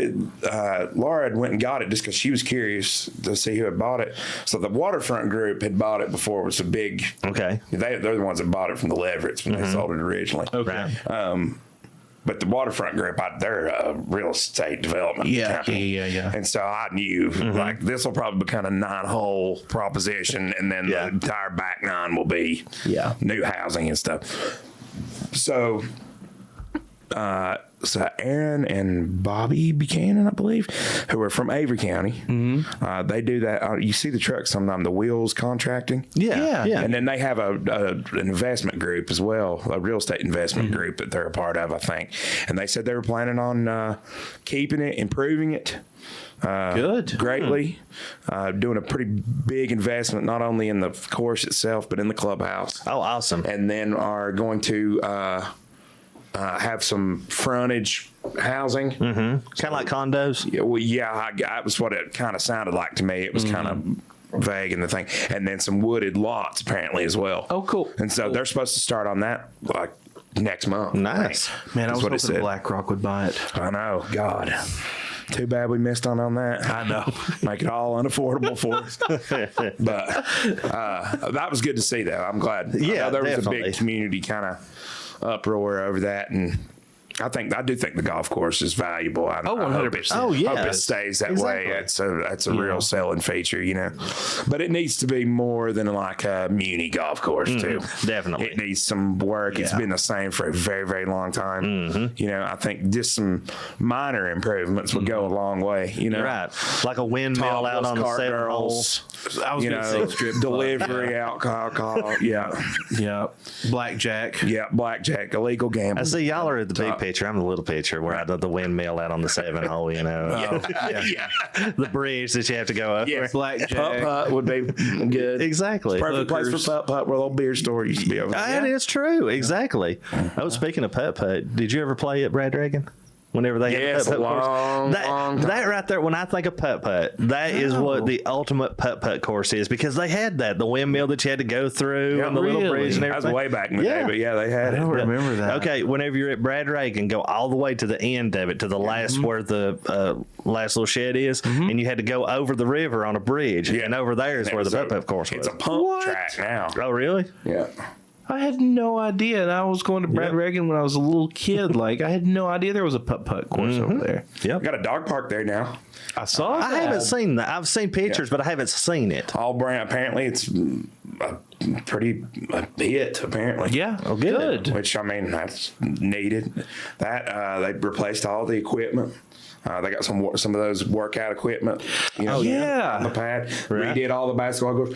Laura had went and got it just because she was curious to see who had bought it. So the Waterfront Group had bought it before. It was a big. Okay. They're the ones that bought it from the Leverets when they sold it originally. Okay. But the Waterfront Group, they're a real estate development company. Yeah. And so I knew, like, this will probably become a 9-hole proposition, and then the entire back 9 will be new housing and stuff. So Aaron and Bobby Buchanan, I believe, who are from Avery County, they do that. You see the truck sometime, the Wheels Contracting. Yeah. And then they have an investment group as well, a real estate investment group that they're a part of, I think. And they said they were planning on keeping it, improving it. Good. Greatly. Doing a pretty big investment, not only in the course itself, but in the clubhouse. Oh, awesome. And then are going to have some frontage housing. Kind of like condos. Yeah, well, that was what it kind of sounded like to me. It was kind of vague in the thing. And then some wooded lots apparently as well. Oh, cool. And so they're supposed to start on that like next month. Nice. Man, I That's was what it hoping said. BlackRock would buy it. I know. God. Too bad we missed on that. I know. Make it all unaffordable for us. But that was good to see, though. I'm glad. Yeah, there was definitely. a big community kind of uproar over that, and I do think the golf course is valuable. I 100%. Oh, yeah. hope it stays that way. Exactly. That's a real selling feature, you know. But it needs to be more than like a muni golf course too. Definitely. It needs some work. It's Yeah. been the same for a very, very long time. You know, I think just some minor improvements would go a long way. You know, Right. Like a windmill out on the cart 7 hole. girls. I was You going to know, say strip delivery, alcohol. Yeah, Yeah. Blackjack. yeah, blackjack, illegal I gambling. see y'all are at the big picture. I'm the little picture where I did the windmill out on the 7 hole, you know. Yeah, The bridge that you have to go over. yeah. Blackjack. Putt would be good. Exactly. Perfect place Hookers. for putt where the old beer store used to be over there. That is true. Exactly. Oh, speaking of putt, did you ever play at Brad Dragon? Whenever they Yes, had the a long that time. that right there. When I think of putt, that is what the ultimate putt course is, because they had the windmill that you had to go through Yeah, and the little really? bridge and That was everything. way back in the day, Yeah. but yeah, they had I it. don't remember that. Okay, whenever you're at Brad Reagan, go all the way to the end of it, to the last where the last little shed is, and you had to go over the river on a bridge, Yeah. and over there is where the putt course was. It's a pump track now. Oh, really? Yeah. I had no idea. And I was going to Brad Reagan when I was a little kid. Like, I had no idea there was a putt course over there. Yep. We got a dog park there now. I saw I haven't seen that. I've seen pictures, but I haven't seen it. All brand. Apparently, it's a pretty hit. Apparently. Yeah. Oh, good. Good. Which, I mean, that's needed. That they replaced all the equipment. They got some of those workout equipment. You know, yeah. on the pad. Right. Redid all the basketball courts.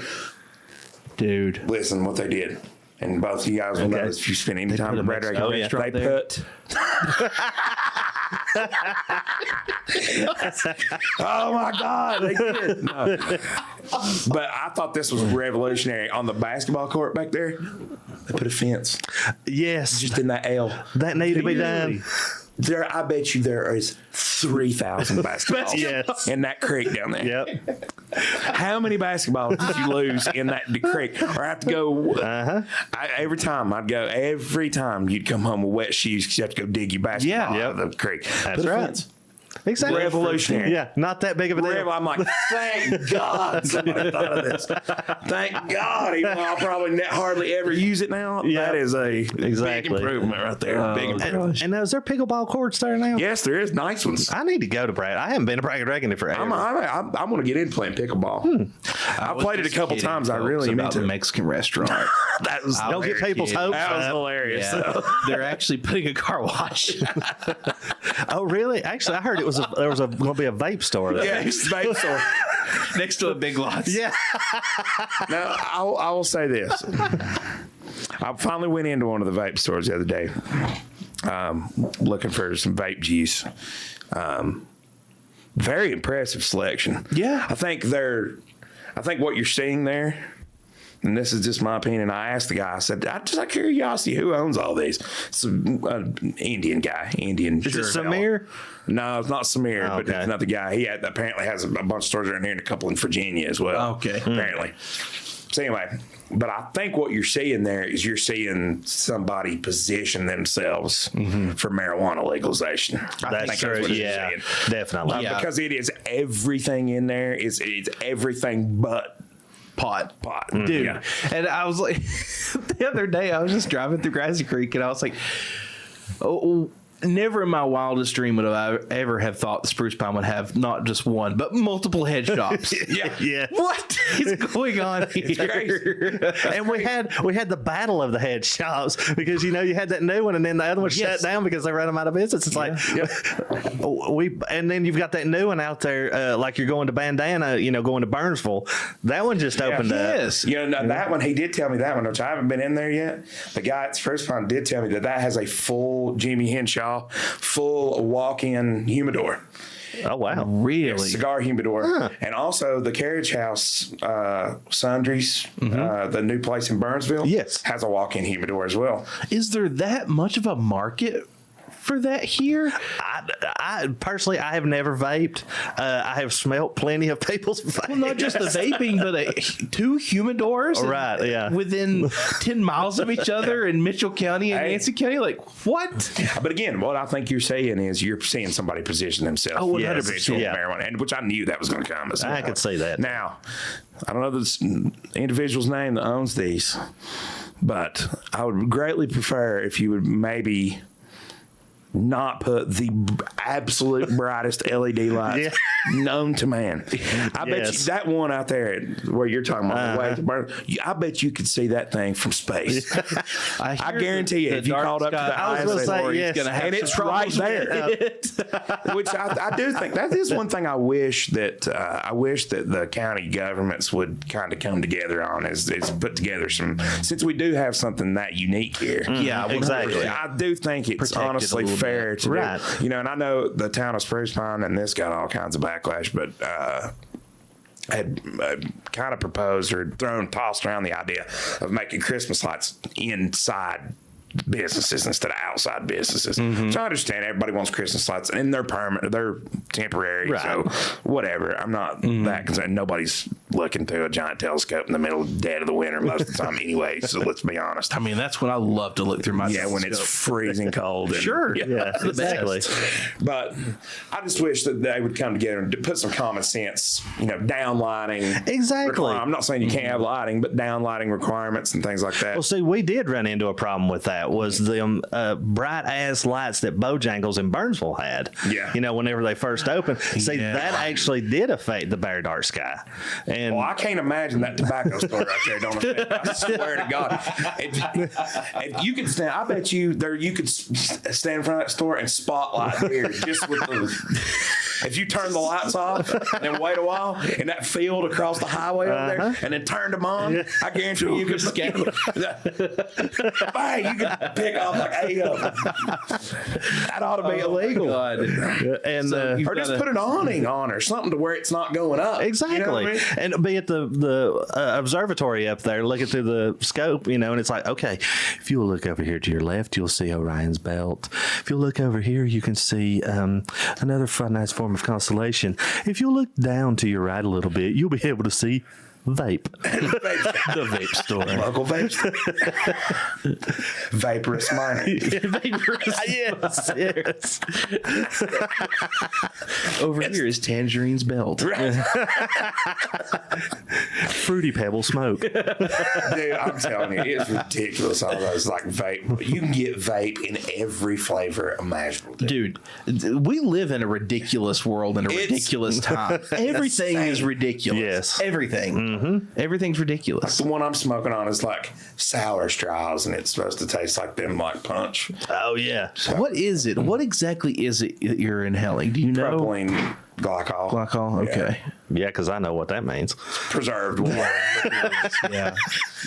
Dude. Listen, what they did. And both of you guys will know Okay. this if you spend any time put at a Brad Reagan. Oh, yeah. restaurant They there? put. Oh my God, they did. No. But I thought this was revolutionary. On the basketball court back there, they put a fence Yes, just in that L. that needed to be done. There, I bet you there is 3,000 basketballs Yes. in that creek down there. Yep. How many basketballs did you lose in that creek? Or I have to go. Every time you'd come home with wet shoes because you have to go dig your basketball Yeah. out of the creek. That's Put a right. fence. Exactly. Revolutionary. Yeah, not that big of a deal. I'm like, thank God somebody thought of this. Thank God, even though I'll probably hardly ever use it now. Yeah. That is a Exactly. big improvement right there. Big improvement. And is there pickleball courts there now? Yes, there is nice ones. I need to go to Brad. I haven't been to Brad Dragon in forever. I'm going to get into playing pickleball. I played it a couple times. I really about meant the to. Mexican restaurant. That was Don't get people's hopes That was up. hilarious. Yeah. They're actually putting a car wash. Oh, really? Actually, I heard there was going to be a vape store there. Yeah, it's vape store. next to a Big Lots. Yeah. Now, I will say this. I finally went into one of the vape stores the other day, looking for some vape juice. Very impressive selection. Yeah. I think what you're seeing there, and this is just my opinion. I asked the guy. I said, just out of curiosity, who owns all these? It's an Indian guy. Indian. Is it Samir? No, it's not Samir, but okay. it's not the guy. He apparently has a bunch of stores around here and a couple in Virginia as well. Okay. Apparently. So anyway, but I think what you're seeing there is you're seeing somebody position themselves for marijuana legalization. That's true. what you're Yeah, seeing. definitely. Yeah. Because it is everything in there. It's everything but Pot. Dude. Yeah. And I was like, the other day, I was just driving through Grassy Creek and I was like, oh, never in my wildest dream would I ever have thought the Spruce Pine would have not just one, but multiple head shops. Yeah. Yeah. What is going on here? crazy. And we had the battle of the head shops, because you had that new one and then the other one shut down because they ran them out of business. It's like and then you've got that new one out there, like you're going to Bandana, going to Burnsville. That one just opened up. Yes. That one, he did tell me that one, which I haven't been in there yet. The guy at Spruce Pine did tell me that has a full Jimmy Henshaw, full walk-in humidor. Oh, wow. Really? Cigar humidor. And also the Carriage House, Sundries, the new place in Burnsville, Yes. has a walk-in humidor as well. Is there that much of a market for that here? I personally, I have never vaped. I have smelt plenty of people's vapes. Well, not just the vaping, but two humidors, right? Yeah, within 10 miles of each other in Mitchell County and Nancy County. Like what? But again, what I think you're saying is you're seeing somebody position themselves. Oh, 100%. Yeah. Marijuana, and which I knew that was going to come. I could see that. Now, I don't know this individual's name that owns these, but I would greatly prefer if you would maybe not put the absolute brightest LED lights known to man. I bet you that one out there where you're talking about the way I bet you could see that thing from space. I guarantee you, if you called up to the ISS, and it's right there. Which I do think that is one thing I wish that the county governments would kind of come together on is put together some, since we do have something that unique here. Yeah, exactly. I do think it's honestly fair to do. You know, and I know the town of Spruce Pine and this got all kinds of backlash, but had kind of proposed or tossed around the idea of making Christmas lights inside businesses instead of outside businesses. So I understand everybody wants Christmas lights and they're permanent, they're temporary. So whatever. I'm not that concerned. Nobody's looking through a giant telescope in the middle of the dead of the winter most of the time anyway. So let's be honest. I mean, that's when I love to look through my telescope. When it's freezing cold. And, Exactly. But I just wish that they would come together and put some common sense, down lighting. Exactly. I'm not saying you can't have lighting, but down lighting requirements and things like that. Well, see, we did run into a problem with that. Was them bright ass lights that Bojangles in Burnsville had. Yeah. Whenever they first opened. See, that actually did affect the Bare Dark Sky. And I can't imagine that tobacco store right there don't affect. I swear to God. If you could stand, I bet you could stand in front of that store and spotlight here just with the. If you turn the lights off and wait a while in that field across the highway over there and then turned them on, I guarantee you could bang, you could pick off like 8 of them. That ought to be illegal. And or just put an awning on or something to where it's not going up. Exactly. You know what I mean? And be at the observatory up there looking through the scope, and it's like, okay, if you'll look over here to your left, you'll see Orion's belt. If you'll look over here, you can see another nice form of constellation. If you look down to your right a little bit, you'll be able to see vape. The vape store. Local vape store. Vaporous mining. Yes. Over here is Tangerine's belt. Fruity Pebble smoke. Dude, I'm telling you, it's ridiculous. All those like vape. You can get vape in every flavor imaginable. Dude, we live in a ridiculous world and a ridiculous time. Everything is ridiculous. Yes. Everything. Everything's ridiculous. The one I'm smoking on is like sour straws, and it's supposed to taste like them like punch. Oh, yeah. What is it? What exactly is it that you're inhaling? Do you know? Propylene glycol. Glycol? Okay. Yeah, because I know what that means. Preserved water. Yeah.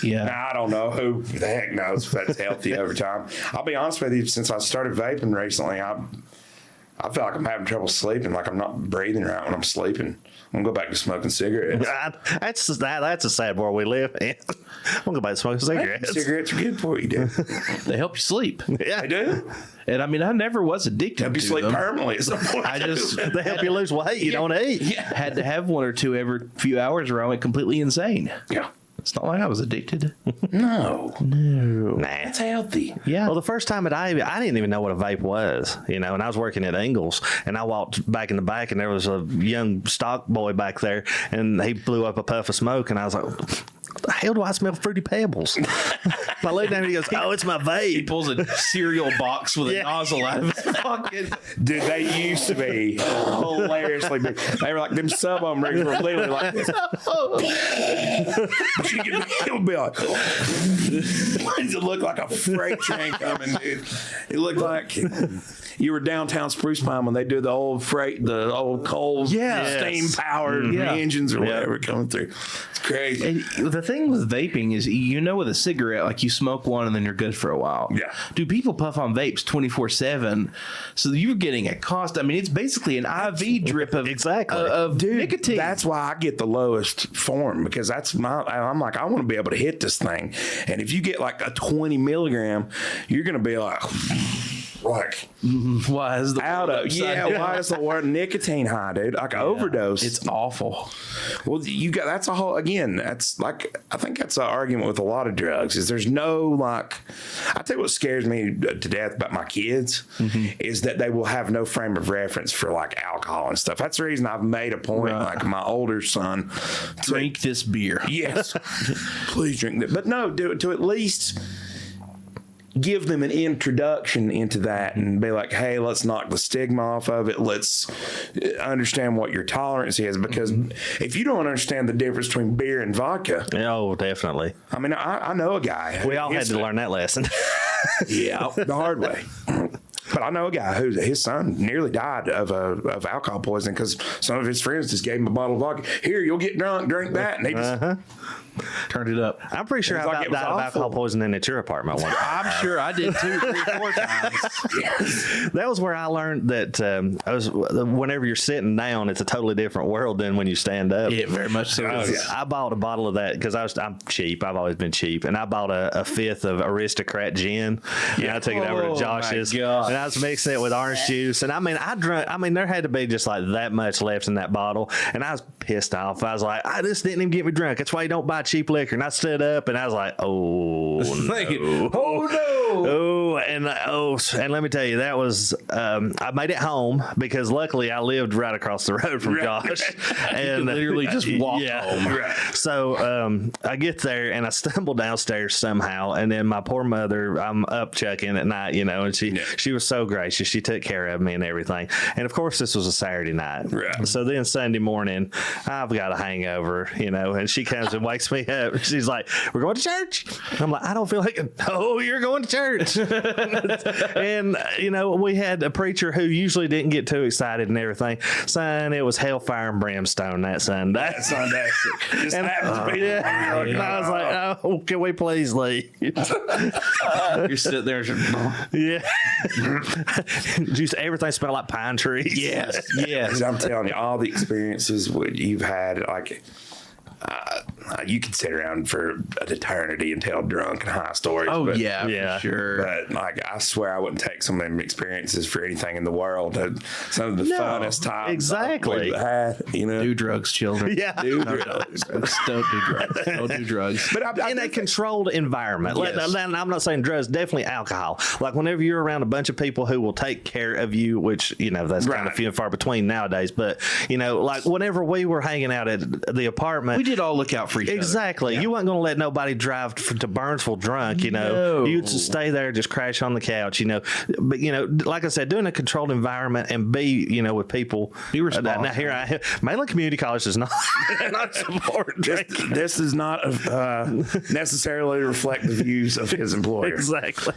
Now, I don't know who the heck knows if that's healthy over time. I'll be honest with you, since I started vaping recently, I feel like I'm having trouble sleeping, like I'm not breathing right when I'm sleeping. I'm going to go back to smoking cigarettes. That's a sad world we live in. I'm going to go back to smoking cigarettes. Cigarettes are good for you, dude. They help you sleep. Yeah. They do. And I mean, I never was addicted Help you to sleep them. permanently at some point. They help you lose weight. You don't eat. Had to have one or two every few hours or I went completely insane. Yeah. It's not like I was addicted. No. Nah. It's healthy. Yeah. Well, the first time I didn't even know what a vape was, and I was working at Ingles, and I walked back in the back, and there was a young stock boy back there, and he blew up a puff of smoke, and I was like, what the hell do I smell Fruity Pebbles? I looked down and he goes, oh, it's my He vape. pulls a cereal box with a nozzle out of his pocket. Dude, they used to be hilariously big. They were like, them sub-on rigs were literally like this. It would be like, why does it look like a freight train coming, dude? It looked like you were downtown Spruce Pine when they do the old coal steam-powered engines or whatever coming through. It's crazy. And the thing with vaping is, with a cigarette, like you smoke one and then you're good for a while. Yeah. Do people puff on vapes 24/7? So you're getting a cost. I mean, it's basically an IV drip of of nicotine. That's why I get the lowest form, because I'm like, I want to be able to hit this thing. And if you get like a 20 milligram, you're going to be like, like Why is the out of why is the word nicotine high, dude? Like overdose. It's awful. Well, that's a whole, again, that's like, I think that's an argument with a lot of drugs is there's no, like, I tell you what scares me to death about my kids is that they will have no frame of reference for like alcohol and stuff. That's the reason I've made a point, like my older son, Drink this beer. yes, please drink that. But no, to at least give them an introduction into that and be like, hey, let's knock the stigma off of it. Let's understand what your tolerance is, because if you don't understand the difference between beer and vodka. Oh, definitely. I mean, I know a guy. We all had to learn that lesson. Yeah, the hard way. But I know a guy who his son nearly died of alcohol poisoning because some of his friends just gave him a bottle of vodka. Here, you'll get drunk, drink that, and he just turned it up. I'm pretty sure I like died of alcohol poisoning at your apartment one time. I'm sure I did too, 3 or 4 times. That was where I learned that whenever you're sitting down, it's a totally different world than when you stand up. Yeah, very much so. I bought a bottle of that because I'm cheap. I've always been cheap, and I bought a fifth of Aristocrat gin. Yeah, I took it over to Josh's, and I was mixing it with orange juice. And I mean, there had to be just like that much left in that bottle, and I was pissed off. I was like, this didn't even get me drunk. That's why you don't buy cheap liquor. And I stood up, and I was like, oh no, and let me tell you, that was I made it home because luckily I lived right across the road from Josh, and literally just walk home. Right. So I get there and I stumble downstairs somehow, and then my poor mother, I'm up chucking at night, and she was so gracious. She took care of me and everything. And of course, this was a Saturday night. Right. So then Sunday morning, I've got a hangover, and she comes and wakes me up. She's like, "We're going to church." I'm like, "I don't feel like it." "Oh, you're going to church." And we had a preacher who usually didn't get too excited and everything. Son, it was hellfire and brimstone that Sunday. Just happened to be And I was like, "Oh, can we please leave?" You're sitting there. Yeah. Everything smelled like pine trees. Yes. I'm telling you, all the experiences you've had, like, you could sit around for an eternity and tell drunk and high stories. Oh, but, yeah, for sure. But, like, I swear I wouldn't take some of them experiences for anything in the world. Some of the funnest times exactly. I've had, Do drugs, children. Yeah. Do drugs. Don't do drugs. Don't do drugs. But In a controlled environment. Yes. I'm not saying drugs, definitely alcohol. Like whenever you're around a bunch of people who will take care of you, which, that's kind of few and far between nowadays. But, like whenever we were hanging out at the apartment. We did all look out for each other. Exactly. Yeah. You weren't going to let nobody drive to Burnsville drunk, No. You'd stay there, just crash on the couch, But, like I said, doing a controlled environment and be, with people. Be responsible. Now, here I am. Mainland Community College does not support drinking. This does not necessarily reflect the views of his employer. Exactly.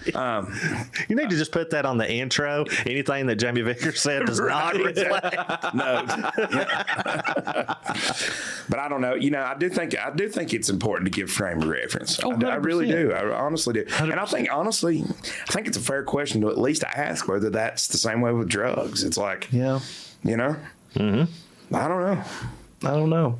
You need to just put that on the intro. Anything that Jamie Vickers said does not reflect. No. But I don't know. I do think it's important to give frame of reference. Oh, I really 100%. do. I honestly do. 100%. And I think it's a fair question to at least ask whether that's the same way with drugs. It's like, Yeah. I don't know.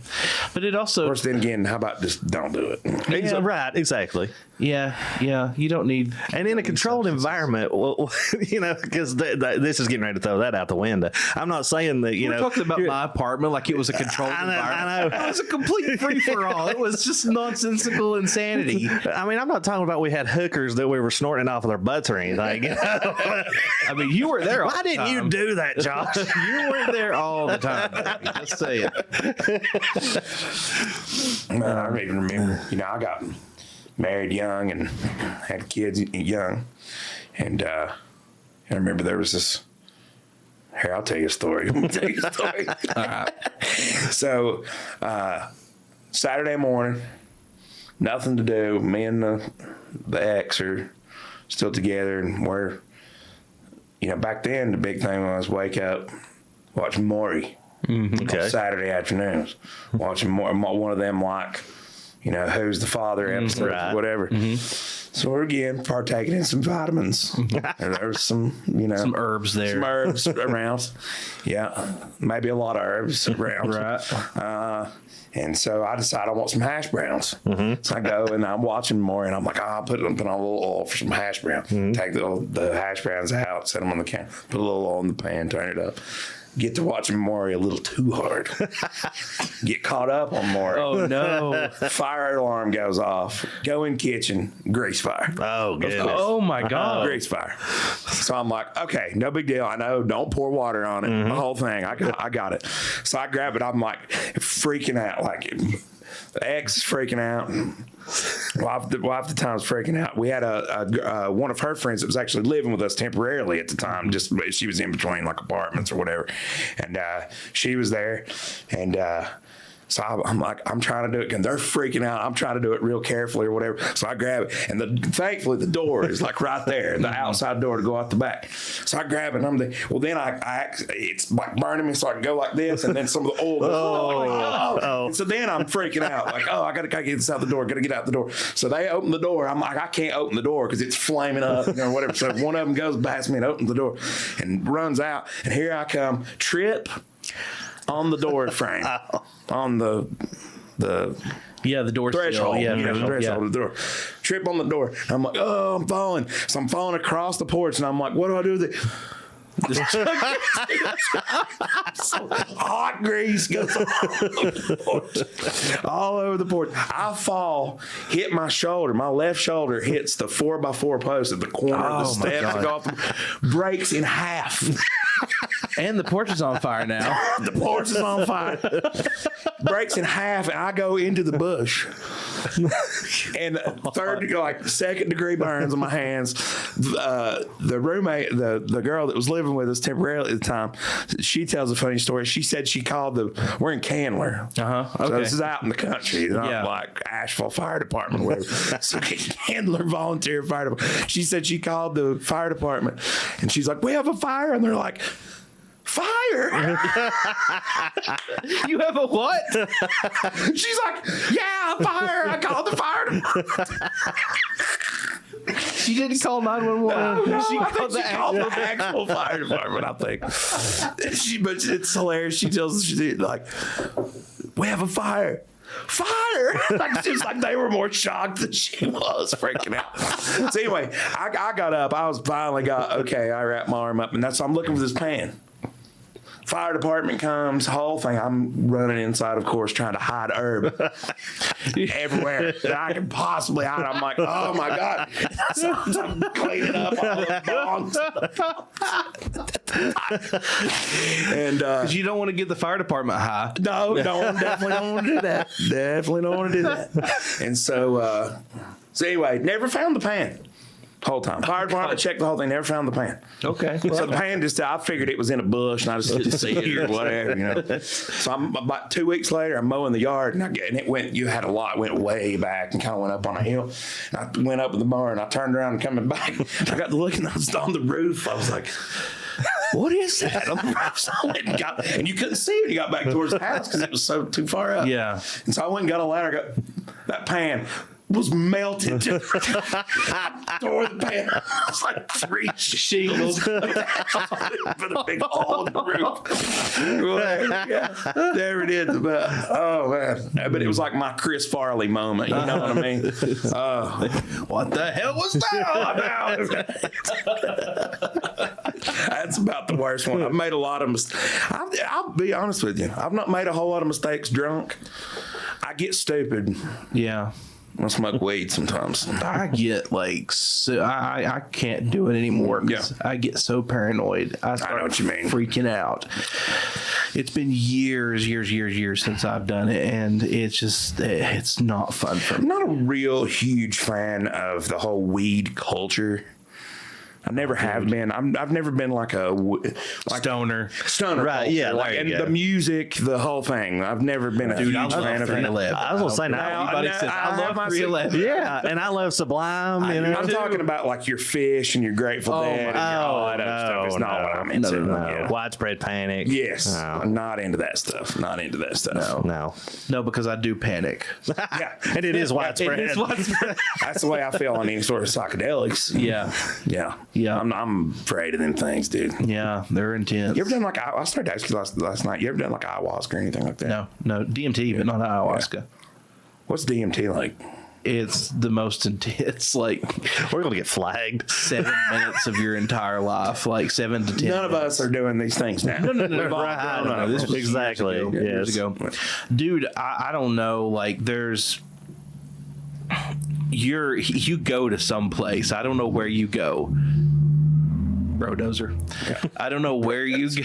But it also. Of course, then again, how about just don't do it? Yeah. Right, exactly. Yeah. You don't need. And in a controlled environment, because this is getting ready to throw that out the window. I'm not saying that, We're talking about my apartment like it was a controlled environment. I know. It was a complete free for all. It was just nonsensical insanity. I mean, I'm not talking about we had hookers that we were snorting off of their butts or anything. I mean, you were there. Why didn't you do that, Josh? You were there all the time. Baby. Just say it. Man, I don't even remember. I got married young and had kids young, and I remember there was this. Here, I'll tell you a story. Let me tell you a story. All right. So, Saturday morning, nothing to do. Me and the ex are still together, and we're, back then the big thing was wake up, watch Maury. Okay. On Saturday afternoons, watching one of them, like, Who's the Father episode, Right. whatever. So we're again partaking in some vitamins. There's some, some herbs there. Some herbs around. Yeah, maybe a lot of herbs around. Right. And so I decide I want some hash browns. So I go and I'm watching more, and I'm like, I'll put on a little oil for some hash browns. Take the hash browns out, set them on the can, put a little oil in the pan, turn it up. Get to watching Maury a little too hard. Get caught up on Maury. Oh, no. Fire alarm goes off. Go in kitchen. Grease fire. Oh, goodness. Oh, my God. Grease fire. So I'm like, okay, no big deal. I know. Don't pour water on it. The whole thing. I got it. So I grab it. I'm like freaking out. Like the ex is freaking out. Wife at the time was freaking out. We had a one of her friends that was actually living with us temporarily at the time. Just she was in between like apartments or whatever, and she was there, and. So I'm like, I'm trying to do it, and they're freaking out. I'm trying to do it real carefully or whatever. So I grab it, and thankfully the door is like right there, the outside door to go out the back. So I grab it, and then it's like burning me, so I can go like this, and then some of the oil goes, And so then I'm freaking out, like, I gotta get this out the door, gotta get out the door. So they open the door. I'm like, I can't open the door because it's flaming up, or whatever. So one of them goes past me and opens the door and runs out, and here I come, trip on the door frame. On the door threshold, sill. the threshold of the door. Trip on the door. I'm like, I'm falling. So I'm falling across the porch, and I'm like, what do I do with it? Hot grease goes all over the porch. I fall, hit my shoulder. My left shoulder hits the 4x4 post at the corner of the steps. Go off breaks in half. And the porch is on fire now. The porch is on fire. Breaks in half, and I go into the bush. And second degree burns on my hands. The roommate, the girl that was living with us temporarily at the time, she tells a funny story. She said she called we're in Candler. Okay. So this is out in the country, not like Asheville Fire Department or whatever. So Candler Volunteer Fire Department. She said she called the fire department, and she's like, we have a fire. And they're like, fire? You have a what? She's like, yeah, fire. I called the fire department. She didn't call 911. No, She I called think she called the actual fire department, I think. But it's hilarious. She tells us, like, we have a fire. Fire! Like, it seems like they were more shocked than she was, freaking out. So anyway, I got up. I wrapped my arm up, and I'm looking for this pan. Fire department comes, whole thing. I'm running inside, of course, trying to hide herb everywhere that I can possibly hide. I'm like, oh my God. So I'm cleaning up all the bongs. And because you don't want to get the fire department high. No, definitely don't want to do that. Definitely don't want to do that. And so anyway, never found the pan. Whole time. Fire department checked the whole thing, never found the pan. Okay. So the pan I figured it was in a bush, and I just didn't see it or whatever, So about 2 weeks later, I'm mowing the yard, and it went way back and kind of went up on a hill. And I went up with the mower, and I turned around and coming back, I got to looking, I was on the roof. I was like, what is that on the roof? So I went and you couldn't see it when you got back towards the house because it was so too far up. Yeah. And so I went and got a ladder, that pan was melted. I tore the pan. It was like 3 shingles. Put a big hole in the roof. There it is. But, oh, man. But it was like my Chris Farley moment. You know what I mean? What the hell was that? That's about the worst one. I've made a lot of mistakes. I'll be honest with you. I've not made a whole lot of mistakes drunk. I get stupid. Yeah. I smoke weed sometimes. I get I can't do it anymore. Yeah. I get so paranoid. I know what you mean. Freaking out. It's been years since I've done it, and it's not fun for me. I'm not a real huge fan of the whole weed culture. I never have been. I've never been like a Stoner. Right, yeah, culture, there you and go. the music, the whole thing. I've never been a huge I love fan of it. 311. I was gonna say now. Everybody I says, I love have 311. Yeah, and I love Sublime. You know, I'm talking about like your Fish and your Grateful Dead and all that other stuff. It's not what I'm into. No. Yeah. Widespread Panic. Yes, No. I'm not into that stuff. Not into that stuff. No. No, because I do panic. Yeah, And it is widespread. It is widespread. that's the way I feel on any sort of psychedelics. Yeah. Yeah. I'm afraid of them things, dude. Yeah, they're intense. You ever done like I started to ask you last night? You ever done like ayahuasca or anything like that? No, DMT, but not ayahuasca. What's DMT like? It's the most intense, like We're gonna get flagged. 7 minutes of your entire life, like 7 to 10. None of us are doing these things now. No. Right. This was Exactly. years ago. Dude, I don't know. Like, you go to some place. I don't know where you go. Brodozer. I don't know where you go.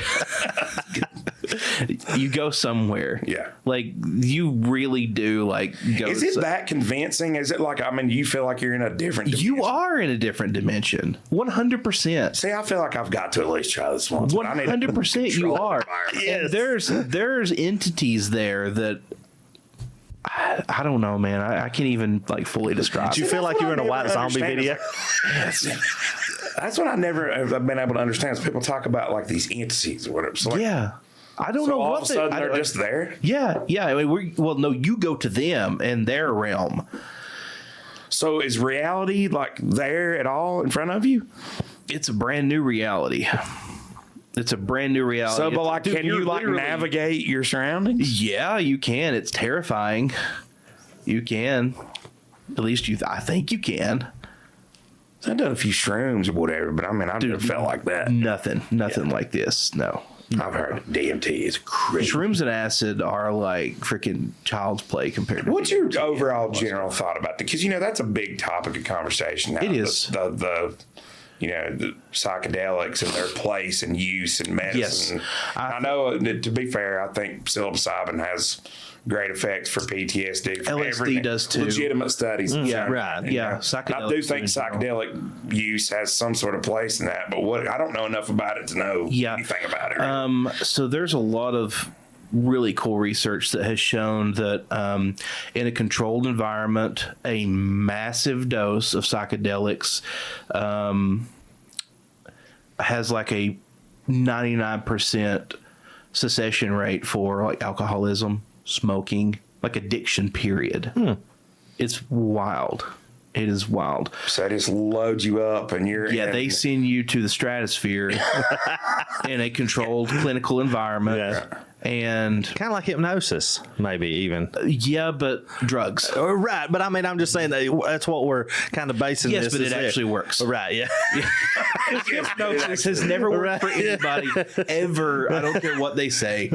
You go somewhere. Yeah. Like, you really do, like, go. Is it that convincing? Is it like, I mean, you feel like you're in a different dimension? You are in a different dimension. 100%. See, I feel like I've got to at least try this once. but I need to 100% you control are. the And there's entities there that I don't know, man. I can't even like fully describe. Did you feel like you were in a white zombie video? That's what I never have been able to understand. Is people talk about like these entities or whatever. So like, Yeah. I don't so know all what of a sudden they're just there. Yeah. I mean, no, you go to them and their realm. So is reality like there at all in front of you? It's a brand new reality. It's a brand new reality. So, but like, Dude, can you you're like literally- navigate your surroundings? Yeah, you can. It's terrifying. You can. At least I think you can. I've done a few shrooms or whatever, but I mean, I've never felt like that. Nothing like this. No. I've heard DMT is crazy. Shrooms and acid are like freaking child's play compared to What's your DMT. overall general thought about that? Because that's a big topic of conversation now. It is. The psychedelics and their place and use in medicine. Yes. I know that, to be fair, I think psilocybin has great effects for PTSD. For LSD everything. does too. Legitimate studies. have Yeah, shown right. that, Yeah, And I psychedelics do think in general. psychedelic use has some sort of place in that, but I don't know enough about it to know anything about it. Really. So there's a lot of really cool research that has shown that in a controlled environment, a massive dose of psychedelics has like a 99% cessation rate for like alcoholism, smoking, like addiction, period. It's wild. It is wild. So it just loads you up and you're Yeah, in, they send you to the stratosphere in a controlled clinical environment. Yeah. And Kind of like hypnosis, maybe even. yeah, but drugs. Right, but I mean, I'm just saying that's what we're kind of basing Yes, this. but it is actually works. Right, yeah. Hypnosis has never worked for anybody ever. I don't care what they say.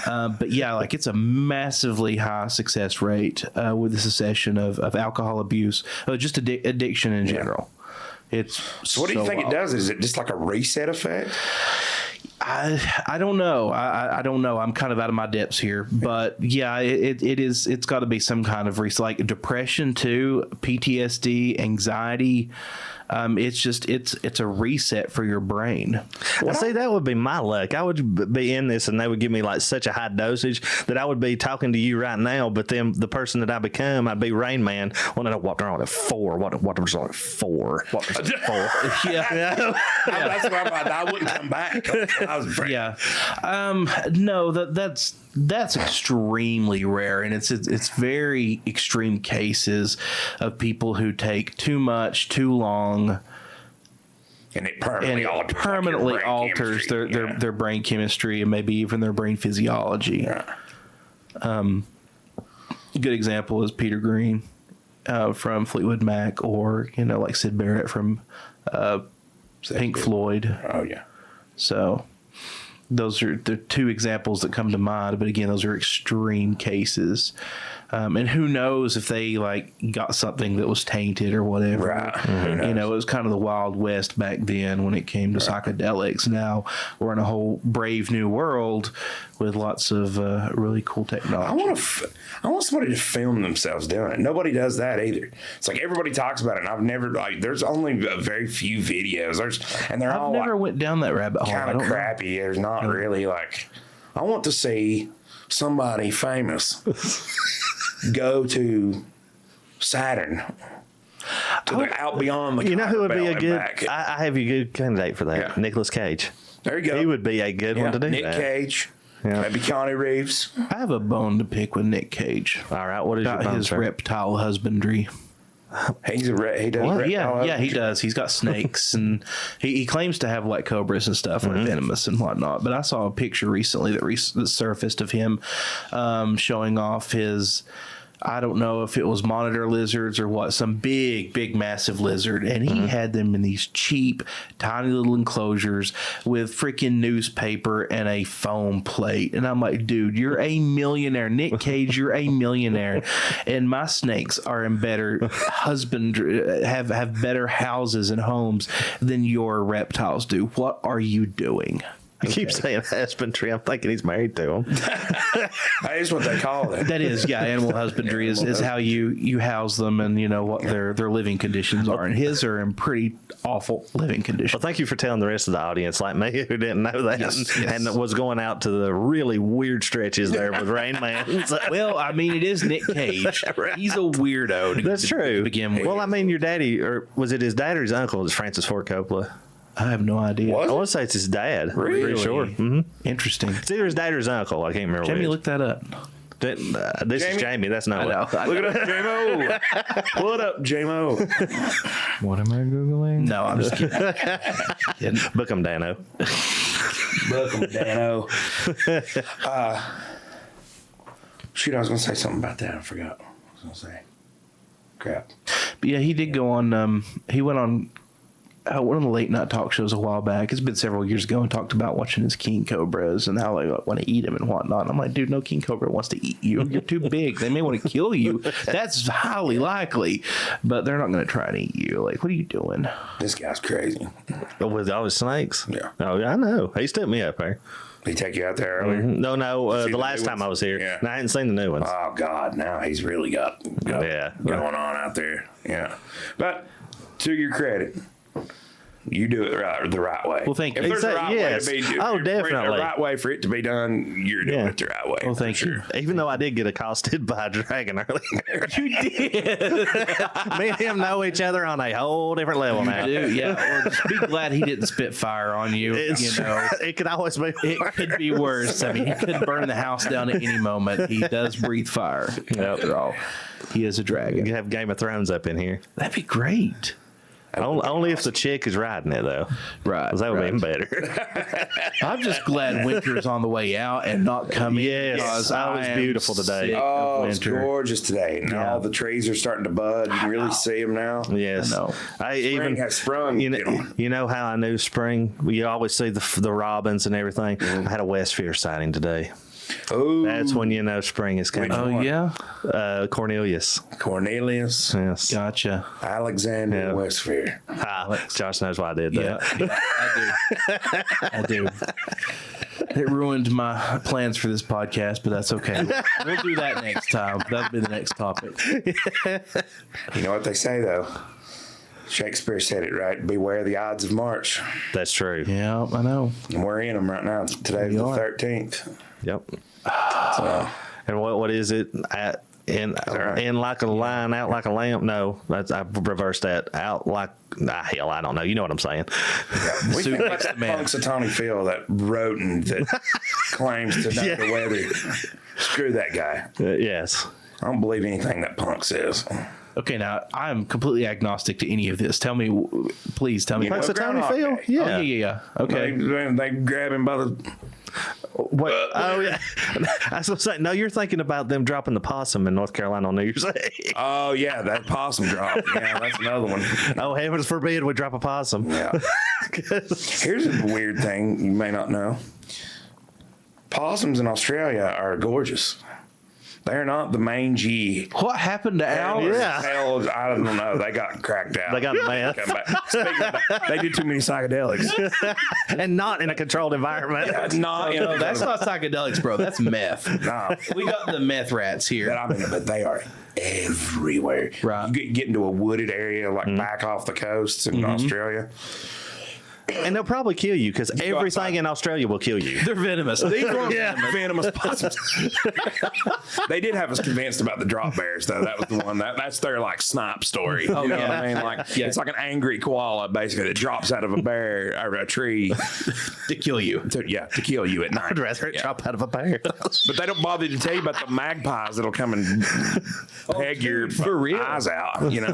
But yeah, like it's a massively high success rate with the cessation of alcohol abuse, just addiction in general. It's So what do you think wild. it does? Is it just like a reset effect? I don't know. I don't know. I'm kind of out of my depths here, but yeah, it is. It's got to be some kind of like depression too, PTSD, anxiety. It's a reset for your brain. I see that would be my luck. I would be in this and they would give me like such a high dosage that I would be talking to you right now, but then the person that I become, I'd be Rain Man. Well, I walked around at 4. What was like 4? What was it, 4? Yeah. That's why I wouldn't come back. I was afraid. Yeah. No, that's extremely rare, and it's very extreme cases of people who take too much, too long, And it and permanently it alters, permanently like, your brain alters chemistry. their brain chemistry and maybe even their brain physiology. Yeah. A good example is Peter Green from Fleetwood Mac, or like Sid Barrett from Pink Floyd. Oh yeah. So those are the two examples that come to mind. But again, those are extreme cases. And who knows if they like got something that was tainted or whatever. Right. You know, it was kind of the Wild West back then when it came to psychedelics. Now we're in a whole brave new world with lots of really cool technology. I want somebody to film themselves doing it. Nobody does that either. It's like everybody talks about it, and I've never like. There's only a very few videos. They're all never like, went down that rabbit hole. kind of crappy. There's not really like. I want to see somebody famous go to Saturn. Out beyond the. You know who would be a Kuiper Belt good? and back. I have a good candidate for that. Yeah. Nicolas Cage. There you go. He would be a good one to do Nick that. Cage. Yeah. Maybe Keanu Reeves. I have a bone to pick with Nick Cage All right, what is your about bone, his sir? reptile husbandry. He does. Yeah, he does. He's got snakes, and he claims to have like cobras and stuff, like venomous and whatnot. But I saw a picture recently that surfaced of him showing off his. I don't know if it was monitor lizards or what, some big, massive lizard. And he had them in these cheap, tiny little enclosures with freaking newspaper and a foam plate. And I'm like, dude, you're a millionaire. Nick Cage, you're a millionaire. And my snakes are in better husbandry, have better houses and homes than your reptiles do. What are you doing? I keep saying husbandry. I'm thinking he's married to him. That is what they call it. That is, yeah, animal husbandry is how you house them and you know what their living conditions are. And his are in pretty awful living Well, conditions. thank you for telling the rest of the audience, like me, who didn't know that, Yes. and was going out to the really weird stretches there with Rain Man. So- Well, I mean, it is Nick Cage. He's a weirdo. That's true. To begin with. Well, I mean, your daddy, or was it his dad or his uncle? Is Francis Ford Coppola? I have no idea. What? I want to say it's his dad. I'm Really? pretty sure. Mm-hmm. Interesting. It's either his dad or his uncle. I can't remember. Jamie, which. look that up. This is Jamie? Jamie. That's not I know. what. Look it up, J-Mo. Pull it up, J-Mo. What am I Googling? No, I'm just kidding. Book him, Dano. Welcome, Dano. Shoot, I was going to say something about that. I forgot what I was going to say. Crap. But yeah, he did go on. He went on one of the late night talk shows a while back. It's been several years ago, and talked about watching his king cobras and how they want to eat him and whatnot. And I'm like, dude, no king cobra wants to eat you. You're too big. They may want to kill you. That's highly likely, but they're not going to try and eat you. Like, what are you doing? This guy's crazy. With all his snakes? Yeah. Oh, yeah, I know. He stood me up there. Did he take you out there earlier? No, See the the last new time ones? I was here. Yeah. And I hadn't seen the new ones. Oh, God. Now he's really got Yeah. going on out there. Yeah. But to your credit, you do it the right way. Well, thank you. If there's a right Yes. way to be Oh, definitely. a right way for it to be done, you're doing Yeah. it the right way. Well, thank you. Even though I did get accosted by a dragon earlier. You did. Me and him know each other on a whole different level now. Dude, yeah. Or just be glad he didn't spit fire on you. It's, you know, it could always be. it could be worse. I mean, he could burn the house down at any moment. He does breathe fire. After all, he is a You dragon. have Game of Thrones up in here. That'd be great. Only if the chick is riding it, though. Right. 'Cause that would right. be even better. I'm just glad winter's on the way out and not coming. Yes, because that was I am beautiful today. sick of Oh, it's winter. gorgeous today. And Yeah. all the trees are starting to bud. You can really see them now. Yes. I know. Even has sprung. You know how I knew spring? You always see the robins and everything. I had a Westphere sighting today. Oh, That's when you know spring is coming. Oh, yeah? Cornelius. Cornelius, Yes. Gotcha. Alexander, Yeah. Westphere. Josh knows why I did Yeah, that. I do. It ruined my plans for this podcast, but that's okay. We'll do that next time. That'll be the next topic. You know what they say, though? Shakespeare said it right. Beware the Ides of March. That's true. Yeah, I know. And we're in them right now. Today's We the are. 13th. Yep. So, And what is it? In like a line, out like a lamp. No, I reversed that. Out like hell. I don't know. You know what I'm saying? we Suit can let makes that the man. Punxsutawney Phil, that rodent that claims to know the weather. Screw that guy. Yes. I don't believe anything that punk says. Okay, now I'm completely agnostic to any of this. Tell me, please tell me. You know, Punxsutawney Groundhog Phil. Day. Yeah. Yeah. Okay. They grab him by the. What? Oh yeah. I was saying. No, you're thinking about them dropping the possum in North Carolina on New Year's Eve. Oh yeah, that possum drop. Yeah, that's another one. Oh heavens forbid we drop a possum. Yeah. Here's a weird thing you may not know. Possums in Australia are gorgeous. They're not the mangy. What happened to ours? Yeah. Hell, I don't know. They got cracked out. They got meth. Come back. Speaking of that, they did too many psychedelics. And not in a controlled environment. Not, you know, That's not psychedelics, bro. That's meth. nah. We got the meth rats here. But I mean, but they are everywhere. Right. You get into a wooded area, like back off the coast in Australia. And they'll probably kill you because outside. everything in Australia will kill you. They're venomous. These ones, Venomous possums. They did have us convinced about the drop bears, though. That was the one that's their like snipe story. Oh, You know yeah. what I mean? Like it's like an angry koala basically that drops out of a bear or a tree to kill you. to kill you at night. I'd rather it drop out of a bear. But they don't bother to tell you about the magpies that'll come and peg your for real. eyes out. You know.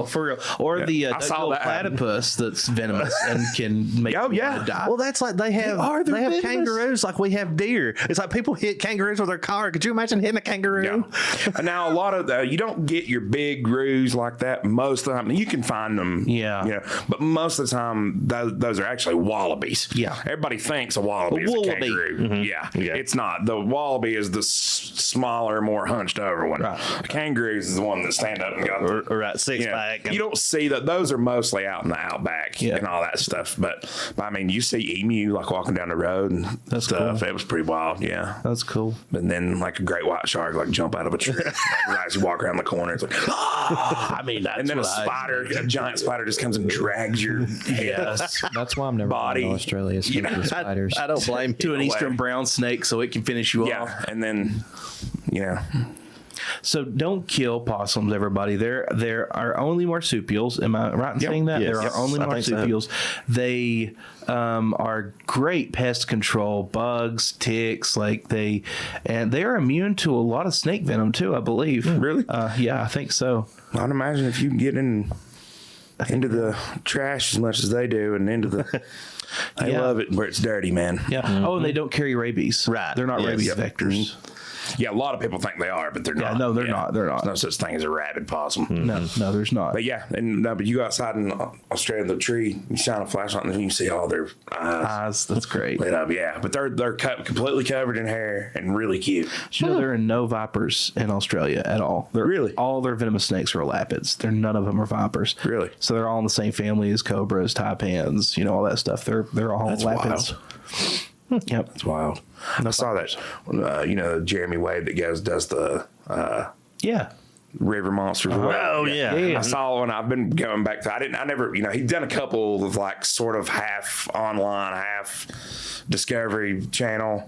For real. Or Yeah. the I saw little that happen. platypus that's venomous and can make Oh, you yeah. wanna die. Well, that's like they have they're they have venomous. kangaroos like we have deer. It's like people hit kangaroos with their car. Could you imagine hitting a kangaroo? Yeah. Now a lot of you don't get your big roos like that most of the time. You can find them, Yeah. you know, but most of the time those are actually wallabies. Yeah. Everybody thinks a wallaby A is a wallaby. kangaroo. Yeah. Yeah. It's not. The wallaby is the smaller, more hunched over one. Right. The kangaroos is the one that stand up and go. Or right, six You know, pack. and- you don't see that. Those are mostly out in the outback Yeah. and all that stuff. But I mean, you see emu like walking down the road and That's stuff. cool. It was pretty wild. Yeah. That's cool. But then, like a great white shark, like jump out of a tree, like, as you walk around the corner, it's like, I mean, that's and then a what I- spider, a giant spider, just comes and drags your head. That's why I'm never Body. going to Australia. Is You know, the spiders. I don't blame to you. an eastern brown snake so it can finish you off. Yeah, and then, you know, So don't kill possums, everybody. There are only marsupials. Am I right in saying that? Yes. There Yes. are only I think so. marsupials. They are great pest control, bugs, ticks, and they are immune to a lot of snake venom too, I believe. Really? Yeah, I think so. I'd imagine if you can get into the trash as much as they do, and into the, they Yeah. love it where it's dirty, man. Yeah. Oh, and they don't carry rabies. Right. They're not Yes. rabies Yep. vectors. Yeah, a lot of people think they are, but they're Yeah, not. no, they're not. They're not. There's no such thing as a rabid possum. No, there's not. But yeah, but you go outside in Australia, the tree, you shine a flashlight, and then you see all their eyes That's great. lit up. Yeah, but they're completely covered in hair and really cute. Did you know there are no vipers in Australia at all? Really? All their venomous snakes are lapids. None of them are vipers. Really? So they're all in the same family as cobras, taipans, all that stuff. They're all That's lapids. Yep. It's wild. I saw that. Jeremy Wade that does the Yeah. river monsters. or whatever. Oh, yeah. I saw one. I've been going back to. I never. He'd done a couple of like sort of half online, half Discovery Channel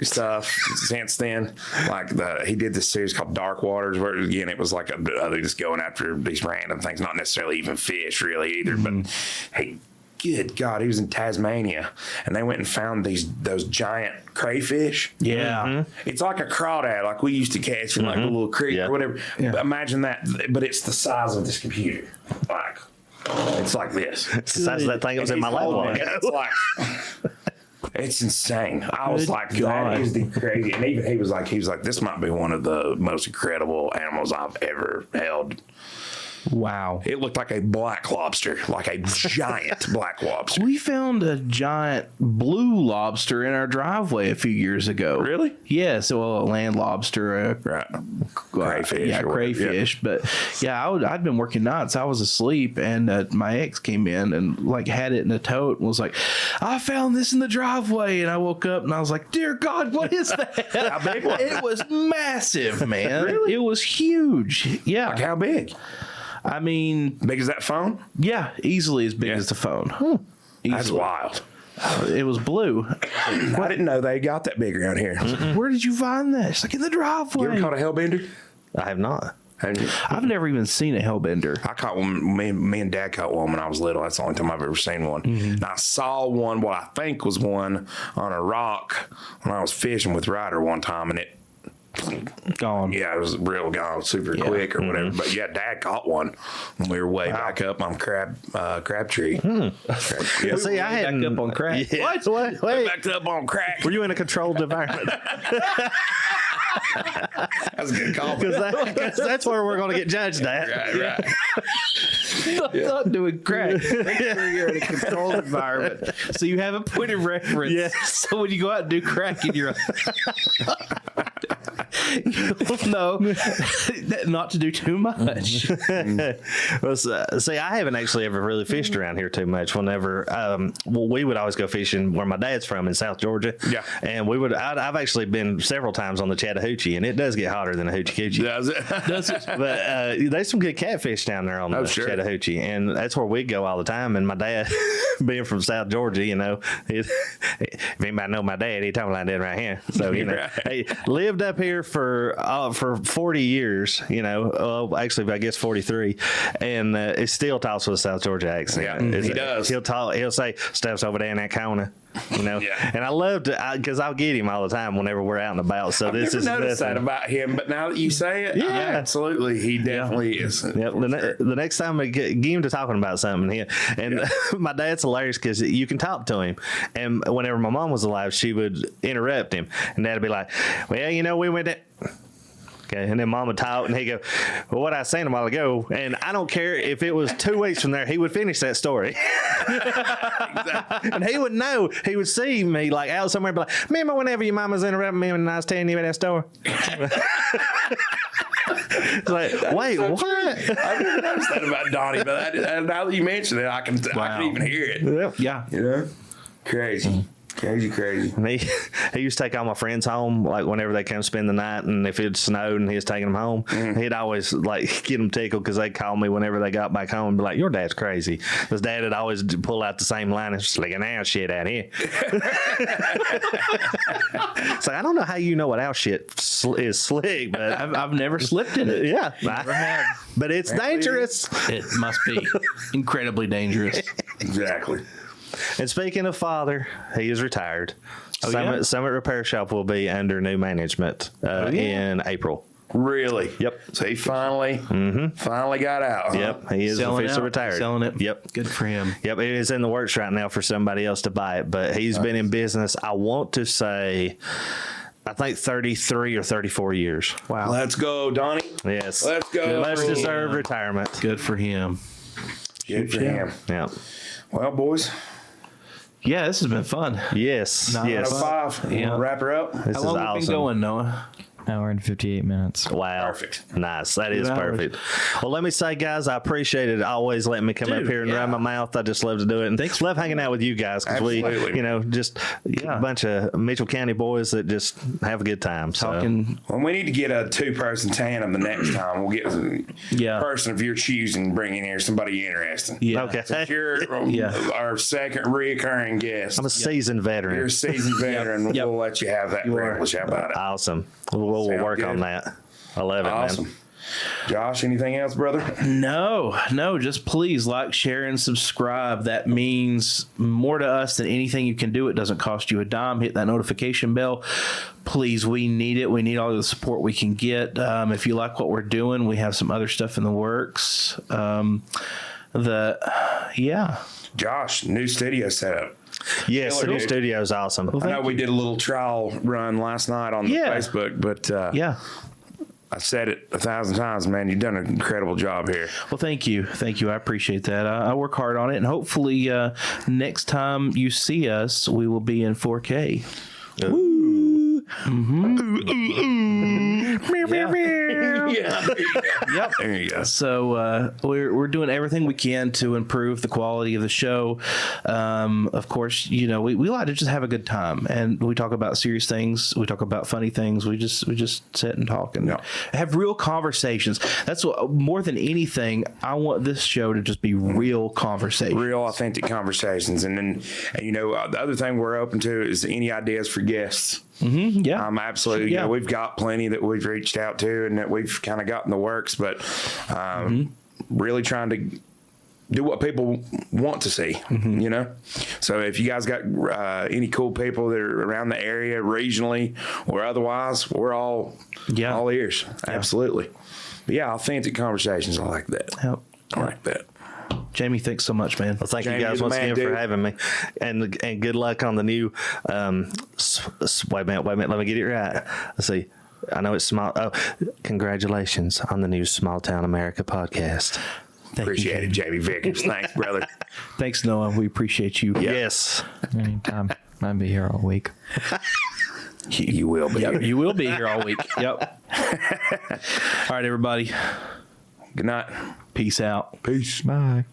stuff since then. Like he did this series called Dark Waters, where again it was like they just going after these random things, not necessarily even fish really either. But hey, good God, he was in Tasmania, and they went and found those giant crayfish. Yeah. It's like a crawdad, like we used to catch in like a little creek Yeah. or whatever. Yeah. But imagine that, but it's the size of this computer. Like it's like this. It's the size of that thing that was in my lap. It's like it's insane. I was Good like, God. that is the crazy. And even he was like, this might be one of the most incredible animals I've ever held. Wow. It looked like a black lobster, like a giant black lobster. We found a giant blue lobster in our driveway a few years ago. Really? Yeah. So a land lobster, Right. Crayfish. yeah, or whatever. crayfish. But yeah, I'd been working nights. I was asleep, and my ex came in and had it in a tote and was like, "I found this in the driveway." And I woke up and I was like, "Dear God, what is that?" How big was it? It was massive, man. Really? It was huge. Yeah. Like how big? I mean, Big as that phone? yeah, easily as big Yeah. as the phone. That's Easily. wild. It was blue. I didn't know they got that big around here. Where did you find that? It's like in the driveway. You ever caught a hellbender? I have not. Haven't you? I've never even seen a hellbender. I caught one. Me and Dad caught one when I was little. That's the only time I've ever seen one. And I saw one, what I think was one, on a rock when I was fishing with Ryder one time, and it, Gone. yeah, it was real gone, super quick or whatever. But yeah, Dad caught one when we were way back up on Crabtree. Yeah. See, I hadn't. Back up on crack. Yeah. What? Wait. Backed up on crack. Were you in a controlled environment? That's a good call. Because that's where we're going to get judged at. Right. Not doing crack. Make sure you're in a controlled environment, so you have a point of reference. Yeah. So when you go out and do crack, and you're No, not to do too much. Well, see, I haven't actually ever really fished around here too much. Whenever, we would always go fishing where my dad's from in South Georgia. Yeah. And I've actually been several times on the Chattahoochee, and it does get hotter than a hoochie coochie. Does it? Does it? But there's some good catfish down there on the Chattahoochee, and that's where we go all the time. And my dad, being from South Georgia, if anybody know my dad, he told me like that right here. So he lived up here for 40 years. Actually, I guess 43, and it still talks with a South Georgia accent. Yeah, he does. He'll say stuff's over there in that corner. Yeah. And I love to because I'll get him all the time whenever we're out and about. So I've this never is noticed nothing. that about him, but now that you say it, absolutely, he definitely is. Yep. The next time I get him to talking about something, my dad's hilarious because you can talk to him, and whenever my mom was alive, she would interrupt him, and Dad'd be like, "Well, we went." Okay, and then Mom would talk, and he'd go, "Well, what I was saying a while ago," and I don't care if it was 2 weeks from there, he would finish that story. And he would know. He would see me like out somewhere, and be like, "Remember whenever your mom was interrupting me when I was telling you about that story?" It's like, wait, what? I've never noticed that about Donnie, but now that you mention it, I can even hear it. Yep. Yeah. Crazy. Crazy. And he used to take all my friends home, like whenever they come spend the night, and if it snowed and he was taking them home, he'd always like get them tickled because they'd call me whenever they got back home and be like, "Your dad's crazy." His dad would always pull out the same line and just like an owl shit out here. It's like, I don't know how you know what owl shit is slick, but I've never slipped in it. yeah, Never have. but it's dangerous. It must be incredibly dangerous. Exactly. And speaking of father, he is retired. Summit Repair Shop will be under new management in April. Really? Yep. So he finally got out. Huh? Yep, he is officially retired. Selling it. Yep. Good for him. Yep, it is in the works right now for somebody else to buy it, but he's been in business, I want to say, I think 33 or 34 years. Wow. Let's go, Donnie. Yes. Let's go. Much deserved retirement. Good for him. Good for him. Yeah. Well, boys. Yeah, this has been fun. Yes. Out Yes. of 5. Yeah. Wrap her up. This How is long have we awesome. been going, Noah? Hour and 58 minutes. Wow. Perfect. Nice. That is 2 hours. perfect. Well, let me say, guys, I appreciate it. Always letting me come up Dude, here and run my mouth. I just love to do it. And Thanks. love hanging out with you guys because we, Absolutely. just a bunch of Mitchell County boys that just have a good time. So. Talking. Well, we need to get a 2-person tandem the next time. We'll get a person of your choosing, bring in here somebody interesting. Yeah. Okay. Since you're our second reoccurring guest. I'm a seasoned veteran. You're a seasoned veteran. Yep. We'll let you have that privilege. How about it? Awesome. We'll Sound work on good. that. I love it, Awesome. man. Josh, anything else, brother? No, just please like, share, and subscribe. That means more to us than anything you can do. It doesn't cost you a dime. Hit that notification bell. Please, we need it. We need all the support we can get. If you like what we're doing, we have some other stuff in the works. Josh, new studio setup. Yes, the new studio is awesome. I know we did a little trial run last night on the Facebook, but I said it 1,000 times, man. You've done an incredible job here. Well, thank you. I appreciate that. I work hard on it, and hopefully next time you see us, we will be in 4K. Ooh. Yep. There you go. So we're doing everything we can to improve the quality of the show. Of course, we like to just have a good time, and we talk about serious things. We talk about funny things. We just sit and talk and have real conversations. That's what, more than anything, I want this show to just be real conversations, Real authentic conversations. And the other thing we're open to is any ideas for guests. Mm-hmm, yeah. Absolutely. Yeah. We've got plenty that we've reached out to and that we've kind of got in the works, but really trying to do what people want to see, So if you guys got any cool people that are around the area, regionally or otherwise, we're all ears. Absolutely. But authentic conversations. I like that. Yep. I like that. Jamie, thanks so much, man. Well, thank Jamie, you guys you're the once man, again for dude. having me, and good luck on the new. Wait a minute, let me get it right. Let's see. I know it's small. Oh, congratulations on the new Small Town America podcast. Appreciate it, Jamie Vickers. Thanks, brother. Thanks, Noah. We appreciate you. Yes. Anytime. I'd be here all week. You will be. Yep, you will be here all week. Yep. All right, everybody. Good night. Peace out. Peace. Bye.